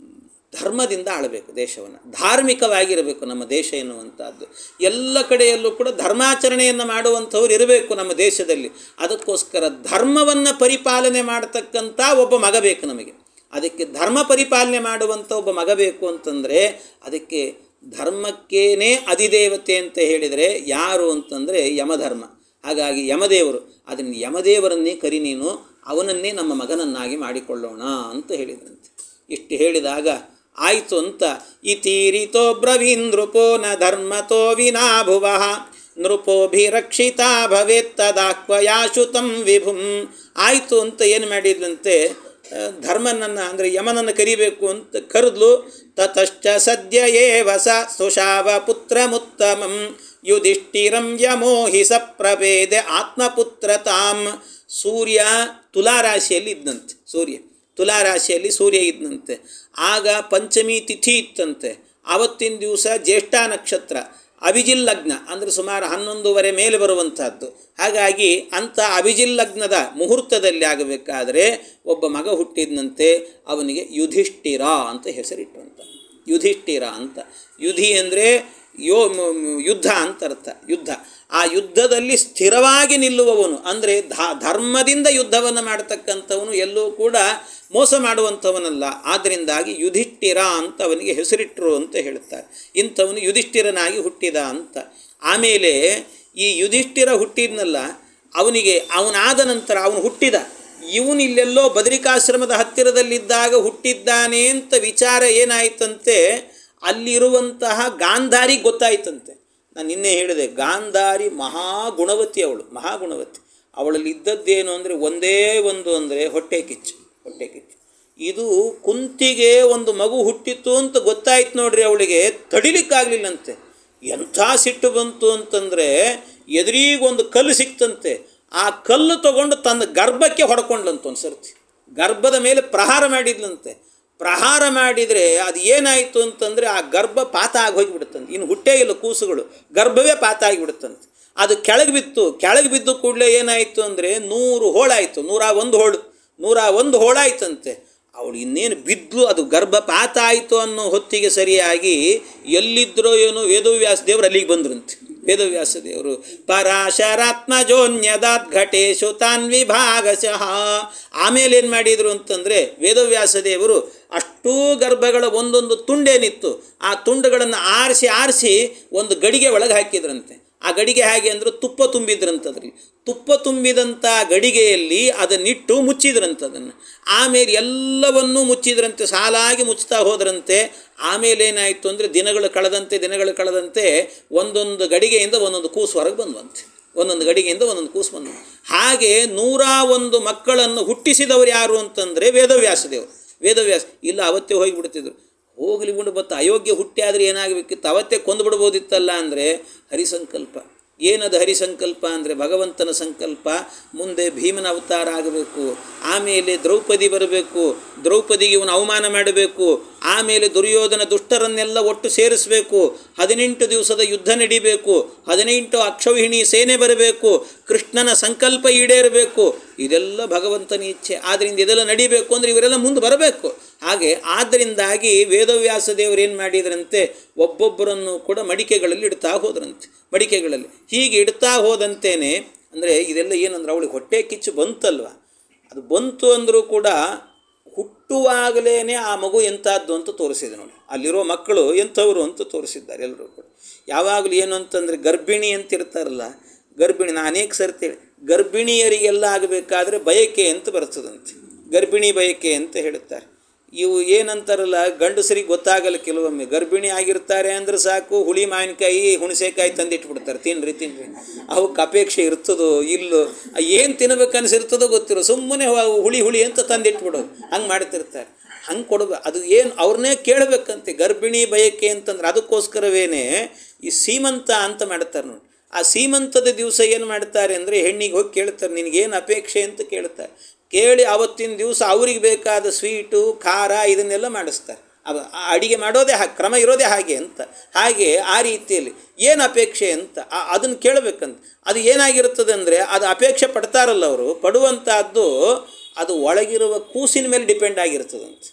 ಧರ್ಮದಿಂದ ಆಳಬೇಕು, ದೇಶವನ್ನು ಧಾರ್ಮಿಕವಾಗಿರಬೇಕು. ನಮ್ಮ ದೇಶ ಎನ್ನುವಂಥದ್ದು ಎಲ್ಲ ಕಡೆಯಲ್ಲೂ ಕೂಡ ಧರ್ಮಾಚರಣೆಯನ್ನು ಮಾಡುವಂಥವ್ರು ಇರಬೇಕು ನಮ್ಮ ದೇಶದಲ್ಲಿ. ಅದಕ್ಕೋಸ್ಕರ ಧರ್ಮವನ್ನು ಪರಿಪಾಲನೆ ಮಾಡತಕ್ಕಂಥ ಒಬ್ಬ ಮಗ ಬೇಕು ನಮಗೆ. ಅದಕ್ಕೆ ಧರ್ಮ ಪರಿಪಾಲನೆ ಮಾಡುವಂಥ ಒಬ್ಬ ಮಗ ಬೇಕು ಅಂತಂದರೆ ಅದಕ್ಕೆ ಧರ್ಮಕ್ಕೇನೆ ಅಧಿದೇವತೆ ಅಂತ ಹೇಳಿದರೆ ಯಾರು ಅಂತಂದರೆ ಯಮಧರ್ಮ. ಹಾಗಾಗಿ ಯಮದೇವರು, ಅದನ್ನು ಯಮದೇವರನ್ನೇ ಕರಿ, ನೀನು ಅವನನ್ನೇ ನಮ್ಮ ಮಗನನ್ನಾಗಿ ಮಾಡಿಕೊಳ್ಳೋಣ ಅಂತ ಹೇಳಿದಂತೆ. ಇಷ್ಟು ಹೇಳಿದಾಗ ಆಯಿತು ಅಂತ. ಇತೀರಿತೋ ಬ್ರವೀಂದ್ರಪೋ ನ ಧರ್ಮತೋ ವಿನಾ ಭುವಃ ನೃಪೋಭಿರಕ್ಷಿತಾ ಭವೇತ್ತದಾಕ್ವಯಾಶುತಂ ವಿಭುಂ. ಆಯಿತು ಅಂತ ಏನು ಮಾಡಿದ್ಲಂತೆ, ಧರ್ಮನನ್ನು ಅಂದರೆ ಯಮನನ್ನು ಕರಿಬೇಕು ಅಂತ ಕರೆದ್ಲು. ತತಶ್ಚ ಸದ್ಯ ಏವ ಸ ಸುಶಾವ ಪುತ್ರಮುತ್ತಮಂ ಯುಧಿಷ್ಠಿರಂ ಯಮೋಹಿ ಸಪ್ರಭೇದೆ ಆತ್ಮಪುತ್ರತಾಂ. ಸೂರ್ಯ ತುಲಾರಾಶಿಯಲ್ಲಿ ಇದ್ದಂತೆ. ತುಲಾರಾಶಿಯಲ್ಲಿ ಸೂರ್ಯ ಇದ್ದಂತೆ. ಆಗ ಪಂಚಮಿ ತಿಥಿ ಇತ್ತಂತೆ. ಆವತ್ತಿನ ದಿವಸ ಜ್ಯೇಷ್ಠ ನಕ್ಷತ್ರ, ಅಭಿಜಿಲ್ ಲಗ್ನ ಅಂದರೆ ಸುಮಾರು 11:30 ಮೇಲೆ ಬರುವಂಥದ್ದು. ಹಾಗಾಗಿ ಅಂಥ ಅಭಿಜಿಲ್ ಲಗ್ನದ ಮುಹೂರ್ತದಲ್ಲಿ ಆಗಬೇಕಾದರೆ ಒಬ್ಬ ಮಗ ಹುಟ್ಟಿದಂತೆ. ಅವನಿಗೆ ಯುಧಿಷ್ಠಿರ ಅಂತ ಹೆಸರಿಟ್ಟಂತ. ಯುಧಿಷ್ಠಿರ ಅಂತ. ಯುಧಿ ಅಂದರೆ ಯುದ್ಧ ಅಂತ ಅರ್ಥ, ಯುದ್ಧ. ಆ ಯುದ್ಧದಲ್ಲಿ ಸ್ಥಿರವಾಗಿ ನಿಲ್ಲುವವನು ಅಂದರೆ ಧರ್ಮದಿಂದ ಯುದ್ಧವನ್ನು ಮಾಡತಕ್ಕಂಥವನು, ಎಲ್ಲೂ ಕೂಡ ಮೋಸ ಮಾಡುವಂಥವನಲ್ಲ. ಆದ್ದರಿಂದಾಗಿ ಯುಧಿಷ್ಠಿರ ಅಂತ ಅವನಿಗೆ ಹೆಸರಿಟ್ಟರು ಅಂತ ಹೇಳ್ತಾರೆ. ಇಂಥವನು ಯುಧಿಷ್ಠಿರನಾಗಿ ಹುಟ್ಟಿದ ಅಂತ. ಆಮೇಲೆ ಈ ಯುಧಿಷ್ಠಿರ ಹುಟ್ಟಿದ್ನಲ್ಲ, ಅವನಾದ ನಂತರ ಅವನು ಹುಟ್ಟಿದ, ಇವನು ಇಲ್ಲೆಲ್ಲೋ ಬದರಿಕಾಶ್ರಮದ ಹತ್ತಿರದಲ್ಲಿದ್ದಾಗ ಹುಟ್ಟಿದ್ದಾನೆ ಅಂತ ವಿಚಾರ ಏನಾಯ್ತಂತೆ, ಅಲ್ಲಿರುವಂತಹ ಗಾಂಧಾರಿ ಗೊತ್ತಾಯ್ತಂತೆ. ನಾನು ನಿನ್ನೆ ಹೇಳಿದೆ, ಗಾಂಧಾರಿ ಮಹಾಗುಣವತಿ. ಮಹಾಗುಣವತಿ. ಅವಳಲ್ಲಿ ಇದ್ದದ್ದೇನು ಅಂದರೆ ಒಂದೇ ಒಂದು ಅಂದರೆ ಹೊಟ್ಟೆ ಕಿಚ್ಚು. ಇದು ಕುಂತಿಗೆ ಒಂದು ಮಗು ಹುಟ್ಟಿತ್ತು ಅಂತ ಗೊತ್ತಾಯ್ತು ನೋಡ್ರಿ, ಅವಳಿಗೆ ತಡಿಲಿಕ್ಕಾಗಲಿಲ್ಲಂತೆ. ಎಂಥ ಸಿಟ್ಟು ಬಂತು ಅಂತಂದರೆ ಎದುರಿಗೊಂದು ಕಲ್ಲು ಸಿಕ್ತಂತೆ. ಆ ಕಲ್ಲು ತಗೊಂಡು ತನ್ನ ಗರ್ಭಕ್ಕೆ ಹೊಡ್ಕೊಂಡ್ಲಂತ. ಒಂದು ಸರ್ತಿ ಗರ್ಭದ ಮೇಲೆ ಪ್ರಹಾರ ಮಾಡಿದ್ಲಂತೆ. ಪ್ರಹಾರ ಮಾಡಿದರೆ ಅದು ಏನಾಯಿತು ಅಂತಂದರೆ ಆ ಗರ್ಭ ಪಾತ ಆಗಿ ಹೋಗಿಬಿಡುತ್ತಂತೆ. ಇನ್ನು ಹುಟ್ಟೇ ಇಲ್ಲ ಕೂಸುಗಳು, ಗರ್ಭವೇ ಪಾತ ಆಗಿಬಿಡುತ್ತಂತೆ. ಅದು ಕೆಳಗೆ ಬಿದ್ದು ಕೂಡಲೇ ಏನಾಯಿತು ಅಂದರೆ 100 ಹೋಳಾಯಿತು. 101 ಹೋಳಾಯ್ತಂತೆ. ಅವಳು ಇನ್ನೇನು ಬಿದ್ದು ಅದು ಗರ್ಭಪಾತ ಆಯಿತು ಅನ್ನೋ ಹೊತ್ತಿಗೆ ಸರಿಯಾಗಿ ಎಲ್ಲಿದ್ದರೋ ಏನೋ ವೇದವ್ಯಾಸ ದೇವರು ಅಲ್ಲಿಗೆ ಬಂದ್ರಂತೆ. ವೇದವ್ಯಾಸ ದೇವರು. ಪರಾಶರಾತ್ಮಜೋನ್ಯದಾತ್ ಘಟೇಶು ತಾನ್ ವಿಭಾಗಶಃ. ಆಮೇಲೆ ಏನು ಮಾಡಿದರು ಅಂತಂದರೆ ವೇದವ್ಯಾಸ ದೇವರು ಅಷ್ಟೂ ಗರ್ಭಗಳ ಒಂದೊಂದು ತುಂಡೇನಿತ್ತು ಆ ತುಂಡುಗಳನ್ನು ಆರಿಸಿ ಒಂದು ಗಡಿಗೆ ಒಳಗೆ ಹಾಕಿದ್ರಂತೆ. ಆ ಗಡಿಗೆ ಹೇಗೆ ಅಂದರೆ ತುಪ್ಪ ತುಂಬಿದ್ರಂಥದ್ರಲ್ಲಿ. ತುಪ್ಪ ತುಂಬಿದಂಥ ಗಡಿಗೆಯಲ್ಲಿ ಅದನ್ನಿಟ್ಟು ಮುಚ್ಚಿದ್ರಂಥದನ್ನು. ಆಮೇಲೆ ಎಲ್ಲವನ್ನೂ ಮುಚ್ಚಿದ್ರಂತೆ, ಸಾಲಾಗಿ ಮುಚ್ತಾ ಹೋದ್ರಂತೆ. ಆಮೇಲೆ ಏನಾಯಿತು ಅಂದರೆ ದಿನಗಳು ಕಳೆದಂತೆ ಒಂದೊಂದು ಗಡಿಗೆಯಿಂದ ಒಂದೊಂದು ಕೂಸು ಹೊರಗೆ ಬಂದಂತೆ. ಒಂದೊಂದು ಗಡಿಗೆಯಿಂದ ಒಂದೊಂದು ಕೂಸು ಬಂದು. ಹಾಗೆ 101 ಮಕ್ಕಳನ್ನು ಹುಟ್ಟಿಸಿದವರು ಯಾರು ಅಂತಂದರೆ ವೇದವ್ಯಾಸದೇವರು. ವೇದವ್ಯಾಸ ಇಲ್ಲ ಅವತ್ತೇ ಹೋಗಿಬಿಡ್ತಿದ್ರು. ಹೋಗಲಿ ಬಿಡು, ಬತ್ತು ಅಯೋಗ್ಯ ಹುಟ್ಟಿ ಆದರೆ ಏನಾಗಬೇಕಿತ್ತು, ಅವತ್ತೇ ಕೊಂದುಬಿಡ್ಬೋದಿತ್ತಲ್ಲ ಅಂದರೆ ಹರಿಸಂಕಲ್ಪ. ಏನದು ಹರಿಸಂಕಲ್ಪ ಅಂದರೆ ಭಗವಂತನ ಸಂಕಲ್ಪ. ಮುಂದೆ ಭೀಮನ ಅವತಾರ ಆಗಬೇಕು, ಆಮೇಲೆ ದ್ರೌಪದಿ ಬರಬೇಕು, ದ್ರೌಪದಿಗೆ ಇವನು ಅವಮಾನ ಮಾಡಬೇಕು, ಆಮೇಲೆ ದುರ್ಯೋಧನ ದುಷ್ಟರನ್ನೆಲ್ಲ ಒಟ್ಟು ಸೇರಿಸಬೇಕು, 18 ದಿವಸದ ಯುದ್ಧ ನಡಿಬೇಕು, 18 ಅಕ್ಷೌಹಿಣಿ ಸೇನೆ ಬರಬೇಕು, ಕೃಷ್ಣನ ಸಂಕಲ್ಪ ಈಡೇರಬೇಕು. ಇದೆಲ್ಲ ಭಗವಂತನ ಇಚ್ಛೆ. ಆದ್ದರಿಂದ ಇದೆಲ್ಲ ನಡಿಬೇಕು ಅಂದರೆ ಇವರೆಲ್ಲ ಮುಂದೆ ಬರಬೇಕು. ಹಾಗೆ ಆದ್ದರಿಂದಾಗಿ ವೇದವ್ಯಾಸ ದೇವರು ಏನು ಮಾಡಿದ್ರಂತೆ, ಒಬ್ಬೊಬ್ಬರನ್ನು ಕೂಡ ಮಡಿಕೆಗಳಲ್ಲಿ ಇಡ್ತಾ ಹೋದ್ರಂತೆ. ಮಡಿಕೆಗಳಲ್ಲಿ ಹೀಗೆ ಇಡ್ತಾ ಹೋದಂತೇನೆ ಅಂದರೆ ಇದೆಲ್ಲ ಏನಂದ್ರೆ ಅವಳಿಗೆ ಹೊಟ್ಟೆ ಕಿಚ್ಚು ಬಂತಲ್ವ, ಅದು ಬಂತು ಅಂದರೂ ಕೂಡ ಹುಟ್ಟುವಾಗಲೇ ಆ ಮಗು ಎಂಥದ್ದು ಅಂತ ತೋರಿಸಿದೆ ನೋಡಿ. ಅಲ್ಲಿರೋ ಮಕ್ಕಳು ಎಂಥವರು ಅಂತ ತೋರಿಸಿದ್ದಾರೆ ಎಲ್ಲರೂ ಕೂಡ. ಯಾವಾಗಲೂ ಏನು ಅಂತಂದರೆ ಗರ್ಭಿಣಿ ಅಂತ ಇರ್ತಾರಲ್ಲ, ಗರ್ಭಿಣಿ ನಾನು ಅನೇಕ ಸರ್ತಿ ಗರ್ಭಿಣಿಯರಿಗೆಲ್ಲ ಆಗಬೇಕಾದ್ರೆ ಬಯಕೆ ಅಂತ ಬರ್ತದಂತೆ. ಗರ್ಭಿಣಿ ಬಯಕೆ ಅಂತ ಹೇಳುತ್ತಾರೆ. ಇವು ಏನಂತಾರಲ್ಲ, ಗಂಡಸರಿಗೆ ಗೊತ್ತಾಗಲ್ಲ ಕೆಲವೊಮ್ಮೆ. ಗರ್ಭಿಣಿ ಆಗಿರ್ತಾರೆ ಅಂದ್ರೆ ಸಾಕು, ಹುಳಿ ಮಾವಿನಕಾಯಿ ಹುಣಸೆಕಾಯಿ ತಂದಿಟ್ಬಿಡ್ತಾರೆ, ತಿನ್ನಿರಿ ಅವಕ್ಕೆ ಅಪೇಕ್ಷೆ ಇರ್ತದೋ ಇಲ್ಲೋ, ಏನು ತಿನ್ನಬೇಕನ್ಸಿರ್ತದೋ ಗೊತ್ತಿರೋ, ಸುಮ್ಮನೆ ಹುಳಿ ಅಂತ ತಂದಿಟ್ಬಿಡೋದು, ಹಂಗೆ ಮಾಡ್ತಿರ್ತಾರೆ. ಹಂಗೆ ಕೊಡಬೇಕು. ಅದು ಏನು ಅವ್ರನ್ನೇ ಕೇಳಬೇಕಂತೆ ಗರ್ಭಿಣಿ ಬಯಕೆ ಅಂತಂದ್ರೆ. ಅದಕ್ಕೋಸ್ಕರವೇ ಈ ಸೀಮಂತ ಅಂತ ಮಾಡ್ತಾರೆ ನೋಡಿ. ಆ ಸೀಮಂತದ ದಿವಸ ಏನು ಮಾಡ್ತಾರೆ ಅಂದರೆ ಹೆಣ್ಣಿಗೆ ಹೋಗಿ ಕೇಳ್ತಾರೆ, ನಿನಗೇನು ಅಪೇಕ್ಷೆ ಅಂತ ಕೇಳ್ತಾರೆ. ಕೇಳಿ ಆವತ್ತಿನ ದಿವಸ ಅವ್ರಿಗೆ ಬೇಕಾದ ಸ್ವೀಟು ಖಾರ ಇದನ್ನೆಲ್ಲ ಮಾಡಿಸ್ತಾರೆ. ಅಡಿಗೆ ಮಾಡೋದೇ ಕ್ರಮ ಇರೋದೇ ಹಾಗೆ ಅಂತ. ಹಾಗೆ ಆ ರೀತಿಯಲ್ಲಿ ಏನು ಅಪೇಕ್ಷೆ ಅಂತ ಅದನ್ನು ಕೇಳಬೇಕಂತ. ಅದು ಏನಾಗಿರ್ತದೆ ಅಂದರೆ ಅದು ಅಪೇಕ್ಷೆ ಪಡ್ತಾರಲ್ಲ ಅವರು, ಪಡುವಂಥದ್ದು ಅದು ಒಳಗಿರುವ ಕೂಸಿನ ಮೇಲೆ ಡಿಪೆಂಡ್ ಆಗಿರ್ತದಂತೆ.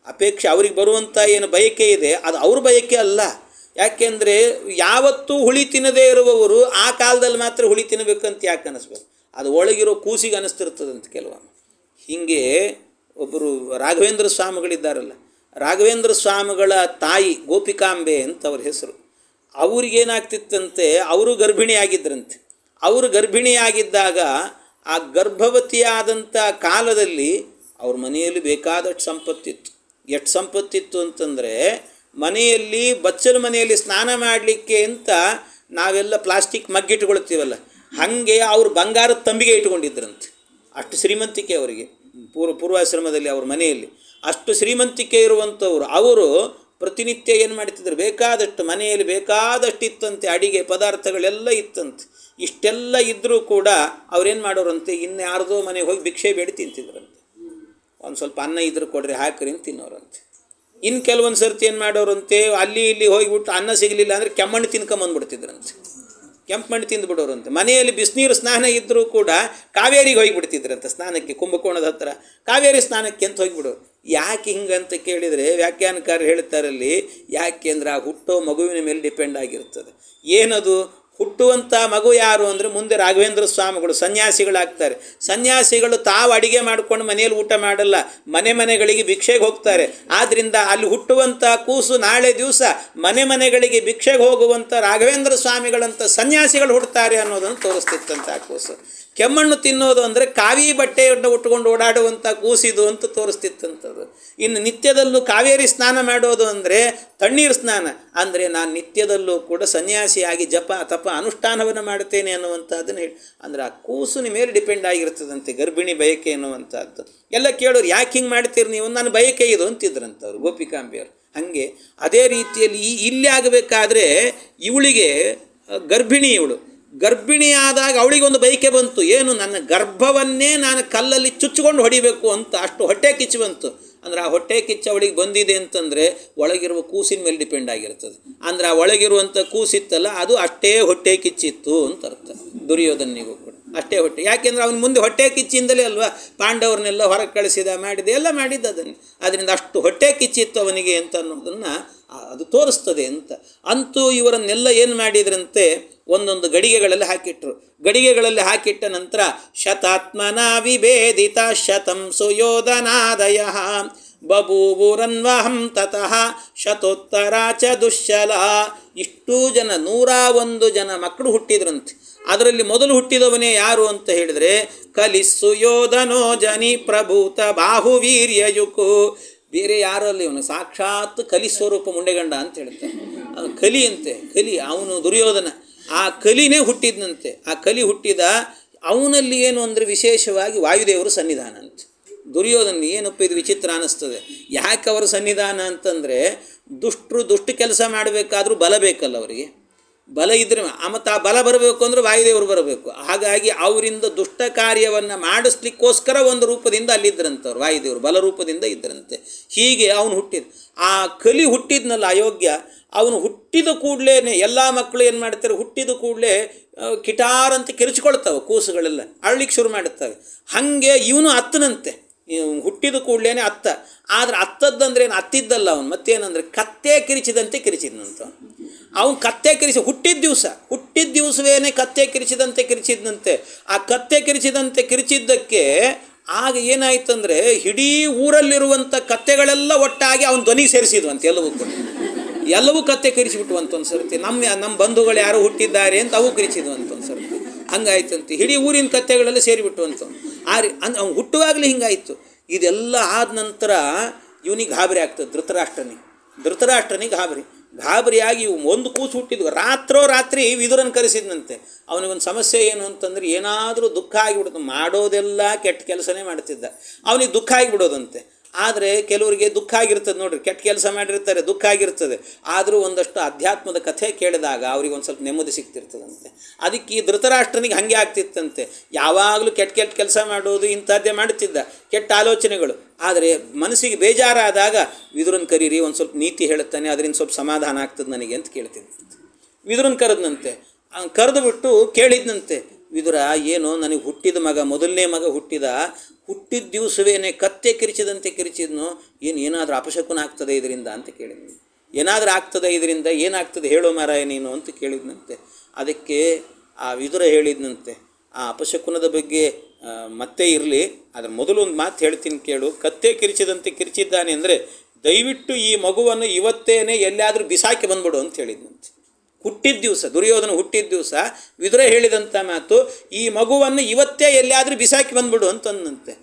ಅಪೇಕ್ಷೆ ಅವ್ರಿಗೆ ಬರುವಂಥ ಏನು ಬಯಕೆ ಇದೆ ಅದು ಅವ್ರ ಬಯಕೆ ಅಲ್ಲ. ಯಾಕೆಂದರೆ ಯಾವತ್ತೂ ಹುಳಿ ತಿನ್ನದೇ ಇರುವವರು ಆ ಕಾಲದಲ್ಲಿ ಮಾತ್ರ ಹುಳಿ ತಿನ್ನಬೇಕಂತ ಯಾಕೆ ಅನ್ನಿಸ್ಬೇಕು, ಅದು ಒಳಗಿರೋ ಕೂಸಿಗೆ ಅನ್ನಿಸ್ತಿರ್ತದಂತೆ ಕೆಲವೊಮ್ಮೆ. ಹೀಗೆ ಒಬ್ಬರು ರಾಘವೇಂದ್ರ ಸ್ವಾಮಿಗಳಿದ್ದಾರಲ್ಲ, ರಾಘವೇಂದ್ರ ಸ್ವಾಮಿಗಳ ತಾಯಿ ಗೋಪಿಕಾಂಬೆ ಅಂತ ಅವ್ರ ಹೆಸರು. ಅವ್ರಿಗೇನಾಗ್ತಿತ್ತಂತೆ, ಅವರು ಗರ್ಭಿಣಿಯಾಗಿದ್ದರಂತೆ. ಅವರು ಗರ್ಭಿಣಿಯಾಗಿದ್ದಾಗ ಆ ಗರ್ಭವತಿಯಾದಂಥ ಕಾಲದಲ್ಲಿ ಅವ್ರ ಮನೆಯಲ್ಲಿ ಬೇಕಾದಷ್ಟು ಸಂಪತ್ತಿತ್ತು. ಎಷ್ಟು ಸಂಪತ್ತಿತ್ತು ಅಂತಂದರೆ, ಮನೆಯಲ್ಲಿ ಬಚ್ಚಲ ಮನೆಯಲ್ಲಿ ಸ್ನಾನ ಮಾಡಲಿಕ್ಕೆ ಅಂತ ನಾವೆಲ್ಲ ಪ್ಲಾಸ್ಟಿಕ್ ಮಗ್ಗಿಟ್ಕೊಳ್ತೀವಲ್ಲ, ಹಾಗೆ ಅವರು ಬಂಗಾರದ ತಂಬಿಗೆ ಇಟ್ಕೊಂಡಿದ್ರಂತೆ. ಅಷ್ಟು ಶ್ರೀಮಂತಿಕೆ ಅವರಿಗೆ. ಪೂರ್ವಾಶ್ರಮದಲ್ಲಿ ಅವ್ರ ಮನೆಯಲ್ಲಿ ಅಷ್ಟು ಶ್ರೀಮಂತಿಕೆ ಇರುವಂಥವ್ರು. ಅವರು ಪ್ರತಿನಿತ್ಯ ಏನು ಮಾಡ್ತಿದ್ರು, ಬೇಕಾದಷ್ಟು ಮನೆಯಲ್ಲಿ ಬೇಕಾದಷ್ಟು ಇತ್ತಂತೆ, ಅಡಿಗೆ ಪದಾರ್ಥಗಳೆಲ್ಲ ಇತ್ತಂತೆ. ಇಷ್ಟೆಲ್ಲ ಇದ್ದರೂ ಕೂಡ ಅವ್ರೇನು ಮಾಡೋರಂತೆ, ಇನ್ಯಾರ್ದೋ ಮನೆಗೆ ಹೋಗಿ ಭಿಕ್ಷೆ ಬೇಡಿ ತಿಂತಿದ್ರಂತೆ. ಒಂದು ಸ್ವಲ್ಪ ಅನ್ನ ಇದ್ರೆ ಕೊಡ್ರಿ ಹಾಕ್ರಿ ಅಂತ ತಿನ್ನೋರಂತೆ. ಇನ್ನು ಕೆಲವೊಂದು ಸರ್ತಿ ಏನು ಮಾಡೋರಂತೆ, ಅಲ್ಲಿ ಇಲ್ಲಿ ಹೋಗಿಬಿಟ್ಟು ಅನ್ನ ಸಿಗಲಿಲ್ಲ ಅಂದರೆ ಕೆಮ್ಮಣ್ಣು ತಿನ್ಕೊಂಬಂದ್ಬಿಡ್ತಿದ್ರಂತೆ. ಕೆಂಪು ಮಣ್ಣು ತಿಂದುಬಿಡೋರಂತೆ. ಮನೆಯಲ್ಲಿ ಬಿಸಿನೀರು ಸ್ನಾನ ಇದ್ದರೂ ಕೂಡ ಕಾವೇರಿಗೆ ಹೋಗಿಬಿಡ್ತಿದ್ರಂತೆ ಸ್ನಾನಕ್ಕೆ. ಕುಂಭಕೋಣದ ಹತ್ರ ಕಾವೇರಿ ಸ್ನಾನಕ್ಕೆ ಅಂತ ಹೋಗಿಬಿಡೋರು. ಯಾಕೆ ಹಿಂಗಂತ ಕೇಳಿದರೆ ವ್ಯಾಖ್ಯಾನಕಾರರು ಹೇಳ್ತಾರಲ್ಲಿ, ಯಾಕೆ ಅಂದರೆ ಆ ಹುಟ್ಟೋ ಮಗುವಿನ ಮೇಲೆ ಡಿಪೆಂಡ್ ಆಗಿರ್ತದೆ. ಏನದು ಹುಟ್ಟುವಂಥ ಮಗು ಯಾರು ಅಂದರೆ ಮುಂದೆ ರಾಘವೇಂದ್ರ ಸ್ವಾಮಿಗಳು ಸನ್ಯಾಸಿಗಳಾಗ್ತಾರೆ. ಸನ್ಯಾಸಿಗಳು ತಾವು ಅಡಿಗೆ ಮಾಡ್ಕೊಂಡು ಮನೆಯಲ್ಲಿ ಊಟ ಮಾಡಲ್ಲ, ಮನೆಗಳಿಗೆ ಭಿಕ್ಷೆಗೆ ಹೋಗ್ತಾರೆ. ಆದ್ದರಿಂದ ಅಲ್ಲಿ ಹುಟ್ಟುವಂಥ ಕೂಸು ನಾಳೆ ದಿವಸ ಮನೆಗಳಿಗೆ ಭಿಕ್ಷೆಗೆ ಹೋಗುವಂಥ ರಾಘವೇಂದ್ರ ಸ್ವಾಮಿಗಳಂಥ ಸನ್ಯಾಸಿಗಳು ಹುಡ್ತಾರೆ ಅನ್ನೋದನ್ನು ತೋರಿಸ್ತಿತ್ತಂತ ಆ ಕೂಸು. ಕೆಮ್ಮಣ್ಣು ತಿನ್ನೋದು ಅಂದರೆ ಕಾವಿ ಬಟ್ಟೆಯನ್ನು ಉಟ್ಕೊಂಡು ಓಡಾಡುವಂಥ ಕೂಸಿದು ಅಂತ ತೋರಿಸ್ತಿತ್ತಂಥದ್ದು. ಇನ್ನು ನಿತ್ಯದಲ್ಲೂ ಕಾವೇರಿ ಸ್ನಾನ ಮಾಡೋದು ಅಂದರೆ ತಣ್ಣೀರು ಸ್ನಾನ ಅಂದರೆ ನಾನು ನಿತ್ಯದಲ್ಲೂ ಕೂಡ ಸನ್ಯಾಸಿಯಾಗಿ ಜಪ ತಪ ಅನುಷ್ಠಾನವನ್ನು ಮಾಡ್ತೇನೆ ಅನ್ನುವಂಥದ್ದನ್ನು ಹೇಳಿ, ಅಂದರೆ ಆ ಕೂಸಿನ ಮೇಲೆ ಡಿಪೆಂಡ್ ಆಗಿರ್ತದಂತೆ ಗರ್ಭಿಣಿ ಬಯಕೆ ಅನ್ನುವಂಥದ್ದು. ಎಲ್ಲ ಕೇಳೋರು, ಯಾಕೆ ಹಿಂಗೆ ಮಾಡ್ತೀರಿ ನೀವು, ನನ್ನ ಬಯಕೆ ಇದು ಅಂತಿದ್ರಂಥವ್ರು ಗೋಪಿಕಾಂಬೆಯವರು. ಹಾಗೆ ಅದೇ ರೀತಿಯಲ್ಲಿ ಇಲ್ಲಿ ಆಗಬೇಕಾದ್ರೆ ಇವಳಿಗೆ ಗರ್ಭಿಣಿಯಾದಾಗ ಅವಳಿಗೊಂದು ಬಯಕೆ ಬಂತು. ಏನು, ನನ್ನ ಗರ್ಭವನ್ನೇ ನಾನು ಕಲ್ಲಲ್ಲಿ ಚುಚ್ಚಿಕೊಂಡು ಹೊಡಿಬೇಕು ಅಂತ. ಅಷ್ಟು ಹೊಟ್ಟೆ ಕಿಚ್ಚು ಬಂತು. ಅಂದರೆ ಆ ಹೊಟ್ಟೆ ಕಿಚ್ಚು ಅವಳಿಗೆ ಬಂದಿದೆ ಅಂತಂದರೆ ಒಳಗಿರುವ ಕೂಸಿನ ಮೇಲೆ ಡಿಪೆಂಡ್ ಆಗಿರ್ತದೆ. ಅಂದರೆ ಆ ಒಳಗಿರುವಂಥ ಕೂಸಿತ್ತಲ್ಲ ಅದು ಅಷ್ಟೇ ಹೊಟ್ಟೆ ಕಿಚ್ಚಿತ್ತು ಅಂತ ಅರ್ಥ. ದುರ್ಯೋಧನಿಗೂ ಕೂಡ ಅಷ್ಟೇ ಹೊಟ್ಟೆ. ಯಾಕೆಂದರೆ ಅವನ ಮುಂದೆ ಹೊಟ್ಟೆ ಕಿಚ್ಚಿಂದಲೇ ಅಲ್ವಾ ಪಾಂಡವರನ್ನೆಲ್ಲ ಹೊರಗೆ ಕಳಿಸಿದ ಎಲ್ಲ ಮಾಡಿದ್ದ ಅದನ್ನು. ಅದರಿಂದ ಅಷ್ಟು ಹೊಟ್ಟೆ ಕಿಚ್ಚಿತ್ತು ಅವನಿಗೆ ಅಂತ ಅನ್ನೋದನ್ನು ಅದು ತೋರಿಸ್ತದೆ ಅಂತ. ಅಂತೂ ಇವರನ್ನೆಲ್ಲ ಏನು ಮಾಡಿದ್ರಂತೆ, ಒಂದೊಂದು ಗಡಿಗೆಗಳಲ್ಲಿ ಹಾಕಿಟ್ರು. ಗಡಿಗೆಗಳಲ್ಲಿ ಹಾಕಿಟ್ಟ ನಂತರ ಶತಾತ್ಮನ ವಿಭೇದಿತ ಶತಂ ಸುಯೋಧನಾದಯ ಬಭೂವುರನ್ವಹಂ ತತಃ ಶತೋತ್ತರ ಚ ದುಶ್ಶಲ. ಇಷ್ಟೂ ಜನ 101 ಜನ ಮಕ್ಕಳು ಹುಟ್ಟಿದ್ರಂತೆ. ಅದರಲ್ಲಿ ಮೊದಲು ಹುಟ್ಟಿದವನೇ ಯಾರು ಅಂತ ಹೇಳಿದರೆ ಕಲಿಸ್ಸು ಯೋಧನೋ ಜನಿ ಪ್ರಭೂತ ಬಾಹುವೀರ್ಯಯುಕು. ಬೇರೆ ಯಾರಲ್ಲಿ ಇವನು ಸಾಕ್ಷಾತ್ ಕಲಿ ಸ್ವರೂಪ ಮುಂಡೆಗಂಡ ಅಂತ ಹೇಳ್ತಾರೆ. ಕಲಿ ಅಂತೆ, ಕಲಿ ಅವನು ದುರ್ಯೋಧನ. ಆ ಕಲಿನೇ ಹುಟ್ಟಿದ್ನಂತೆ. ಆ ಕಲಿ ಹುಟ್ಟಿದ ಅವನಲ್ಲಿ ಏನು ಅಂದರೆ ವಿಶೇಷವಾಗಿ ವಾಯುದೇವರು ಸನ್ನಿಧಾನ ಅಂತ. ದುರ್ಯೋಧನ ಏನಪ್ಪ ಇದು ವಿಚಿತ್ರ ಅನ್ನಿಸ್ತದೆ. ಯಾಕೆ ಅವರ ಸನ್ನಿಧಾನ ಅಂತಂದರೆ ದುಷ್ಟ ಕೆಲಸ ಮಾಡಬೇಕಾದ್ರೂ ಬಲ ಬೇಕಲ್ಲ ಅವರಿಗೆ. ಬಲ ಇದ್ದರೆ ಮತ್ತು ಆ ಬಲ ಬರಬೇಕು ಅಂದರೆ ವಾಯುದೇವರು ಬರಬೇಕು. ಹಾಗಾಗಿ ಅವರಿಂದ ದುಷ್ಟ ಕಾರ್ಯವನ್ನು ಮಾಡಿಸ್ಲಿಕ್ಕೋಸ್ಕರ ಒಂದು ರೂಪದಿಂದ ಅಲ್ಲಿದ್ದರಂಥವ್ರು ವಾಯುದೇವರು ಬಲ ರೂಪದಿಂದ ಇದ್ದರಂತೆ. ಹೀಗೆ ಅವನು ಹುಟ್ಟಿದ ಆ ಕಲಿ ಹುಟ್ಟಿದ್ನಲ್ಲ ಅಯೋಗ್ಯ, ಅವನು ಹುಟ್ಟಿದ ಕೂಡಲೇ ಎಲ್ಲ ಮಕ್ಕಳು ಏನು ಮಾಡ್ತಾರೆ, ಹುಟ್ಟಿದ ಕೂಡಲೇ ಕಿಟಾರ್ ಅಂತ ಕಿರಿಚ್ಕೊಳ್ತಾವೆ, ಕೂಸುಗಳೆಲ್ಲ ಅಳ್ಳಿಕ್ಕೆ ಶುರು ಮಾಡುತ್ತವೆ. ಹಾಗೆ ಇವನು ಅತ್ತನಂತೆ, ಹುಟ್ಟಿದ ಕೂಡಲೇ ಅತ್ತ. ಆದರೆ ಅತ್ತದ್ದಂದ್ರೆ ಏನು, ಅತ್ತಿದ್ದಲ್ಲ ಅವನು, ಮತ್ತೇನಂದರೆ ಕತ್ತೆ ಕಿರಿಚಿದಂತೆ ಕಿರಿಚಿದ್ನಂತ. ಅವನು ಕತ್ತೆ ಕಿರಿಸಿ ಹುಟ್ಟಿದ ದಿವಸವೇನೆ ಕತ್ತೆ ಕಿರಿಚಿದಂತೆ ಕಿರಿಚಿದ್ನಂತೆ. ಆ ಕತ್ತೆ ಕಿರಿಚಿದಂತೆ ಕಿರಿಚಿದ್ದಕ್ಕೆ ಆಗ ಏನಾಯ್ತಂದರೆ ಇಡೀ ಊರಲ್ಲಿರುವಂಥ ಕತ್ತೆಗಳೆಲ್ಲ ಒಟ್ಟಾಗಿ ಅವನ ಧ್ವನಿಗೆ ಸೇರಿಸಿದ್ವಂತೆ. ಎಲ್ಲವೂ ಕತ್ತೆ ಕಿರಿಸಿಬಿಟ್ಟುವಂತ ಒಂದು ಸರ್ತಿ. ನಮ್ಮ ಬಂಧುಗಳು ಯಾರು ಹುಟ್ಟಿದ್ದಾರೆ ಅಂತ ಅವು ಕಿರಿಚಿದ್ವಂತ ಒಂದು ಸರ್ತಿ. ಹಂಗಾಯ್ತಂತೆ, ಇಡೀ ಊರಿನ ಕತ್ತೆಗಳೆಲ್ಲ ಸೇರಿಬಿಟ್ಟುವಂತ. ಅವ್ನು ಹುಟ್ಟುವಾಗಲೇ ಹಿಂಗಾಯಿತು. ಇದೆಲ್ಲ ಆದ ನಂತರ ಇವನಿಗೆ ಗಾಬರಿ ಆಗ್ತದೆ, ಧೃತರಾಷ್ಟ್ರನಿಗೆ ಗಾಬರಿಯಾಗಿ ಒಂದು ಕೂಸು ಹುಟ್ಟಿದ್ವು. ರಾತ್ರಿ ವಿದುರನ್ ಕರೆಸಿದ್ನಂತೆ. ಅವನಿಗೊಂದು ಸಮಸ್ಯೆ ಏನು ಅಂತಂದರೆ ಏನಾದರೂ ದುಃಖ ಆಗಿಬಿಡೋದು, ಮಾಡೋದೆಲ್ಲ ಕೆಟ್ಟ ಕೆಲಸನೇ ಮಾಡ್ತಿದ್ದ, ಅವನಿಗೆ ದುಃಖ ಆಗಿಬಿಡೋದಂತೆ. ಆದರೆ ಕೆಲವರಿಗೆ ದುಃಖ ಆಗಿರ್ತದೆ ನೋಡ್ರಿ, ಕೆಟ್ಟ ಕೆಲಸ ಮಾಡಿರ್ತಾರೆ, ದುಃಖ ಆಗಿರ್ತದೆ. ಆದರೂ ಒಂದಷ್ಟು ಅಧ್ಯಾತ್ಮದ ಕಥೆ ಕೇಳಿದಾಗ ಅವ್ರಿಗೆ ಒಂದು ಸ್ವಲ್ಪ ನೆಮ್ಮದಿ ಸಿಗ್ತಿರ್ತದಂತೆ. ಅದಕ್ಕೆ ಈ ಧೃತರಾಷ್ಟ್ರನಿಗೆ ಹಾಗೆ ಆಗ್ತಿತ್ತಂತೆ. ಯಾವಾಗಲೂ ಕೆಟ್ಟ ಕೆಲಸ ಮಾಡೋದು ಇಂಥದ್ದೇ ಮಾಡುತ್ತಿದ್ದ, ಕೆಟ್ಟ ಆಲೋಚನೆಗಳು. ಆದರೆ ಮನಸ್ಸಿಗೆ ಬೇಜಾರಾದಾಗ ವಿದುರನ್ ಕರೀರಿ, ಒಂದು ಸ್ವಲ್ಪ ನೀತಿ ಹೇಳುತ್ತಾನೆ, ಅದರಿಂದ ಸ್ವಲ್ಪ ಸಮಾಧಾನ ಆಗ್ತದೆ ನನಗೆ ಅಂತ ಕೇಳ್ತಿದ್ದಂತೆ. ವಿದುರನ್ ಕರೆದ್ನಂತೆ. ಕರೆದು ಬಿಟ್ಟು ಕೇಳಿದ್ನಂತೆ, ವಿದುರ ಏನು ನನಗೆ ಹುಟ್ಟಿದ ಮಗ, ಮೊದಲನೇ ಮಗ ಹುಟ್ಟಿದ ದಿವಸವೇನೆ ಕತ್ತೆ ಕಿರಿಚಿದಂತೆ ಕಿರಿಚಿದ್ನು, ಏನಾದರೂ ಅಪಶಕುನ ಆಗ್ತದೆ ಇದರಿಂದ ಅಂತ ಕೇಳಿದ್ನು. ಏನಾದರೂ ಆಗ್ತದೆ ಇದರಿಂದ, ಏನಾಗ್ತದೆ ಹೇಳೋ ಮಾರಾಯ ನೀನು ಅಂತ ಕೇಳಿದ್ನಂತೆ. ಅದಕ್ಕೆ ಆ ವಿದುರ ಹೇಳಿದ್ನಂತೆ, ಆ ಅಪಶಕುನದ ಬಗ್ಗೆ ಮತ್ತೆ ಇರಲಿ, ಅದರ ಮೊದಲು ಒಂದು ಮಾತು ಹೇಳ್ತೀನಿ ಕೇಳು. ಕತ್ತೆ ಕಿರಿಚಿದಂತೆ ಕಿರಿಚಿದ್ದಾನೆ ಅಂದರೆ ದಯವಿಟ್ಟು ಈ ಮಗುವನ್ನು ಇವತ್ತೇನೆ ಎಲ್ಲಾದರೂ ಬಿಸಾಕಿ ಬಂದ್ಬಿಡು ಅಂತ ಹೇಳಿದ್ನಂತೆ. ಹುಟ್ಟಿದ ದಿವಸ, ದುರ್ಯೋಧನ ಹುಟ್ಟಿದ ದಿವಸ ವಿದುರ ಹೇಳಿದಂಥ ಮಾತು, ಈ ಮಗುವನ್ನು ಇವತ್ತೇ ಎಲ್ಲಿಯಾದರೂ ಬಿಸಾಕಿ ಬಂದ್ಬಿಡು ಅಂತಂದಂತೆ.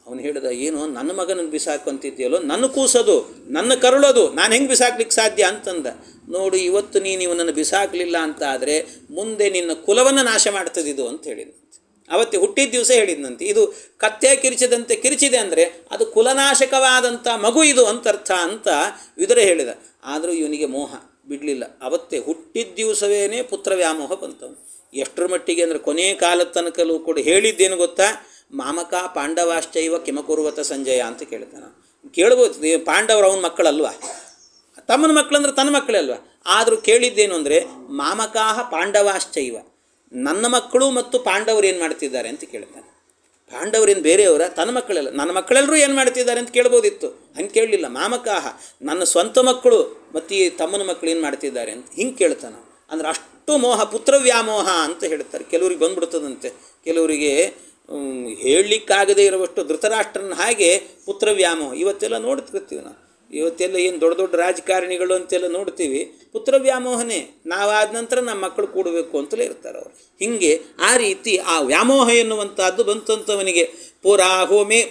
ಅವನು ಹೇಳಿದ, ಏನು ನನ್ನ ಮಗನನ್ನು ಬಿಸಾಕು ಅಂತಿದ್ದೀಯಲ್ಲೋ, ನನ್ನ ಕೂಸೋದು, ನನ್ನ ಕರುಳೋದು, ನಾನು ಹೆಂಗೆ ಬಿಸಾಕ್ಲಿಕ್ಕೆ ಸಾಧ್ಯ ಅಂತಂದ. ನೋಡು, ಇವತ್ತು ನೀನು ಇವನನ್ನು ಬಿಸಾಕಲಿಲ್ಲ ಅಂತ ಆದರೆ ಮುಂದೆ ನಿನ್ನ ಕುಲವನ್ನು ನಾಶ ಮಾಡ್ತದಿದು ಅಂತ ಹೇಳಿದಂತೆ. ಅವತ್ತೇ ಹುಟ್ಟಿದ ದಿವಸ ಹೇಳಿದ್ನಂತೆ. ಇದು ಕತ್ತೆ ಕಿರಿಚಿದಂತೆ ಕಿರಿಚಿದೆ ಅಂದರೆ ಅದು ಕುಲನಾಶಕವಾದಂಥ ಮಗು ಇದು ಅಂತರ್ಥ ಅಂತ ವಿದುರ ಹೇಳಿದ. ಆದರೂ ಇವನಿಗೆ ಮೋಹ ಬಿಡಲಿಲ್ಲ. ಅವತ್ತೇ ಹುಟ್ಟಿದ ದಿವಸವೇ ಪುತ್ರ ವ್ಯಾಮೋಹ ಬಂತವನು. ಎಷ್ಟರ ಮಟ್ಟಿಗೆ ಅಂದರೆ ಕೊನೆಯ ಕಾಲದ ತನಕಲ್ಲೂ ಕೂಡ ಹೇಳಿದ್ದೇನು ಗೊತ್ತಾ, ಮಾಮಕ ಪಾಂಡವಾಶ್ಚೈವ ಕಿಮಕುರ್ವತ ಸಂಜಯ ಅಂತ ಕೇಳ್ತಾನೆ. ಕೇಳ್ಬೋದು, ಪಾಂಡವರು ಅವನ ಮಕ್ಕಳಲ್ವಾ, ತಮ್ಮನ ಮಕ್ಕಳಂದ್ರೆ ತನ್ನ ಮಕ್ಕಳೇ ಅಲ್ವಾ. ಆದರೂ ಕೇಳಿದ್ದೇನು ಅಂದರೆ ಮಾಮಕಾಹ ಪಾಂಡವಾಶ್ಚೈವ, ನನ್ನ ಮಕ್ಕಳು ಮತ್ತು ಪಾಂಡವರು ಏನು ಮಾಡ್ತಿದ್ದಾರೆ ಅಂತ ಕೇಳ್ತಾನೆ. ಪಾಂಡವರೇನು ಬೇರೆಯವರ, ತನ್ನ ಮಕ್ಕಳೆಲ್ಲ, ನನ್ನ ಮಕ್ಕಳೆಲ್ಲರೂ ಏನು ಮಾಡ್ತಿದ್ದಾರೆ ಅಂತ ಕೇಳ್ಬೋದಿತ್ತು. ಹಂಗೆ ಕೇಳಲಿಲ್ಲ. ಮಾಮಕಾಹ, ನನ್ನ ಸ್ವಂತ ಮಕ್ಕಳು ಮತ್ತು ಈ ತಮ್ಮನ ಮಕ್ಕಳು ಏನು ಮಾಡ್ತಿದ್ದಾರೆ ಅಂತ ಹಿಂಗೆ ಕೇಳ್ತಾನೆ. ಅಂದರೆ ಅಷ್ಟು ಮೋಹ, ಪುತ್ರ ವ್ಯಾಮೋಹ ಅಂತ ಹೇಳ್ತಾರೆ. ಕೆಲವ್ರಿಗೆ ಬಂದ್ಬಿಡ್ತದಂತೆ, ಕೆಲವರಿಗೆ ಹೇಳಲಿಕ್ಕಾಗದೇ ಇರುವಷ್ಟು ಧೃತರಾಷ್ಟ್ರನ ಹಾಗೆ ಪುತ್ರ ವ್ಯಾಮೋಹ. ಇವತ್ತೆಲ್ಲ ನೋಡ್ತಿರ್ತೀವಿ ನಾವು, ಇವತ್ತೆಲ್ಲ ಏನು ದೊಡ್ಡ ದೊಡ್ಡ ರಾಜಕಾರಣಿಗಳು ಅಂತೆಲ್ಲ ನೋಡ್ತೀವಿ, ಪುತ್ರ ವ್ಯಾಮೋಹನೇ. ನಾವಾದ ನಂತರ ನಮ್ಮ ಮಕ್ಕಳು ಕೂಡಬೇಕು ಅಂತಲೇ ಇರ್ತಾರೆ ಅವರು. ಹೀಗೆ ಆ ರೀತಿ ಆ ವ್ಯಾಮೋಹ ಎನ್ನುವಂಥದ್ದು ಬಂತಂಥವನಿಗೆ.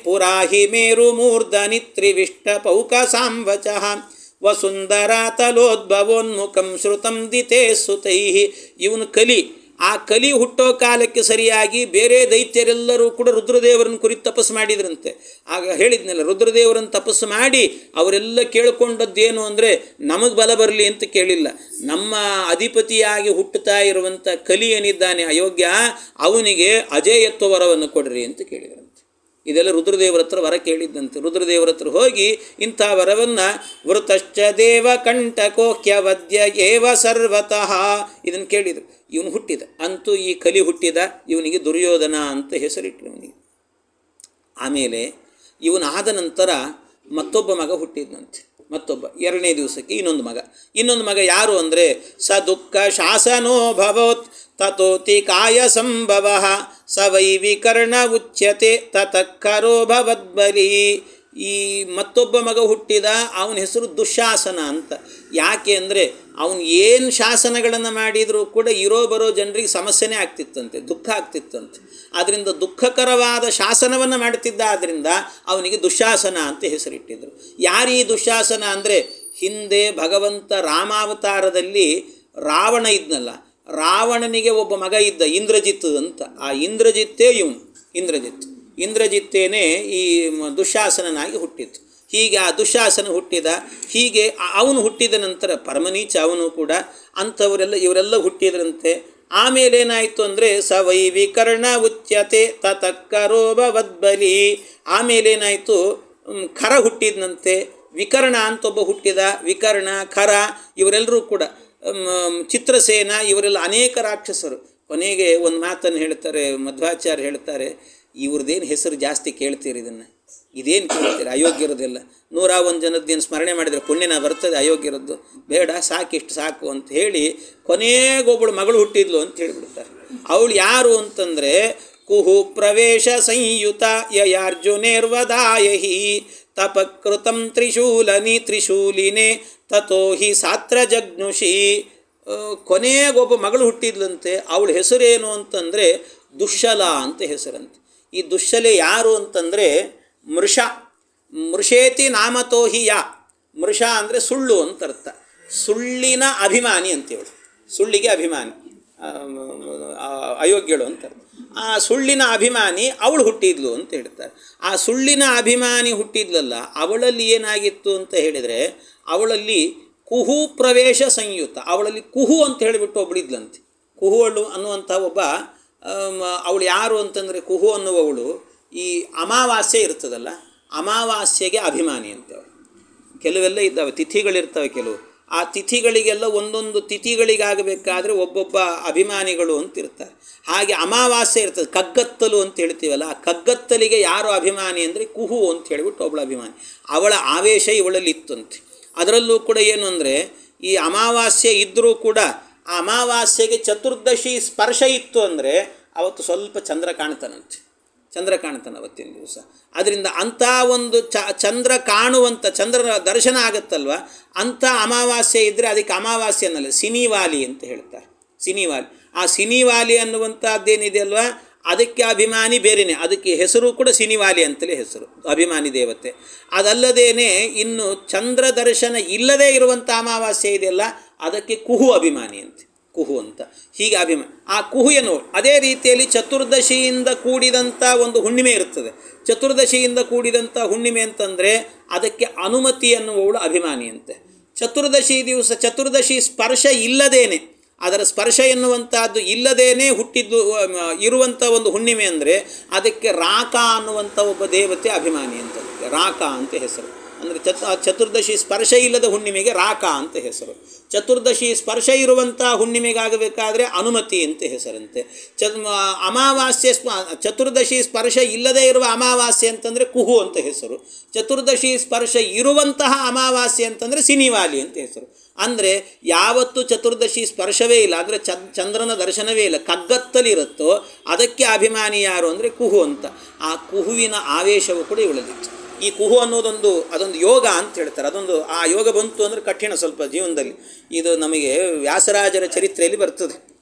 ಪುರಾಹಿ ಮೇರು ಮೂರ್ಧನಿತ್ರಿವಿಷ್ಟ ಪೌಕ ಸಾಂವಚಃ ವಸುಂಧರ ತಲೋದ್ಭವೋನ್ಮುಖಂ ಶ್ರುತಂ ದಿತೇ ಸುತೈ. ಇವನು ಕಲಿ. ಆ ಕಲಿ ಹುಟ್ಟೋ ಕಾಲಕ್ಕೆ ಸರಿಯಾಗಿ ಬೇರೆ ದೈತ್ಯರೆಲ್ಲರೂ ಕೂಡ ರುದ್ರದೇವರನ್ನು ಕುರಿತು ತಪಸ್ಸು ಮಾಡಿದ್ರಂತೆ. ಆಗ ಹೇಳಿದ್ನಲ್ಲ, ರುದ್ರದೇವರನ್ನು ತಪಸ್ಸು ಮಾಡಿ ಅವರೆಲ್ಲ ಕೇಳ್ಕೊಂಡದ್ದೇನು ಅಂದರೆ ನಮಗೆ ಬಲ ಬರಲಿ ಅಂತ ಕೇಳಿಲ್ಲ, ನಮ್ಮ ಅಧಿಪತಿಯಾಗಿ ಹುಟ್ಟುತ್ತಾ ಇರುವಂಥ ಕಲಿ ಏನಿದ್ದಾನೆ ಅಯೋಗ್ಯ, ಅವನಿಗೆ ಅಜೇಯತ್ವ ವರವನ್ನು ಕೊಡ್ರಿ ಅಂತ ಕೇಳಿದ್ರಂತೆ. ಇದೆಲ್ಲ ರುದ್ರದೇವರ ಹತ್ರ ವರ ಕೇಳಿದ್ದಂತೆ. ರುದ್ರದೇವರ ಹತ್ರ ಹೋಗಿ ಇಂಥ ವರವನ್ನು ವೃತಶ್ಚ ದೇವ ಕಂಠಕೋಖ್ಯ ವದ್ಯ ಏವ ಸರ್ವತಃ ಇದನ್ನು ಕೇಳಿದರು. ಇವನು ಹುಟ್ಟಿದ, ಅಂತೂ ಈ ಕಲಿ ಹುಟ್ಟಿದ, ಇವನಿಗೆ ದುರ್ಯೋಧನ ಅಂತ ಹೆಸರಿಟ್ಟರು ಇವನಿಗೆ. ಆಮೇಲೆ ಇವನಾದ ನಂತರ ಮತ್ತೊಬ್ಬ ಮಗ ಹುಟ್ಟಿದ್ನಂತೆ. ಮತ್ತೊಬ್ಬ 2ನೇ ದಿವಸಕ್ಕೆ ಇನ್ನೊಂದು ಮಗ ಯಾರು ಅಂದರೆ ಸ ದುಃಖ ಶಾಸನೋ ಭವತ್ ತತೋತಿ ಕಾಯ ಸಂಭವ ಸ ವೈ ವಿಕರ್ಣ ಉಚ್ಯತೆ ತತಃಕರೋ ಭವದ್ಬಲಿ. ಈ ಮತ್ತೊಬ್ಬ ಮಗ ಹುಟ್ಟಿದ, ಅವನ ಹೆಸರು ದುಶ್ಯಾಸನ ಅಂತ. ಯಾಕೆ ಅಂದರೆ ಅವನು ಏನು ಶಾಸನಗಳನ್ನು ಮಾಡಿದರೂ ಕೂಡ ಇರೋ ಬರೋ ಜನರಿಗೆ ಸಮಸ್ಯೆನೇ ಆಗ್ತಿತ್ತಂತೆ, ದುಃಖ ಆಗ್ತಿತ್ತಂತೆ. ಆದ್ದರಿಂದ ದುಃಖಕರವಾದ ಶಾಸನವನ್ನು ಮಾಡುತ್ತಿದ್ದ, ಆದ್ದರಿಂದ ಅವನಿಗೆ ದುಶ್ಯಾಸನ ಅಂತ ಹೆಸರಿಟ್ಟಿದ್ದರು. ಯಾರು ಈ ದುಶ್ಯಾಸನ ಅಂದರೆ ಹಿಂದೆ ಭಗವಂತ ರಾಮಾವತಾರದಲ್ಲಿ ರಾವಣ ಇದ್ನಲ್ಲ, ರಾವಣನಿಗೆ ಒಬ್ಬ ಮಗ ಇದ್ದ ಇಂದ್ರಜಿತ್ ಅಂತ. ಆ ಇಂದ್ರಜಿತ್ತೇ ಇವನು ಇಂದ್ರಜಿತ್ತೇನೆ ಈ ದುಶ್ಯಾಸನನಾಗಿ ಹುಟ್ಟಿತ್ತು. ಹೀಗೆ ಆ ದುಶ್ಯಾಸನ ಹುಟ್ಟಿದ. ಹೀಗೆ ಅವನು ಹುಟ್ಟಿದ ನಂತರ ಪರಮನೀಚ ಅವನು ಕೂಡ. ಇವರೆಲ್ಲ ಹುಟ್ಟಿದ್ರಂತೆ. ಆಮೇಲೆ ಏನಾಯಿತು ಅಂದರೆ ಸ ವೈ ವಿಕರ್ಣ ಉಚ್ಯತೆ ತತಃಕರೋ ಭವದ್ಬಲಿ. ಆಮೇಲೇನಾಯಿತು, ಖರ ಹುಟ್ಟಿದ್ನಂತೆ. ವಿಕರ್ಣ ಅಂತ ಒಬ್ಬ ಹುಟ್ಟಿದ. ವಿಕರ್ಣ, ಖರ ಇವರೆಲ್ಲರೂ ಕೂಡ, ಚಿತ್ರಸೇನ ಇವರೆಲ್ಲ ಅನೇಕ ರಾಕ್ಷಸರು. ಕೊನೆಗೆ ಒಂದು ಮಾತನ್ನು ಹೇಳ್ತಾರೆ, ಮಧ್ವಾಚಾರ್ಯ ಹೇಳ್ತಾರೆ, ಇವ್ರದ್ದೇನು ಹೆಸರು ಜಾಸ್ತಿ ಕೇಳ್ತೀರಿ, ಇದೇನು ಕೇಳ್ತೀರಿ, ಅಯೋಗ್ಯರದೆಲ್ಲ 101 ಜನದ್ದೇನು ಸ್ಮರಣೆ ಮಾಡಿದರೆ ಪುಣ್ಯನ ಬರ್ತದೆ, ಅಯೋಗ್ಯರದ್ದು ಬೇಡ, ಸಾಕಿಷ್ಟು ಸಾಕು ಅಂತ ಹೇಳಿ ಕೊನೆಗೊಬ್ಬಳು ಮಗಳು ಹುಟ್ಟಿದ್ಲು ಅಂತ ಹೇಳಿಬಿಡ್ತಾರೆ. ಅವಳು ಯಾರು ಅಂತಂದರೆ ಕುಹು ಪ್ರವೇಶ ಸಂಯುತ ಯಯಾರ್ಜುನೇರ್ವದಾಯಹಿ ತಪಕೃತಂ ತ್ರಿಶೂಲಿನೇ ತಥೋ ಹಿ ಸಾತ್ರ ಜಗ್ನುಷಿ. ಕೊನೆಗೊಬ್ಬ ಮಗಳು ಹುಟ್ಟಿದ್ಲಂತೆ. ಅವಳ ಹೆಸರೇನು ಅಂತಂದರೆ ದುಶ್ಶಲ ಅಂತ ಹೆಸರಂತೆ. ಈ ದುಶ್ಶಲೆ ಯಾರು ಅಂತಂದರೆ ಮೃಷೇತಿ ನಾಮತೋಹಿ ಯಾ. ಮೃಷ ಅಂದರೆ ಸುಳ್ಳು ಅಂತ ಅರ್ಥ. ಸುಳ್ಳಿನ ಅಭಿಮಾನಿ ಅಂತೇಳಿ, ಸುಳ್ಳಿಗೆ ಅಭಿಮಾನಿ, ಅಯೋಗ್ಯಳು ಅಂತ. ಆ ಸುಳ್ಳಿನ ಅಭಿಮಾನಿ ಅವಳು ಹುಟ್ಟಿದ್ಲು ಅಂತ ಹೇಳ್ತಾರೆ. ಆ ಸುಳ್ಳಿನ ಅಭಿಮಾನಿ ಹುಟ್ಟಿದ್ಲಲ್ಲ, ಅವಳಲ್ಲಿ ಏನಾಗಿತ್ತು ಅಂತ ಹೇಳಿದರೆ, ಅವಳಲ್ಲಿ ಕುಹು ಪ್ರವೇಶ ಸಂಯುತ, ಅವಳಲ್ಲಿ ಕುಹು ಅಂತ ಹೇಳಿಬಿಟ್ಟು ಒಬ್ಬಳಿದ್ಲಂತೆ. ಕುಹುವಳು ಅನ್ನುವಂಥ ಒಬ್ಬ, ಅವಳು ಯಾರು ಅಂತಂದರೆ ಕುಹು ಅನ್ನುವವಳು ಈ ಅಮಾವಾಸ್ಯೆ ಇರ್ತದಲ್ಲ, ಅಮಾವಾಸ್ಯೆಗೆ ಅಭಿಮಾನಿ ಅಂತೇಳಿ. ಕೆಲವೆಲ್ಲ ಇದ್ದಾವೆ, ತಿಥಿಗಳಿರ್ತವೆ ಕೆಲವು. ಆ ತಿಥಿಗಳಿಗೆಲ್ಲ ಒಂದೊಂದು ತಿಥಿಗಳಿಗಾಗಬೇಕಾದ್ರೆ ಒಬ್ಬೊಬ್ಬ ಅಭಿಮಾನಿಗಳು ಅಂತಿರ್ತಾರೆ. ಹಾಗೆ ಅಮಾವಾಸ್ಯೆ ಇರ್ತದೆ, ಕಗ್ಗತ್ತಲು ಅಂತ ಹೇಳ್ತೀವಲ್ಲ, ಆ ಕಗ್ಗತ್ತಲಿಗೆ ಯಾರು ಅಭಿಮಾನಿ ಅಂದರೆ ಕುಹು ಅಂತ ಹೇಳಿಬಿಟ್ಟು ಒಬ್ಬಳ ಅಭಿಮಾನಿ. ಅವಳ ಆವೇಶ ಇವಳಲ್ಲಿ ಇತ್ತಂತೆ. ಅದರಲ್ಲೂ ಕೂಡ ಏನು ಅಂದರೆ, ಈ ಅಮಾವಾಸ್ಯೆ ಇದ್ದರೂ ಕೂಡ ಆ ಅಮಾವಾಸ್ಯೆಗೆ ಚತುರ್ದಶಿ ಸ್ಪರ್ಶ ಇತ್ತು ಅಂದರೆ ಅವತ್ತು ಸ್ವಲ್ಪ ಚಂದ್ರ ಕಾಣ್ತಾನಂತೆ, ಚಂದ್ರ ಕಾಣ್ತಾನೆ ಅವತ್ತಿನ ದಿವಸ. ಅದರಿಂದ ಅಂಥ ಒಂದು ಚಂದ್ರ ಕಾಣುವಂಥ, ಚಂದ್ರನ ದರ್ಶನ ಆಗುತ್ತಲ್ವ, ಅಂಥ ಅಮಾವಾಸ್ಯೆ ಇದ್ದರೆ ಅದಕ್ಕೆ ಅಮಾವಾಸ್ಯೆ ಅನ್ನಲ್ಲ, ಸಿನಿವಾಲಿ ಅಂತ ಹೇಳ್ತಾರೆ. ಸಿನಿವಾಲಿ, ಆ ಸಿನಿವಾಲಿ ಅನ್ನುವಂಥದ್ದೇನಿದೆ ಅಲ್ವ, ಅದಕ್ಕೆ ಅಭಿಮಾನಿ ಬೇರೆಯೇ, ಅದಕ್ಕೆ ಹೆಸರು ಕೂಡ ಸಿನಿವಾಲಿ ಅಂತಲೇ ಹೆಸರು, ಅಭಿಮಾನಿ ದೇವತೆ. ಅದಲ್ಲದೇನೆ ಇನ್ನು ಚಂದ್ರ ದರ್ಶನ ಇಲ್ಲದೇ ಇರುವಂಥ ಅಮಾವಾಸ್ಯೆ ಇದೆಯಲ್ಲ, ಅದಕ್ಕೆ ಕುಹು ಅಭಿಮಾನಿ ಅಂತೆ, ಕುಹು ಅಂತ. ಹೀಗೆ ಅಭಿಮಾನಿ. ಆ ಕುಹು ಏನು, ಅದೇ ರೀತಿಯಲ್ಲಿ ಚತುರ್ದಶಿಯಿಂದ ಕೂಡಿದಂಥ ಒಂದು ಹುಣ್ಣಿಮೆ ಇರ್ತದೆ. ಚತುರ್ದಶಿಯಿಂದ ಕೂಡಿದಂಥ ಹುಣ್ಣಿಮೆ ಅಂತಂದರೆ ಅದಕ್ಕೆ ಅನುಮತಿ ಅನ್ನುವವಳು ಅಭಿಮಾನಿ ಅಂತೆ. ಚತುರ್ದಶಿ ದಿವಸ, ಚತುರ್ದಶಿ ಸ್ಪರ್ಶ ಇಲ್ಲದೇನೆ, ಅದರ ಸ್ಪರ್ಶ ಎನ್ನುವಂಥದ್ದು ಇಲ್ಲದೇನೆ ಹುಟ್ಟಿದ್ದು ಇರುವಂಥ ಒಂದು ಹುಣ್ಣಿಮೆ ಅಂದರೆ ಅದಕ್ಕೆ ರಾಕ ಅನ್ನುವಂಥ ಒಬ್ಬ ದೇವತೆ ಅಭಿಮಾನಿ ಅಂತ, ರಾಕ ಅಂತ ಹೆಸರು. ಅಂದರೆ ಚತುರ್ದಶಿ ಸ್ಪರ್ಶ ಇಲ್ಲದ ಹುಣ್ಣಿಮೆಗೆ ರಾಕ ಅಂತ ಹೆಸರು. ಚತುರ್ದಶಿ ಸ್ಪರ್ಶ ಇರುವಂಥ ಹುಣ್ಣಿಮೆಗಾಗಬೇಕಾದ್ರೆ ಅನುಮತಿ ಅಂತ ಹೆಸರಂತೆ. ಅಮಾವಾಸ್ಯೆ ಚತುರ್ದಶಿ ಸ್ಪರ್ಶ ಇಲ್ಲದೇ ಇರುವ ಅಮಾವಾಸ್ಯೆ ಅಂತಂದರೆ ಕುಹು ಅಂತ ಹೆಸರು. ಚತುರ್ದಶಿ ಸ್ಪರ್ಶ ಇರುವಂತಹ ಅಮಾವಾಸ್ಯೆ ಅಂತಂದರೆ ಸಿನಿವಾಲಿ ಅಂತ ಹೆಸರು. ಅಂದರೆ ಯಾವತ್ತು ಚತುರ್ದಶಿ ಸ್ಪರ್ಶವೇ ಇಲ್ಲ, ಅಂದರೆ ಚಂದ್ರನ ದರ್ಶನವೇ ಇಲ್ಲ, ಕಗ್ಗತ್ತಲಿರುತ್ತೋ ಅದಕ್ಕೆ ಅಭಿಮಾನಿ ಯಾರು ಅಂದರೆ ಕುಹು ಅಂತ. ಆ ಕುಹುವಿನ ಆವೇಶವು ಕೂಡ ಇವಳದಿತ್ತು. ಈ ಕುಹು ಅನ್ನೋದೊಂದು ಅದೊಂದು ಯೋಗ ಅಂತ ಹೇಳ್ತಾರೆ. ಅದೊಂದು ಆ ಯೋಗ ಬಂತು ಅಂದರೆ ಕಠಿಣ ಸ್ವಲ್ಪ ಜೀವನದಲ್ಲಿ. ಇದು ನಮಗೆ ವ್ಯಾಸರಾಜರ ಚರಿತ್ರೆಯಲ್ಲಿ ಬರ್ತದೆ.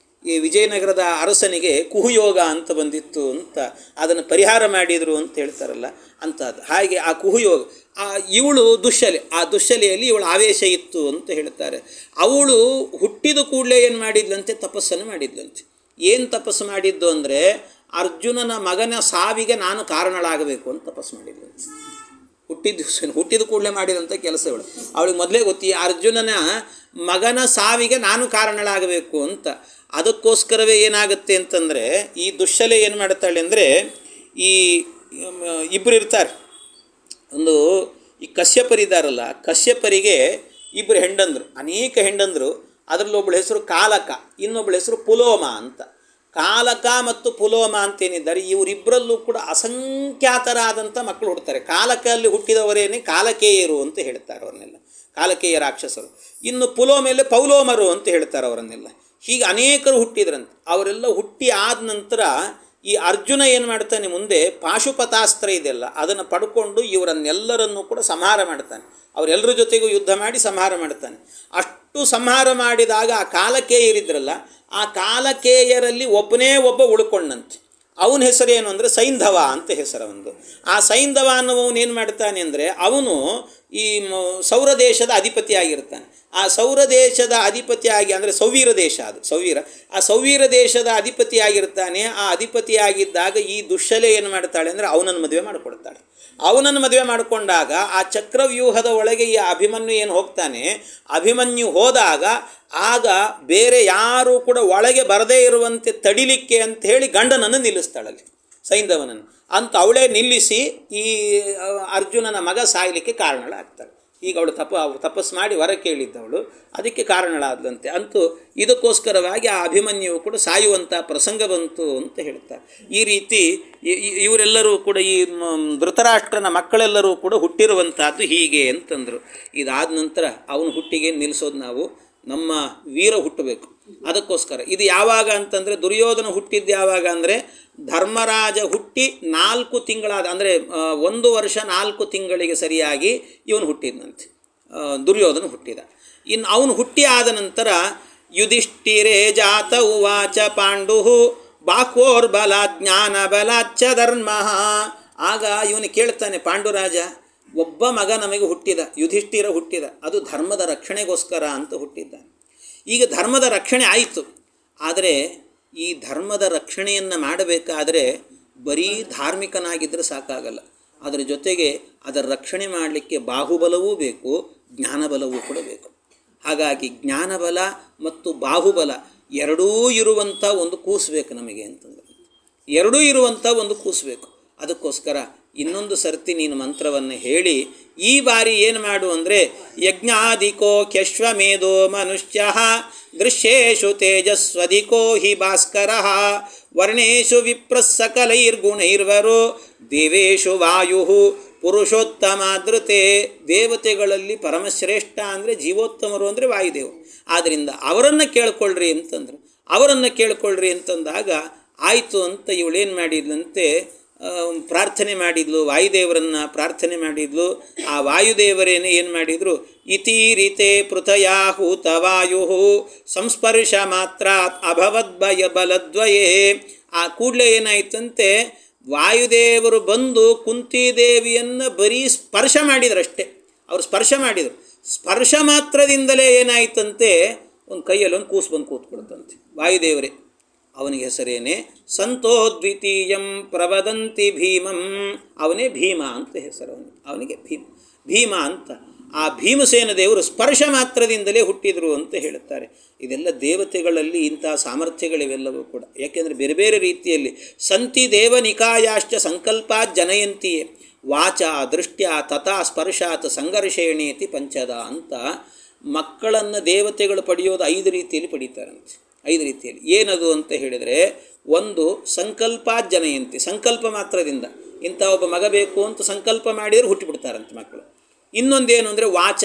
ಈ ವಿಜಯನಗರದ ಅರಸನಿಗೆ ಕುಹು ಯೋಗ ಅಂತ ಬಂದಿತ್ತು ಅಂತ, ಅದನ್ನು ಪರಿಹಾರ ಮಾಡಿದರು ಅಂತ ಹೇಳ್ತಾರಲ್ಲ ಅಂಥದ್ದು. ಹಾಗೆ ಆ ಕುಹು ಯೋಗ, ಇವಳು ದುಶ್ಶಲೆ, ಆ ದುಶ್ಶಲೆಯಲ್ಲಿ ಇವಳು ಆವೇಶ ಇತ್ತು ಅಂತ ಹೇಳ್ತಾರೆ. ಅವಳು ಹುಟ್ಟಿದ ಕೂಡಲೇ ಏನು ಮಾಡಿದ್ಲಂತೆ, ತಪಸ್ಸನ್ನು ಮಾಡಿದ್ಲಂತೆ. ಏನು ತಪಸ್ಸು ಮಾಡಿದ್ದು ಅಂದರೆ ಅರ್ಜುನನ ಮಗನ ಸಾವಿಗೆ ನಾನು ಕಾರಣಳಾಗಬೇಕು ಅಂತ ತಪಸ್ಸು ಮಾಡಿದ್ಲಂತೆ. ಹುಟ್ಟಿದ ಕೂಡಲೇ ಮಾಡಿದಂಥ ಕೆಲಸಗಳು ಅವಳಿಗೆ ಮೊದಲೇ ಗೊತ್ತಿ, ಅರ್ಜುನನ ಮಗನ ಸಾವಿಗೆ ನಾನು ಕಾರಣಳಾಗಬೇಕು ಅಂತ. ಅದಕ್ಕೋಸ್ಕರವೇ ಏನಾಗುತ್ತೆ ಅಂತಂದರೆ, ಈ ದುಶ್ಶಲೆ ಏನು ಮಾಡ್ತಾಳೆ ಅಂದರೆ, ಈ ಇಬ್ಬರು ಇರ್ತಾರೆ. ಒಂದು ಈ ಕಶ್ಯಪರಿದ್ದಾರಲ್ಲ, ಕಶ್ಯಪರಿಗೆ ಇಬ್ಬರು ಹೆಂಡಂದರು, ಅನೇಕ ಹೆಂಡಂದರು. ಅದರಲ್ಲಿ ಒಬ್ಬಳ ಹೆಸರು ಕಾಲಕ, ಇನ್ನೊಬ್ಬಳ ಹೆಸರು ಪುಲೋಮ ಅಂತ. ಕಾಲಕ ಮತ್ತು ಪುಲೋಮ ಅಂತೇನಿದ್ದಾರೆ ಇವರಿಬ್ಬರಲ್ಲೂ ಕೂಡ ಅಸಂಖ್ಯಾತರಾದಂಥ ಮಕ್ಕಳು ಹುಡ್ತಾರೆ. ಕಾಲಕಲ್ಲಿ ಹುಟ್ಟಿದವರೇನೆ ಕಾಲಕೇಯರು ಅಂತ ಹೇಳ್ತಾರೆ ಅವರನ್ನೆಲ್ಲ, ಕಾಲಕೇಯ ರಾಕ್ಷಸರು. ಇನ್ನು ಪುಲೋಮೆಯಲ್ಲಿ ಪೌಲೋಮರು ಅಂತ ಹೇಳ್ತಾರೆ ಅವರನ್ನೆಲ್ಲ. ಹೀಗೆ ಅನೇಕರು ಹುಟ್ಟಿದ್ರಂತೆ. ಅವರೆಲ್ಲ ಹುಟ್ಟಿ ಆದ ನಂತರ ಈ ಅರ್ಜುನ ಏನು ಮಾಡ್ತಾನೆ, ಮುಂದೆ ಪಾಶುಪತಾಸ್ತ್ರ ಇದೆಲ್ಲ ಅದನ್ನು ಪಡ್ಕೊಂಡು ಇವರನ್ನೆಲ್ಲರನ್ನೂ ಕೂಡ ಸಂಹಾರ ಮಾಡ್ತಾನೆ. ಅವರೆಲ್ಲರ ಜೊತೆಗೂ ಯುದ್ಧ ಮಾಡಿ ಸಂಹಾರ ಮಾಡ್ತಾನೆ. ಅಷ್ಟು ಸಂಹಾರ ಮಾಡಿದಾಗ ಆ ಕಾಲಕೇಯರಿದ್ರಲ್ಲ, ಆ ಕಾಲಕೇಯರಲ್ಲಿ ಒಬ್ಬನೇ ಒಬ್ಬ ಉಳ್ಕೊಂಡಂತೆ. ಅವನ ಹೆಸರೇನು ಅಂದರೆ ಸೈಂಧವ ಅಂತ ಹೆಸರವೊಂದು. ಆ ಸೈಂಧವ ಅನ್ನುವವನು ಏನು ಮಾಡ್ತಾನೆ ಅಂದರೆ ಅವನು ಈ ಸೌರ ದೇಶದ ಅಧಿಪತಿಯಾಗಿರ್ತಾನೆ. ಆ ಸೌರ ದೇಶದ ಅಧಿಪತಿಯಾಗಿ ಅಂದರೆ ಸೌವೀರ ದೇಶ, ಅದು ಸೌವೀರ, ಆ ಸೌವೀರ ದೇಶದ ಅಧಿಪತಿಯಾಗಿರ್ತಾನೆ. ಆ ಅಧಿಪತಿಯಾಗಿದ್ದಾಗ ಈ ದುಶ್ಶಲೆ ಏನು ಮಾಡ್ತಾಳೆ ಅಂದರೆ ಅವನನ್ನು ಮದುವೆ ಮಾಡಿಕೊಡ್ತಾಳೆ. ಅವನನ್ನು ಮದುವೆ ಮಾಡಿಕೊಂಡಾಗ ಆ ಚಕ್ರವ್ಯೂಹದ ಒಳಗೆ ಈ ಅಭಿಮನ್ಯು ಏನು ಹೋಗ್ತಾನೆ, ಅಭಿಮನ್ಯು ಹೋದಾಗ ಆಗ ಬೇರೆ ಯಾರೂ ಕೂಡ ಒಳಗೆ ಬರದೇ ಇರುವಂತೆ ತಡಿಲಿಕ್ಕೆ ಅಂತ ಹೇಳಿ ಗಂಡನನ್ನು ನಿಲ್ಲಿಸ್ತಾಳಲ್ಲಿ, ಸೈಂಧವನನ್ನು ಅಂತ ಅವಳೇ ನಿಲ್ಲಿಸಿ ಈ ಅರ್ಜುನನ ಮಗ ಸಾಯಲಿಕ್ಕೆ ಕಾರಣಳಾಗ್ತಾಳೆ. ಈಗ ಅವಳು ತಪಸ್ಸು ಮಾಡಿ ವರ ಕೇಳಿದ್ದವಳು, ಅದಕ್ಕೆ ಕಾರಣಳಾದಂತೆ. ಅಂತೂ ಇದಕ್ಕೋಸ್ಕರವಾಗಿ ಆ ಅಭಿಮನ್ಯು ಕೂಡ ಸಾಯುವಂಥ ಪ್ರಸಂಗ ಬಂತು ಅಂತ ಹೇಳ್ತಾರೆ. ಈ ರೀತಿ ಇವರೆಲ್ಲರೂ ಕೂಡ ಈ ಧೃತರಾಷ್ಟ್ರನ ಮಕ್ಕಳೆಲ್ಲರೂ ಕೂಡ ಹುಟ್ಟಿರುವಂಥದ್ದು ಹೀಗೆ ಅಂತಂದರು. ಇದಾದ ನಂತರ ಅವನ ಹುಟ್ಟಿಗೆ ನಿಲ್ಲಿಸೋದು ನಾವು, ನಮ್ಮ ವೀರ ಹುಟ್ಟಬೇಕು. ಅದಕ್ಕೋಸ್ಕರ ಇದು ಯಾವಾಗ ಅಂತಂದರೆ ದುರ್ಯೋಧನ ಹುಟ್ಟಿದ್ದು ಯಾವಾಗ ಅಂದರೆ ಧರ್ಮರಾಜ ಹುಟ್ಟಿ 4 ತಿಂಗಳಾದ ಅಂದರೆ 1 ವರ್ಷ 4 ತಿಂಗಳಿಗೆ ಸರಿಯಾಗಿ ಇವನು ಹುಟ್ಟಿದಂತೆ, ದುರ್ಯೋಧನ ಹುಟ್ಟಿದ. ಇನ್ನು ಅವನು ಹುಟ್ಟಿ ಆದ ನಂತರ ಯುಧಿಷ್ಠಿರೇ ಜಾತ ಉವಾಚ ಪಾಂಡು ಬಾಹ್ವೋರ್ಬಲ ಜ್ಞಾನ ಬಲಾಚ್ಚ ಧರ್ಮ. ಆಗ ಇವನು ಕೇಳ್ತಾನೆ, ಪಾಂಡುರಾಜ ಒಬ್ಬ ಮಗ ನಮಗೆ ಹುಟ್ಟಿದ, ಯುಧಿಷ್ಠಿರ ಹುಟ್ಟಿದ, ಅದು ಧರ್ಮದ ರಕ್ಷಣೆಗೋಸ್ಕರ ಅಂತ ಹುಟ್ಟಿದ್ದಾನೆ. ಈಗ ಧರ್ಮದ ರಕ್ಷಣೆ ಆಯಿತು, ಆದರೆ ಈ ಧರ್ಮದ ರಕ್ಷಣೆಯನ್ನು ಮಾಡಬೇಕಾದರೆ ಬರೀ ಧಾರ್ಮಿಕನಾಗಿದ್ದರೆ ಸಾಕಾಗಲ್ಲ. ಅದರ ಜೊತೆಗೆ ಅದರ ರಕ್ಷಣೆ ಮಾಡಲಿಕ್ಕೆ ಬಾಹುಬಲವೂ ಬೇಕು, ಜ್ಞಾನಬಲವೂ ಕೂಡ ಬೇಕು. ಹಾಗಾಗಿ ಜ್ಞಾನಬಲ ಮತ್ತು ಬಾಹುಬಲ ಎರಡೂ ಇರುವಂಥ ಒಂದು ಕೂಸಬೇಕು ನಮಗೆ ಅಂತಂದರೆ, ಎರಡೂ ಇರುವಂಥ ಒಂದು ಕೂಸಬೇಕು. ಅದಕ್ಕೋಸ್ಕರ ಇನ್ನೊಂದು ಸರ್ತಿ ನೀನು ಮಂತ್ರವನ್ನು ಹೇಳಿ ಈ ಬಾರಿ ಏನು ಮಾಡು ಅಂದರೆ ಯಜ್ಞಾಧಿಕೋ ಖ್ಯಶ್ವಮೇಧೋ ಮನುಷ್ಯ ದೃಶ್ಯೇಷು ತೇಜಸ್ವಧಿಕೋ ಹಿ ಭಾಸ್ಕರ ವರ್ಣೇಶು ವಿಪ್ರಸ್ಸಕಲೈರ್ಗುಣೈರ್ವರೋ ದೇವೇಶು ವಾಯು ಪುರುಷೋತ್ತಮ ಧೃತೆ. ದೇವತೆಗಳಲ್ಲಿ ಪರಮಶ್ರೇಷ್ಠ ಅಂದರೆ ಜೀವೋತ್ತಮರು ಅಂದರೆ ವಾಯುದೇವರು. ಆದ್ದರಿಂದ ಅವರನ್ನು ಕೇಳ್ಕೊಳ್ರಿ ಅಂತಂದರು. ಅವರನ್ನು ಕೇಳ್ಕೊಳ್ರಿ ಅಂತಂದಾಗ ಆಯಿತು ಅಂತ ಇವಳೇನು ಮಾಡಿದ್ಲಂತೆ, ಪ್ರಾರ್ಥನೆ ಮಾಡಿದ್ಲು, ವಾಯುದೇವರನ್ನು ಪ್ರಾರ್ಥನೆ ಮಾಡಿದ್ಲು. ಆ ವಾಯುದೇವರೇನೆ ಏನು ಮಾಡಿದರು, ಇತೀರಿತೆ ಪೃಥಯಾಹೂತ ವಾಯು ಸಂಸ್ಪರ್ಶ ಮಾತ್ರ ಅಭವದ್ಭಯ ಬಲದ್ವಯೇ. ಆ ಕೂಡಲೇ ಏನಾಯ್ತಂತೆ, ವಾಯುದೇವರು ಬಂದು ಕುಂತಿದೇವಿಯನ್ನು ಬರೀ ಸ್ಪರ್ಶ ಮಾಡಿದ್ರಷ್ಟೇ. ಅವರು ಸ್ಪರ್ಶ ಮಾಡಿದರು. ಸ್ಪರ್ಶ ಮಾತ್ರದಿಂದಲೇ ಏನಾಯ್ತಂತೆ, ಒಂದು ಕೈಯಲ್ಲಿ ಒಂದು ಕೂಸು ಬಂದು ಕೂತ್ಕೊಳ್ತಂತೆ. ವಾಯುದೇವರೇ, ಅವನಿಗೆ ಹೆಸರೇನೆ ಸಂತೋ ದ್ವಿತೀಯಂ ಪ್ರವದಂತಿ ಭೀಮಂ. ಅವನೇ ಭೀಮ ಅಂತ ಹೆಸರು ಅವನಿಗೆ ಭೀಮ ಅಂತ. ಆ ಭೀಮಸೇನ ದೇವರು ಸ್ಪರ್ಶ ಮಾತ್ರದಿಂದಲೇ ಹುಟ್ಟಿದರು ಅಂತ ಹೇಳುತ್ತಾರೆ. ಇದೆಲ್ಲ ದೇವತೆಗಳಲ್ಲಿ ಇಂತಹ ಸಾಮರ್ಥ್ಯಗಳಿವೆಲ್ಲವೂ ಕೂಡ. ಯಾಕೆಂದರೆ ಬೇರೆ ಬೇರೆ ರೀತಿಯಲ್ಲಿ ಸಂತಿ ದೇವನಿಕಾಯಾಶ್ಚ ಸಂಕಲ್ಪ ಜನಯಂತಿಯೇ ವಾಚ ದೃಷ್ಟ್ಯ ತಥಾ ಸ್ಪರ್ಶಾತ್ ಸಂಘರ್ಷೇಣೇತಿ ಪಂಚದ ಅಂತ. ಮಕ್ಕಳನ್ನು ದೇವತೆಗಳು ಪಡೆಯೋದು 5 ರೀತಿಯಲ್ಲಿ ಪಡೀತಾರಂತೆ. 5 ರೀತಿಯಲ್ಲಿ ಏನದು ಅಂತ ಹೇಳಿದರೆ, ಒಂದು ಸಂಕಲ್ಪ ಜನಯಂತಿ, ಸಂಕಲ್ಪ ಮಾತ್ರದಿಂದ ಇಂಥ ಒಬ್ಬ ಮಗ ಬೇಕು ಅಂತ ಸಂಕಲ್ಪ ಮಾಡಿದರೆ ಹುಟ್ಟಿಬಿಡ್ತಾರಂತೆ ಮಕ್ಕಳು. ಇನ್ನೊಂದೇನು ಅಂದರೆ ವಾಚ,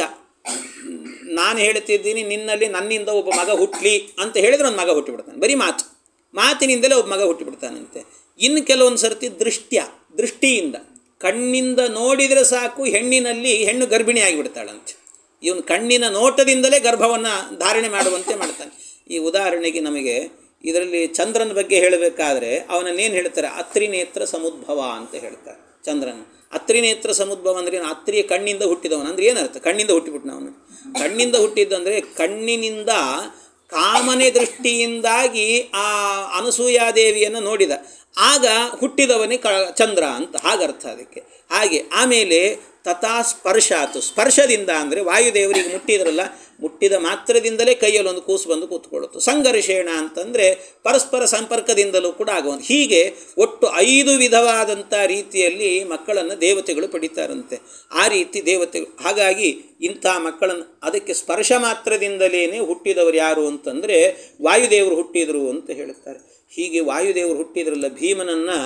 ನಾನು ಹೇಳ್ತಿದ್ದೀನಿ ನಿನ್ನಲ್ಲಿ ನನ್ನಿಂದ ಒಬ್ಬ ಮಗ ಹುಟ್ಟಲಿ ಅಂತ ಹೇಳಿದರೆ ಒಂದು ಮಗ ಹುಟ್ಟಿಬಿಡ್ತಾನೆ, ಬರೀ ಮಾತಿನಿಂದಲೇ ಒಬ್ಬ ಮಗ ಹುಟ್ಟಿಬಿಡ್ತಾನಂತೆ. ಇನ್ನು ಕೆಲವೊಂದು ಸರ್ತಿ ದೃಷ್ಟಿಯಿಂದ, ಕಣ್ಣಿಂದ ನೋಡಿದರೆ ಸಾಕು ಹೆಣ್ಣು ಗರ್ಭಿಣಿ ಆಗಿಬಿಡ್ತಾಳಂತೆ. ಇವನು ಕಣ್ಣಿನ ನೋಟದಿಂದಲೇ ಗರ್ಭವನ್ನು ಧಾರಣೆ ಮಾಡುವಂತೆ ಮಾಡ್ತಾನೆ. ಈ ಉದಾಹರಣೆಗೆ ನಮಗೆ ಇದರಲ್ಲಿ ಚಂದ್ರನ ಬಗ್ಗೆ ಹೇಳಬೇಕಾದ್ರೆ ಅವನನ್ನೇನು ಹೇಳ್ತಾರೆ, ಅತ್ರಿನೇತ್ರ ಸಮುದ್ಭವ ಅಂತ ಹೇಳ್ತಾರೆ. ಚಂದ್ರನ ಅತ್ರಿನೇತ್ರ ಸಮುದ್ಭವ ಅಂದರೆ ಅತ್ರಿಯ ಕಣ್ಣಿಂದ ಹುಟ್ಟಿದವನು ಅಂದರೆ ಏನರ್ಥ, ಕಣ್ಣಿಂದ ಹುಟ್ಟಿಬಿಟ್ಟನವನು. ಕಣ್ಣಿಂದ ಹುಟ್ಟಿದ್ದಂದರೆ ಕಣ್ಣಿನಿಂದ ಕಾಮನೆ ದೃಷ್ಟಿಯಿಂದಾಗಿ ಆ ಅನಸೂಯಾದೇವಿಯನ್ನು ನೋಡಿದ, ಆಗ ಹುಟ್ಟಿದವನೇ ಚಂದ್ರ ಅಂತ ಹಾಗರ್ಥ ಅದಕ್ಕೆ. ಹಾಗೆ ಆಮೇಲೆ ತಥಾ ಸ್ಪರ್ಶಾತು, ಸ್ಪರ್ಶದಿಂದ ಅಂದರೆ ವಾಯುದೇವರಿಗೆ ಮುಟ್ಟಿದ್ರಲ್ಲ, ಮುಟ್ಟಿದ ಮಾತ್ರದಿಂದಲೇ ಕೈಯಲ್ಲಿ ಒಂದು ಕೂಸು ಬಂದು ಕೂತ್ಕೊಳ್ಳುತ್ತೆ. ಸಂಘರ್ಷೇಣ ಅಂತಂದರೆ ಪರಸ್ಪರ ಸಂಪರ್ಕದಿಂದಲೂ ಕೂಡ ಆಗುವಂಥ. ಹೀಗೆ ಒಟ್ಟು 5 ವಿಧವಾದಂಥ ರೀತಿಯಲ್ಲಿ ಮಕ್ಕಳನ್ನು ದೇವತೆಗಳು ಪಡಿತಾರಂತೆ. ಆ ರೀತಿ ದೇವತೆಗಳು, ಹಾಗಾಗಿ ಇಂಥ ಮಕ್ಕಳನ್ನು ಅದಕ್ಕೆ ಸ್ಪರ್ಶ ಮಾತ್ರದಿಂದಲೇ ಹುಟ್ಟಿದವರು ಯಾರು ಅಂತಂದರೆ ವಾಯುದೇವರು ಹುಟ್ಟಿದರು ಅಂತ ಹೇಳುತ್ತಾರೆ. ಹೀಗೆ ವಾಯುದೇವರು ಹುಟ್ಟಿದ್ರಲ್ಲ, ಭೀಮನನ್ನು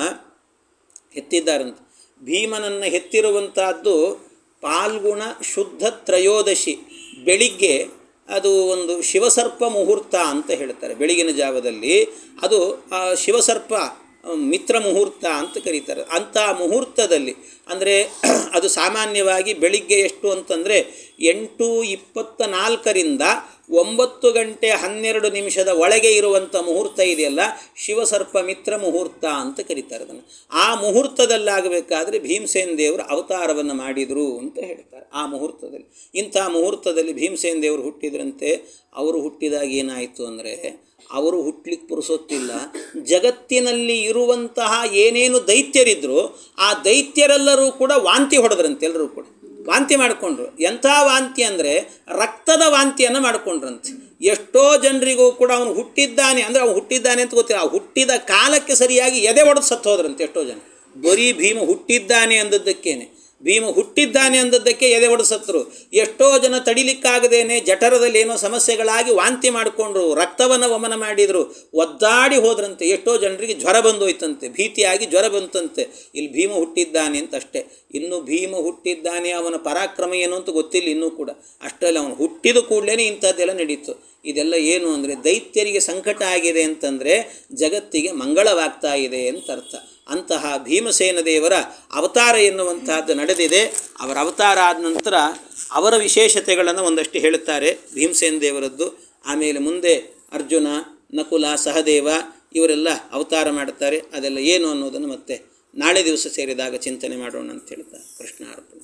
ಹೆತ್ತಿದ್ದಾರಂತೆ. ಭೀಮನನ್ನು ಹೆತ್ತಿರುವಂತಹದ್ದು ಪಾಲ್ಗುಣ ಶುದ್ಧ ತ್ರಯೋದಶಿ ಬೆಳಿಗ್ಗೆ, ಅದು ಒಂದು ಶಿವಸರ್ಪ ಮುಹೂರ್ತ ಅಂತ ಹೇಳ್ತಾರೆ. ಬೆಳಗಿನ ಜಾವದಲ್ಲಿ ಅದು ಶಿವಸರ್ಪ ಮಿತ್ರ ಮುಹೂರ್ತ ಅಂತ ಕರೀತಾರೆ. ಅಂಥ ಮುಹೂರ್ತದಲ್ಲಿ ಅಂದರೆ ಅದು ಸಾಮಾನ್ಯವಾಗಿ ಬೆಳಿಗ್ಗೆ ಎಷ್ಟು ಅಂತಂದರೆ 8:24ರಿಂದ 9:12 ಒಳಗೆ ಇರುವಂಥ ಮುಹೂರ್ತ ಇದೆಯಲ್ಲ, ಶಿವಸರ್ಪ ಮಿತ್ರ ಮುಹೂರ್ತ ಅಂತ ಕರೀತಾರೆ ಅದನ್ನು. ಆ ಮುಹೂರ್ತದಲ್ಲಾಗಬೇಕಾದ್ರೆ ಭೀಮಸೇನ ದೇವರು ಅವತಾರವನ್ನು ಮಾಡಿದರು ಅಂತ ಹೇಳ್ತಾರೆ. ಆ ಮುಹೂರ್ತದಲ್ಲಿ, ಇಂಥ ಮುಹೂರ್ತದಲ್ಲಿ ಭೀಮಸೇನ ದೇವರು ಹುಟ್ಟಿದ್ರಂತೆ. ಅವರು ಹುಟ್ಟಿದಾಗ ಏನಾಯಿತು ಅಂದರೆ, ಅವರು ಹುಟ್ಟಲಿಕ್ಕೆ ಪುರುಸೊತ್ತಿಲ್ಲ. ಜಗತ್ತಿನಲ್ಲಿ ಇರುವಂತಹ ಏನೇನು ದೈತ್ಯರಿದ್ದರು ಆ ದೈತ್ಯರೆಲ್ಲರೂ ಕೂಡ ವಾಂತಿ ಹೊಡೆದ್ರಂತೆ. ಎಲ್ಲರೂ ಕೂಡ ವಾಂತಿ ಮಾಡಿಕೊಂಡ್ರು. ಎಂಥ ವಾಂತಿ ಅಂದರೆ ರಕ್ತದ ವಾಂತಿಯನ್ನು ಮಾಡಿಕೊಂಡ್ರಂತೆ. ಎಷ್ಟೋ ಜನರಿಗೂ ಕೂಡ ಅವನು ಹುಟ್ಟಿದ್ದಾನೆ ಅಂದರೆ ಅವನು ಹುಟ್ಟಿದ್ದಾನೆ ಅಂತ ಗೊತ್ತಿಲ್ಲ, ಆ ಹುಟ್ಟಿದ ಕಾಲಕ್ಕೆ ಸರಿಯಾಗಿ ಎದೆ ಹೊಡೆದು ಸತ್ತು ಹೋದ್ರಂತೆ ಎಷ್ಟೋ ಜನ. ಬರೀ ಭೀಮ ಹುಟ್ಟಿದ್ದಾನೆ ಅಂದದ್ದಕ್ಕೇನೆ, ಭೀಮ ಹುಟ್ಟಿದ್ದಾನೆ ಅಂದದ್ದಕ್ಕೆ ಎದೆ ಹೊಡೆದು ಸತ್ತರು. ಎಷ್ಟೋ ಜನ ತಡಿಲಿಕ್ಕಾಗದೇನೆ ಜಠರದಲ್ಲಿ ಏನೋ ಸಮಸ್ಯೆಗಳಾಗಿ ವಾಂತಿ ಮಾಡಿಕೊಂಡ್ರು, ರಕ್ತವನ್ನು ವಮನ ಮಾಡಿದರು, ಒದ್ದಾಡಿ ಹೋದ್ರಂತೆ. ಎಷ್ಟೋ ಜನರಿಗೆ ಜ್ವರ ಬಂದೋಯ್ತಂತೆ, ಭೀತಿಯಾಗಿ ಜ್ವರ ಬಂತಂತೆ. ಇಲ್ಲಿ ಭೀಮ ಹುಟ್ಟಿದ್ದಾನೆ ಅಂತ ಅಷ್ಟೇ. ಇನ್ನು ಭೀಮ ಹುಟ್ಟಿದ್ದಾನೆ, ಅವನ ಪರಾಕ್ರಮ ಏನು ಅಂತ ಗೊತ್ತಿಲ್ಲ ಇನ್ನೂ ಕೂಡ. ಅಷ್ಟರಲ್ಲಿ ಅವನು ಹುಟ್ಟಿದ ಕೂಡಲೇ ಇಂಥದ್ದೆಲ್ಲ ನಡೀತು. ಇದೆಲ್ಲ ಏನು ಅಂದರೆ ದೈತ್ಯರಿಗೆ ಸಂಕಟ ಆಗಿದೆ ಅಂತಂದರೆ ಜಗತ್ತಿಗೆ ಮಂಗಳವಾಗ್ತಾ ಇದೆ ಅಂತ ಅರ್ಥ. ಅಂತಹ ಭೀಮಸೇನ ದೇವರ ಅವತಾರ ಎನ್ನುವಂತಹದ್ದು ನಡೆದಿದೆ. ಅವರ ಅವತಾರ ಆದ ನಂತರ ಅವರ ವಿಶೇಷತೆಗಳನ್ನು ಒಂದಷ್ಟು ಹೇಳುತ್ತಾರೆ ಭೀಮಸೇನ ದೇವರದ್ದು. ಆಮೇಲೆ ಮುಂದೆ ಅರ್ಜುನ, ನಕುಲ, ಸಹದೇವ ಇವರೆಲ್ಲ ಅವತಾರ ಮಾಡುತ್ತಾರೆ. ಅದೆಲ್ಲ ಏನು ಅನ್ನೋದನ್ನು ಮತ್ತೆ ನಾಳೆ ದಿವಸ ಸೇರಿದಾಗ ಚಿಂತನೆ ಮಾಡೋಣ ಅಂತ ಹೇಳ್ತಾರೆ. ಕೃಷ್ಣ ಅರ್ಪಣೆ.